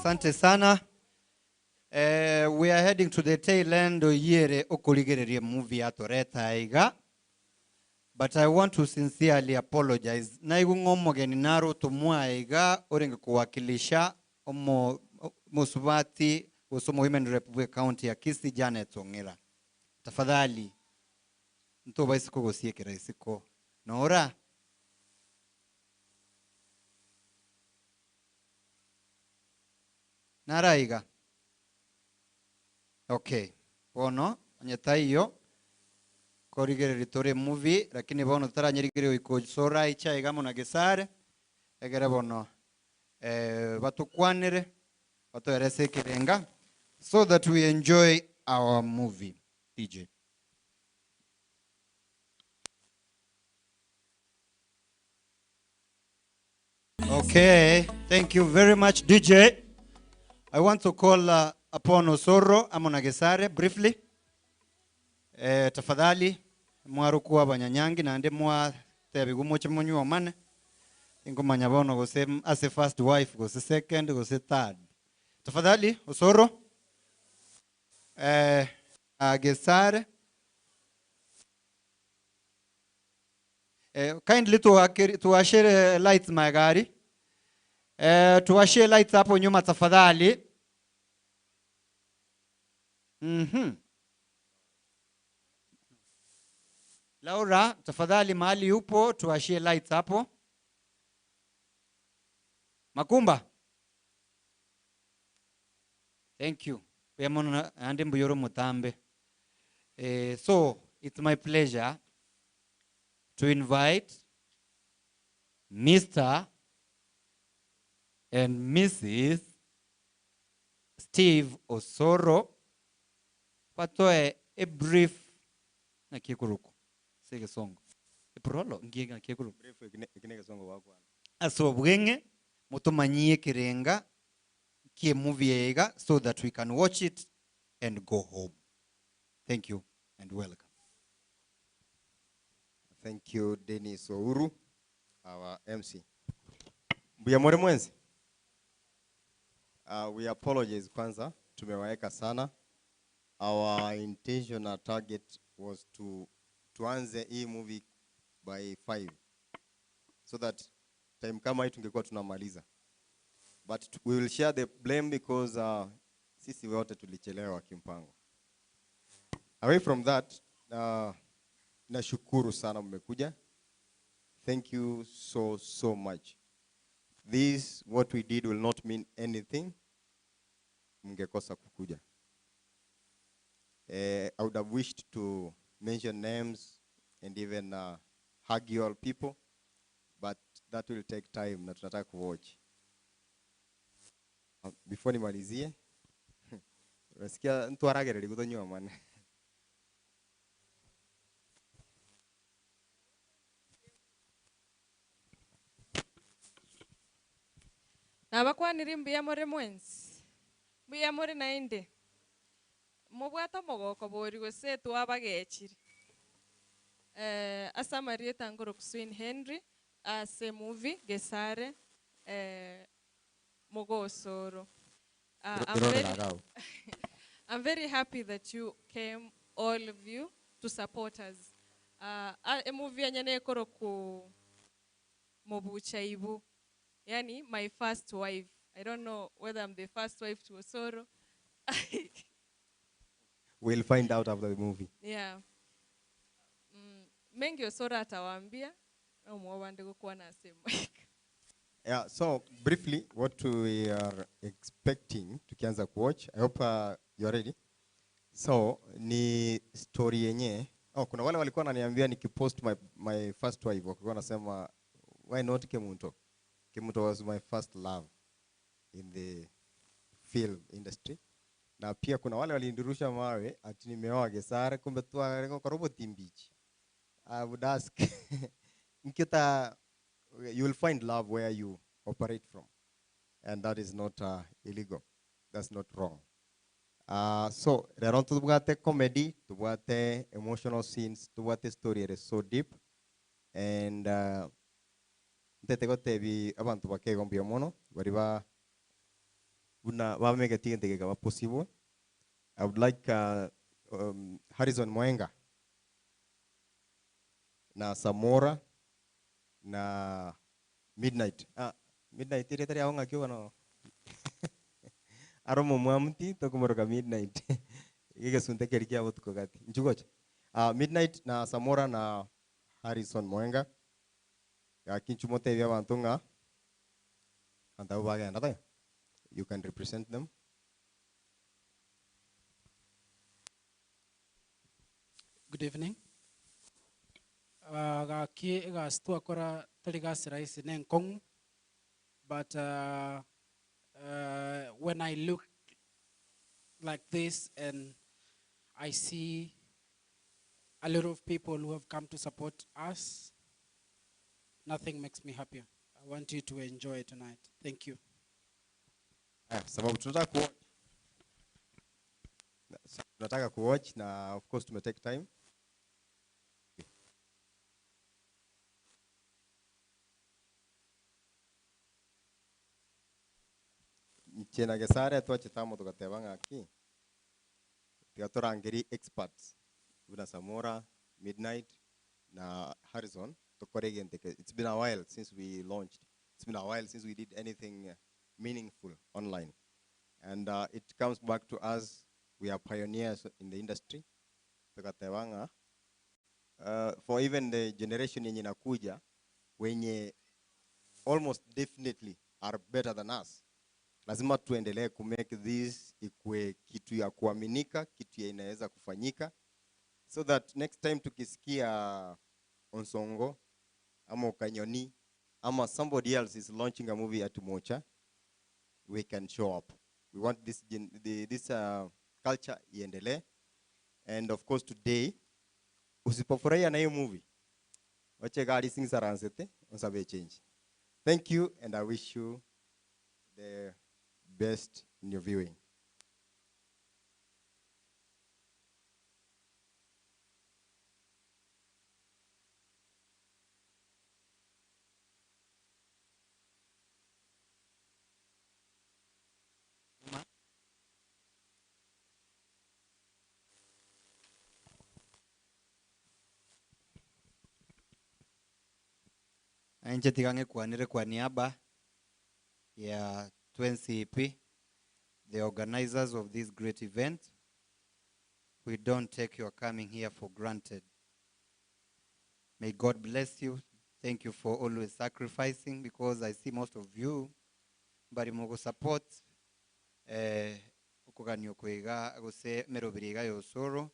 Asante sana. We are heading to the tail end of yere okuligereria movie atoreta aiga. But I want to sincerely apologize. Naigu ngomogeni naro tumwa aiga orenge kuwakilisha omo musubati usomo women rep county ya Kisii Janet Ongera. Tafadhali ntoba isiko gosiekera isiko. Nora. Naraiga. Okay. Bono nyetaiyo korigere ritore movie lakini bono taranyirigere iko sora icha igamo na gesare egere bono batukwanire batoerese kirenga so that we enjoy our movie. DJ. Okay, thank you very much, DJ. I want to call upon Osoro Amonagesare briefly. Tafadhali mwarukuwa banyanyangi na ande mwa tebigumoche munyu omane. Ingo manyabono gose as a first wife gose second gose third. Tafadhali Osoro. Agesare. Kindly to share lights magari. Tuwashie lights hapo nyuma tafadhali. Laura, tafadhali mahali upo tuwashie lights hapo. Makumba. Thank you. Pemona ande mbuyoro mutambe. So, it's my pleasure to invite Mr. and Mrs. Steve Osoro patoe a brief na kikuruku sege songo prolo ngiega na kikuruku brief ikinege songo wako aso bwenge mutomanyie kirenga kie movie ega so that we can watch it and go home. Thank you and welcome. Thank you Dennis Ouru, our MC. Buyamore mwenzi. We apologize kwanza, tumewaeka sana. Our intention, our target was to tuanze hii movie by 5 so that time kama hii tungekuwa tunamaliza. But we will share the blame because sisi wote tulichelewa kimpango. Away from that, nashukuru sana mmekuja. Thank you so much. This, what we did, will not mean anything mngekosa kukuja. I would have wished to mention names and even hug you all people, but that will take time na tunataka kuwatch. Before nimalizie, nasikia mtu aragere ligudonyo man. Nabakwanira mbuyamore mwensi mbuyamore nainde mubwata mogoko bori gose twabagekiri asa Marieta ngoro kuswin Henry ase movie gesare Mogosoro. I'm very happy that you came, all of you, to support us. A movie anyane koro ku Mobucha ibu. Yani, my first wife. I don't know whether I'm the first wife to Osoro. We'll find out after the movie. Yeah. Mengi Osoro atawambia. Na umwawande kukuwa na same. Yeah, so briefly, what we are expecting tukianza watch. I hope you're ready. So, ni story yenye. Oh, kuna wale walikuwa wananiambia nikipost my first wife. Walikuwa wanasema, why not Kemunto? Kemunto was my first love in the film industry. Na pia kuna wale walinirusha mawe ati nimeoa Gesare kumbe tu karibu timbichi. I would ask Nkita, you will find love where you operate from, and that is not illegal. That's not wrong. So there are tubwate comedy, tubwate emotional scenes, tubwate story that is so deep, and ntetegote bi abantu bakego mbiomono bariba Una wamega tigende kama possible. I would like Harrison Mwenga na Samora na Midnight. Midnight ile tari aonga kiwa no. Aromo muamti to kumoroka Midnight. Ige sunte kerikia votu kogati. Njugocha. Midnight na Samora na Harrison Mwenga. Ya kinchumote vya bantunga. Anta ubaga ndata. You can represent them. Good evening. Gaki gastua kora taligas rice nenkong, but when I look like this and I see a lot of people who have come to support us, nothing makes me happier. I want you to enjoy tonight. Thank you. Sababu tunataka kuwatch na of course take time. Chena gesare tuache tamo tukatebanga aki. Tigatorangeri experts. Una Samora, Midnight na Harrison tukoregente. It's been a while since we launched. It's been a while since we did anything meaningful online. And it comes back to us. We are pioneers in the industry. Tukatewanga. For even the generation yenye nakuja, wenye almost definitely are better than us. Lazima tuendelee ku make this ikue kitu ya kuaminika, kitu ya inaweza kufanyika. So that next time tukisikia Onsongo, ama Ukanyoni, ama somebody else is launching a movie at Mocha, we can show up. We want this culture iendelee. And of course today, usipofurahia na hiyo movie, wache gari things aransete, unsabe change. Thank you, and I wish you the best in your viewing. Nje tigange kwanire kwa niaba ya 20EP, the organizers of this great event. We don't take your coming here for granted. May God bless you. Thank you for always sacrificing, because I see most of you bari mugo support ukuganyo kwega guse merobiriga yosoro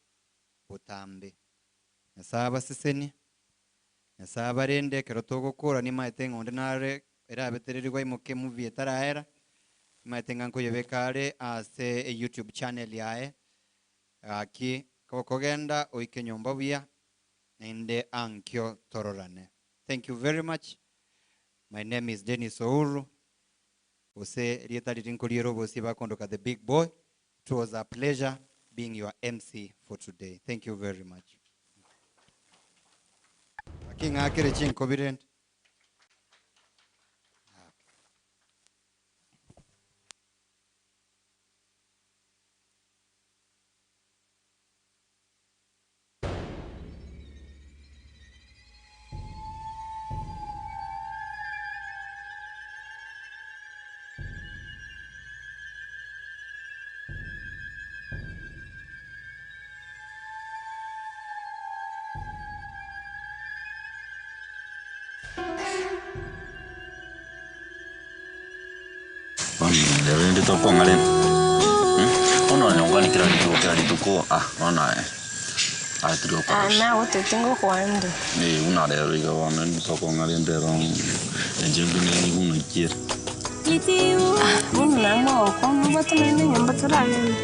butambe. Nasaba siseni. Nasaba rende kerotogo kora ni maite ngonde nare era betererirwa imoke movie etaraera. Maite nganko yebekare ase a YouTube channel yae. Aki kokogenda oike nyomba buya nende ankyo tororane. Thank you very much. My name is Dennis Ouru. Ose rieta lirinkoliro bosi bakondoka the big boy. It was a pleasure being your MC for today. Thank you very much. King akere chin covident. Ndi toko ngale. Ono nyongani kila lituko ona trio pa. Na wote tengo kwande. Una de riga wana ndi toko ngale ndero. Enjengu ni nguna kira. Litiu. Muna mo kwa mbato na nyumba turale.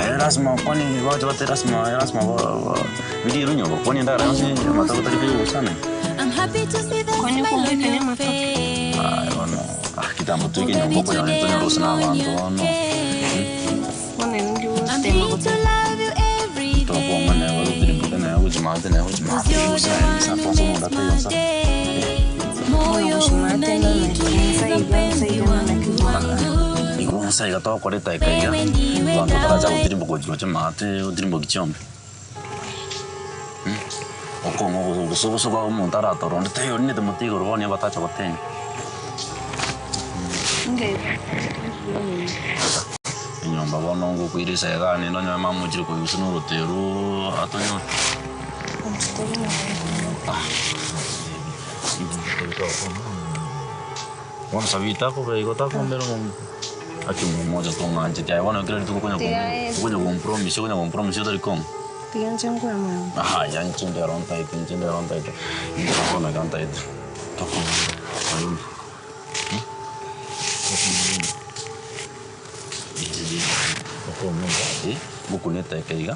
Erasmo kwani waje wate Erasmo vidi runyo kwani ndara nsi matako talipi usane. I'm happy to see that. Kwani kumbeka ni matoko. Ono kitambo tu que nyongo kwa Antonio Rosana bando no. Wana ndi usema kwa. To kwa mane wa rubiri bukana ujimate na usane sa fonso mo date yonsa. Moyo unaniuliza penzi wangu. sai ga to kore tai kai ya ba to ta ja udirimbo ko jo chama te udirimbo kichombe oko mo so so ba mo tara to ron te yo ni de mo ti go ro ni ba ta cha ko te Okay. Nyomba bono ngo kuiri sai ga ni no nyama mo jiro ko yusu no te ro atonyo Bueno, sabita ko be ko ta ko mero aquí mo moja to nga nje ya wana kile tuko kwenye compromise dari kom Tiyan changwa mo. aha yan chinde ronta itu ko na ganta itu to ko ayun ko mo ba buku ni ta kaiga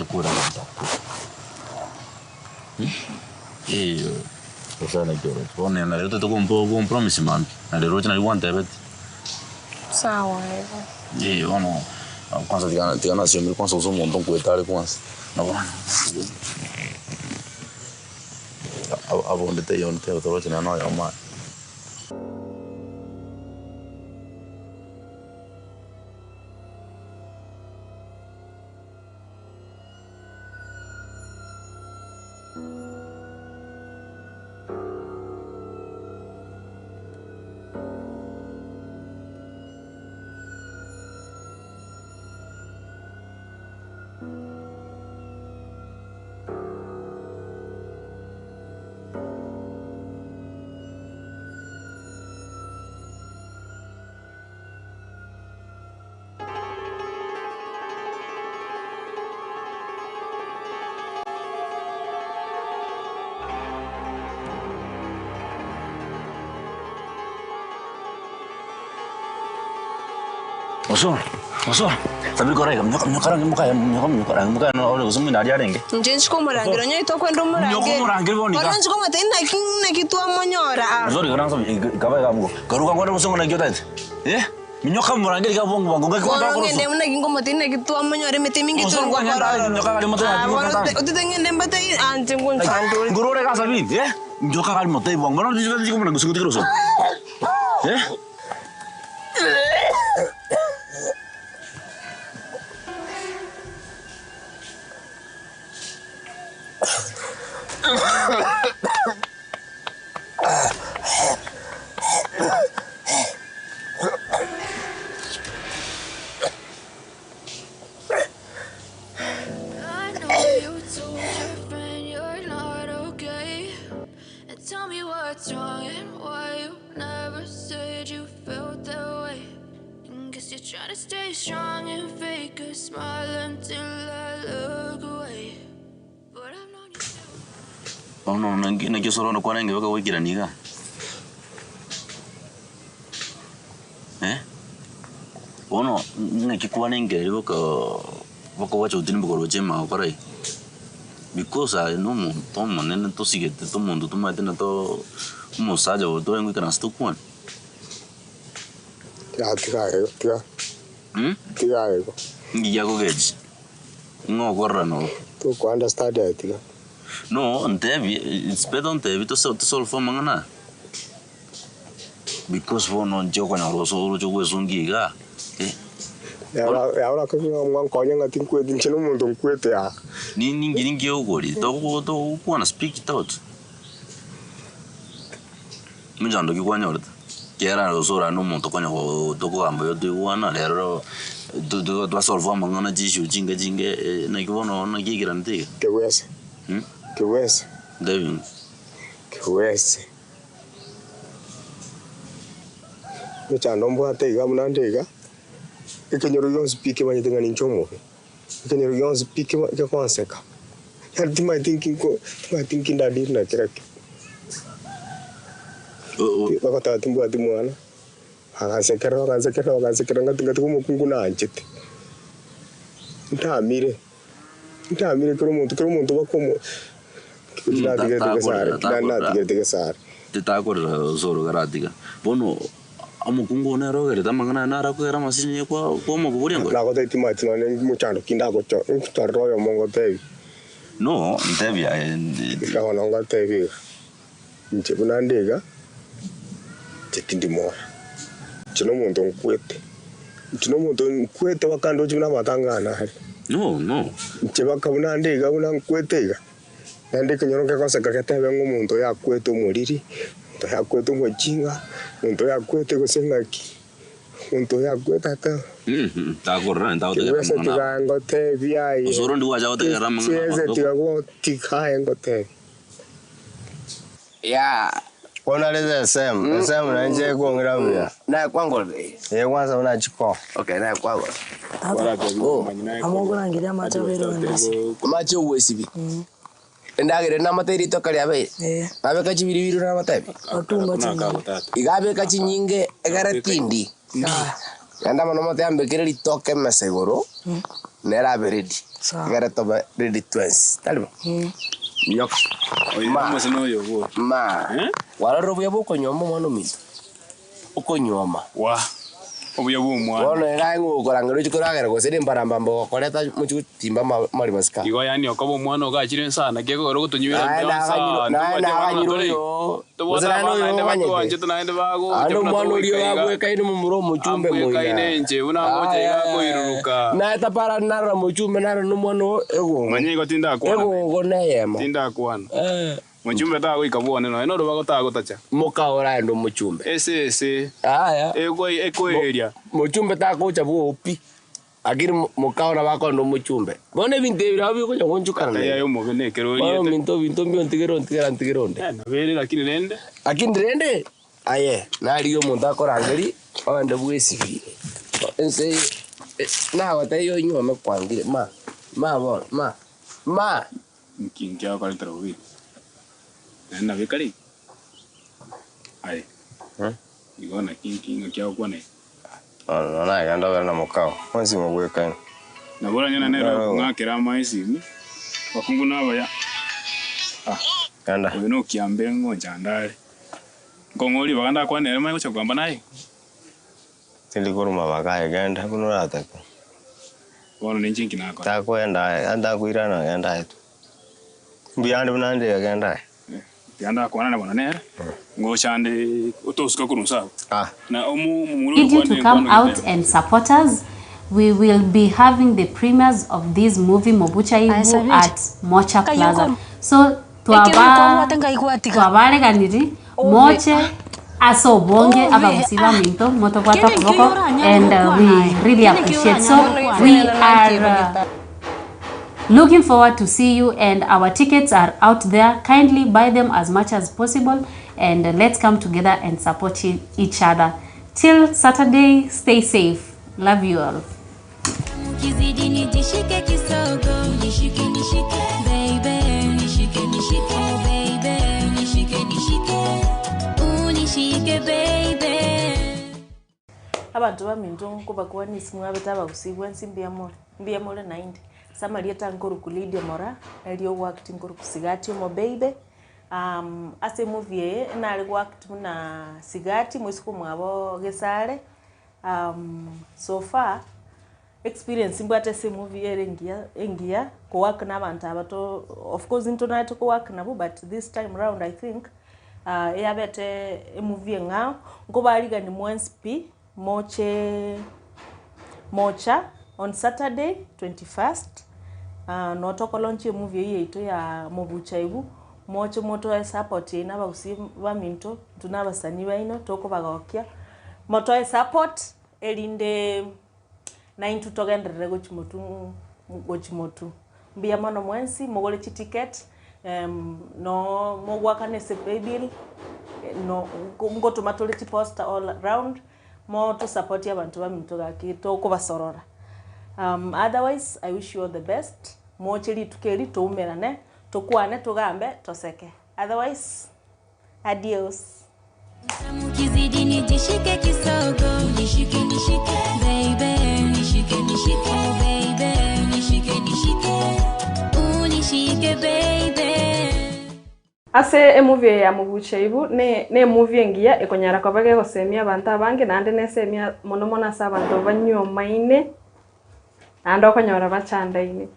dokura ta Cosa ne quiero? Pone en la ruta to compromise man. Na le rocha na guante bet. Sawa. Ono kwanza tigana siombe kwanza uso montón kuetale kwanza. Na bwana. Abo ndete yonte otorocha na no ya ma. Oso. Tapi koreka mnyokaranga muka no ole usumu ndali arenge. Njenzi ko murangira nyo ito kwenda umurangira. Nyoko murangira boni ka. Njenzi ko matenda kinne kitu amonyora. Zori kana so kaba kamuko. Karuka kwenda musungu na gyota. Minyoka murangira ka bongo bango ngaki kwenda ko. Ngende muna kingo matenda kitu amonyora mete mingi tu ngo korora. Nyoka kali moto ya. Utitengende mbate ante ngun sandu. Ngurore ka sabi. Nyoka kali moto ya bongo. Bana ndiko muna gusuku tikroso. Na kisoro no kwanenge waka wikira niga. Ono na kikwanenge waka wacha udirimbo koroche ma korai. Because no mo to manene to sigete to mundo to matena to mo saja o to engu kana sto kwan. Tiga. Ngiya ko geji. No korra no. To ko understand tiga. No, it's better on TV to solve for Mong'ina. Because for no joke na roso jo wesungi ga. Ya ora ko ngwan ko nyanga tin ku din chino mundo ku te ya. Ningi ogori to wanna speak it out. Mjando ki kwanya orda. Kera roso ra no mundo kwanya to ko ambo yo tu wana lero do solve for Mong'ina jishu jinga na kiwono na kigirante. Ke wese. Quizz. Devin. Quizz. Mchando mbo atega munandega. Ikenyoru yon speak manye tenga ninchomo. Ikenyoru yon speak ke kwanseka. Yati my thinking that did na kiraki. Bakata timbu atimwana. Akasekera ngatinga tukumu na anchete. Ntamire kero muntu bakomo. Tita ko zoro garatiga. Bono amukungo ne ro gereta Mong'ina na ra ko era masini kwa mo ko riengo. La ko te timati no ne muchando kinda ko cho. To royo mongo te. No, ndevia. Ka hono nga te. Nche bunandega. Tetindi mo. chino muntu nkwete wakando chuna matangana hari no cheba kabuna ndiga una nkwete nandi kinyoro kosa kakatebe muntu yakwete umuriri muntu yakwete umujinga muntu yakwete gusengaki muntu yakwete ata takorra ndaote wese tigango tebi ai usoro ndi wacha otegera manga cheze tigago tikae ngote ya Kona leze SM na nje kuongira vya. Na kwangu. Kwanza una chiko. Okay, na kwangu. Amongo nangiria macho vero ndasi. Macho uwesibi. Ndagire na materi to kali abe. Abe kachibiri na matabi. Otumba changa. Igabe kachinyinge egara tindi. Yanda mano mate ambe kire litoke mesegoro. Nera beredi. Egara to ready twins. Talima. Nyok. Ma. Wala robuya boko nyoma mwana minto. Uko nyoma. Wa. Obuya bumwa. Wala ngai ngukora ngiro chikoragera gosiri mbaramba mbo koleta muchu timba mali masika. Igo yani okobo mwana ogachire sana kego ro kutunyira ndonsa. Na ngiro. Tubona bana batu wanje tunaende bago. Ano mwana uriyo abwe kaine mumuro muchumbe moya. Kaine nje una ngoja igago iruruka. Na tapara nara muchumbe nara numwana ego. Manyego tinda kwa. Ego goneyema. Tinda kwa. Muchumbe ta goikabone no eno robago ta gotacha. Moka ora ndo muchumbe. Ese. Aya. Ego area. Muchumbe ta kocha bu opi. Agiri moka ora bako ndo muchumbe. Bone binte bira bi ko ngonjukana. Ya yo mobene kero yete. Bone minto mbio ntigeronde. Na bere lakini rende. Lakini rende. Aye, nari yo muntu akorangeri abande bwesibi. Ense na wata yo nyoma kwangire ma. Nkingia kwa litro na bekari ai igona kinkinga kyao kwane na ganda vera na mukao onsi mugweka na bora nyana nero ngakira maisi wakungu nabo ya ganda no kiambe ngonja ndale ngongoli baganda kwane mai ucha kwamba naye tilikoruma bagaye ganda kuno rataka bono ninjinki nako takwenda anda kuirana ganda etu mbiyande bunande ganda yanda kwana na bonanera ngo chande otosuka kurunsa na need you to come out and support us. We will be having the premieres of this movie Mobucha Ibu at Mocha Plaza. So tuabale ganiri moche aso bonge abagusiba minto moto kwata kuboko and we really appreciate. So we are looking forward to see you, and our tickets are out there. Kindly buy them as much as possible, and let's come together and support each other. Till Saturday, stay safe. Love you all. Abantu baminto kuba kwanisi mwabetaba kusibwa nsimbi amore 90 Samaria tankuru kulidia mora elio worked nkuru kusigati mo baby ase movie na ali worked na sigati mwisiku mwabo gesare so far experience mbate se movie engia ko work na abantu abato of course internet ko work nabo but this time round I think yabete movie ngao ngoba aliga ni mwenspi mocha on Saturday 21st no toko launch movie yeito ya Mobucha Ibu mocho moto ya support ina bagusi baminto tunabasani baino toko bagaokia moto ya support elinde 9 tutogendere gochimotu mbia mano mwensi mogole ticket no mogwakane se pay bill no ngo tomatole poster all around mo to support abantu baminto gaki toko basorora. Otherwise, I wish you all the best. Mocheli tukeri to umerane, tukwane tugambe toseke. Otherwise, adios. Mukizidi nijishike kisogo, nishike baby, nishike baby, nishike unishike baby. Ase movie ya Mobucha Ibu ne movie ngia ekonyara kwa bage gosemia abantu abange nande nesemia mono mona sabantu banyo maine ando konyora bachandaine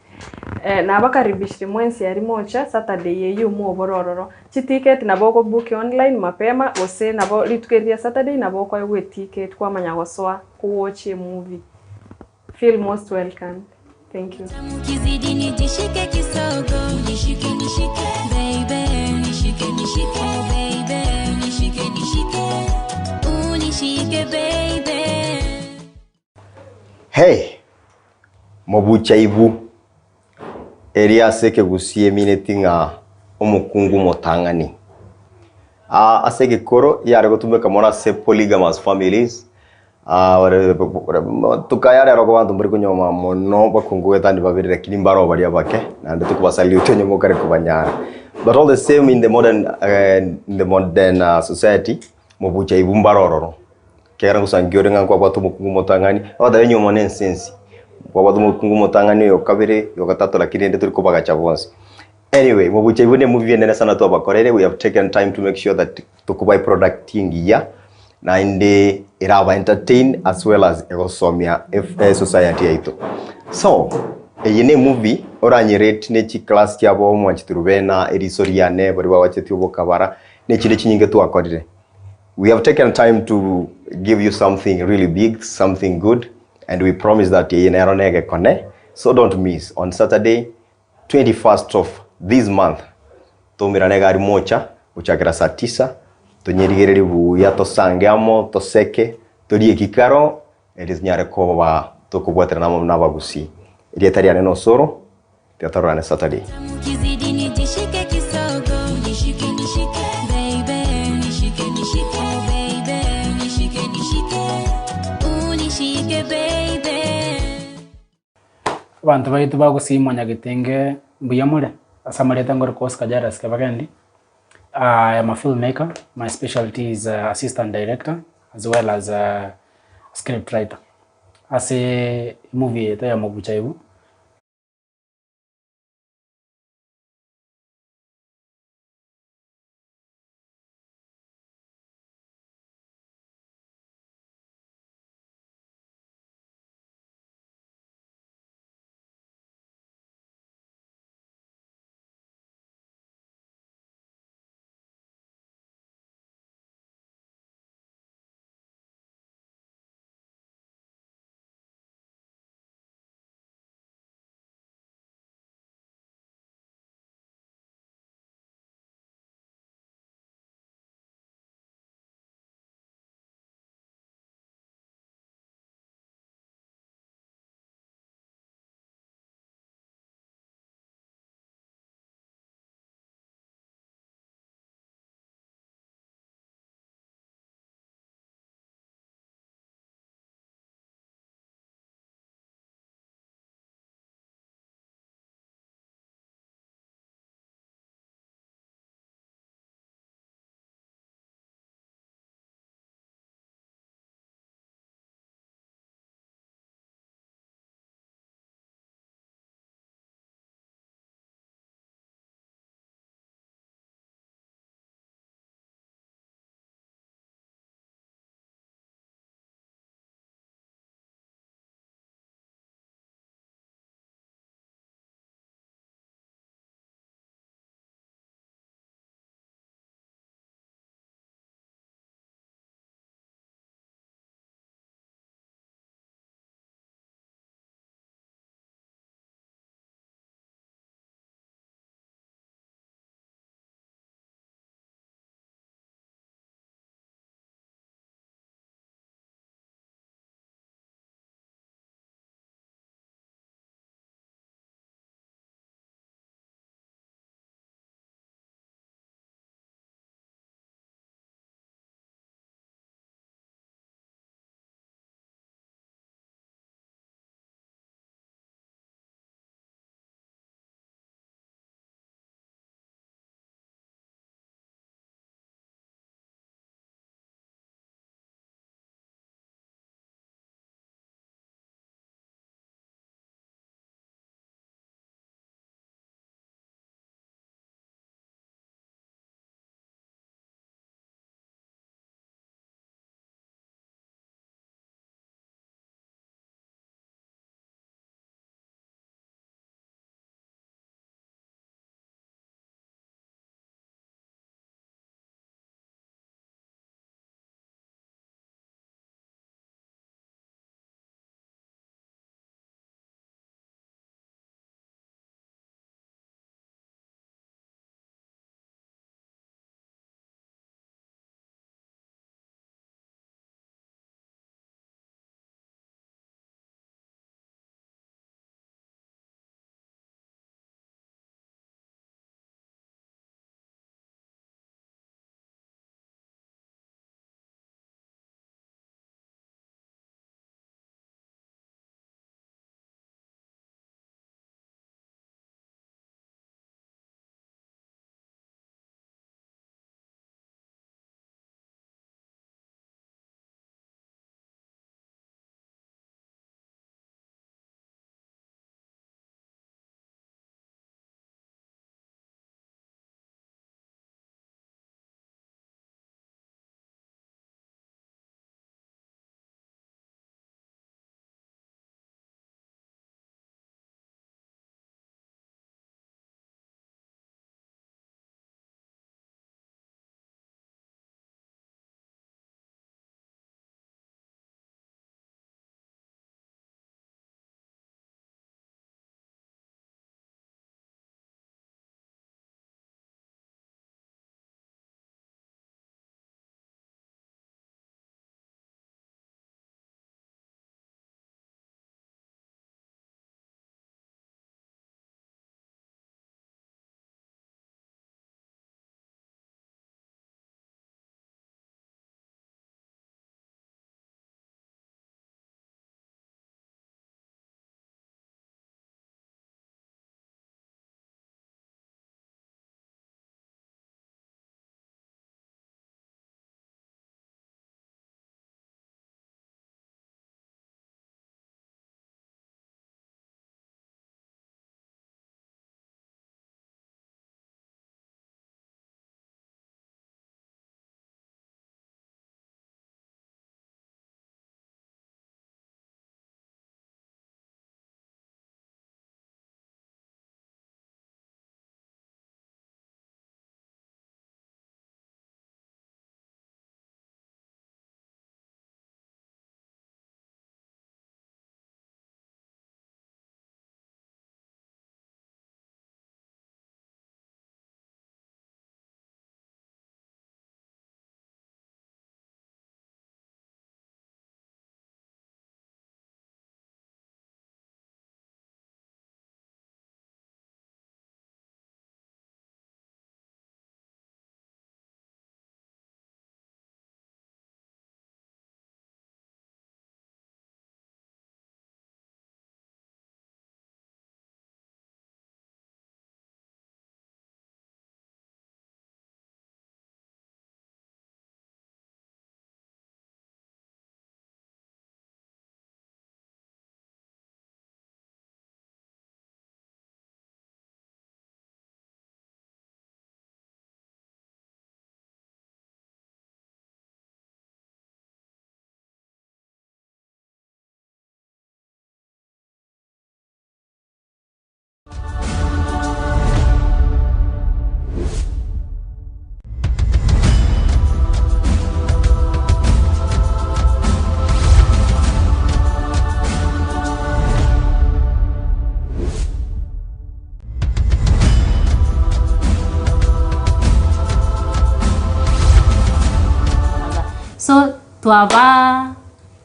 nabakaribishire mwensi yari mocha Saturday yeyu mu borororo. Chi ticket nabo ko book online mapema ose nabo litukeria Saturday nabo kwa we ticket kwa manya goswa ku watch a movie. Feel most welcome. Thank you. Kizidi nijishike kisogo, nishike nishike baby, nishike nishike baby, nishike nishike, unishike baby. Hey, Mobucha ibu area seke gusie minute nga omukungu motangani. Aseke koro yare gotumeka mona se polygamous families. Tukayare roko bantu muri kunyoma mono bakungu etandi babiri lakini mbaro bari abake na ndio tukubasali utonyo kare kubanyara. But all the same in the modern society Mobucha ibu mbarororo. Kera ngusangiore nga kwa batu mukungu motangani abada yenyo monensense. Kwa batu mukungu motangani yo kabiri yo gatatu lakini ndio turi kubaga chavonsi. Anyway, Mobucha ibu ne movie nene sana tu abakorere. We have taken time to make sure that tukubai product ingia na inde iraba entertain as well as egosomia society yaito. So yene movie oranyerate ne chi class cyabo mwanchiturubena erisoriane bari bawacheti obokabara ne chine chinyinge tu akorire. We have taken time to give you something really big, something good, and we promise that yeneronege kone. So don't miss on Saturday 21st of this month. Tumiranega ari mocha uchakira saa 9 tunyerigereri buya tosange amo toseke turie kikaro elizinyare ko ba tukubwatira namo nabagusi irietari ane no soro teatarane Saturday. Kizidi nijishike kisogo, nishike nishike baby, nishike nishike baby, nishike nishike, unishike baby. Abantu baitu bagusimanya gitenge mbuyamure asamareta ngor Oscar Jaras Kibagendi. I am a filmmaker. My specialty is assistant director as well as a script writer. As a movie ya Mobucha ibu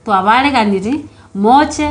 twabareganiri moche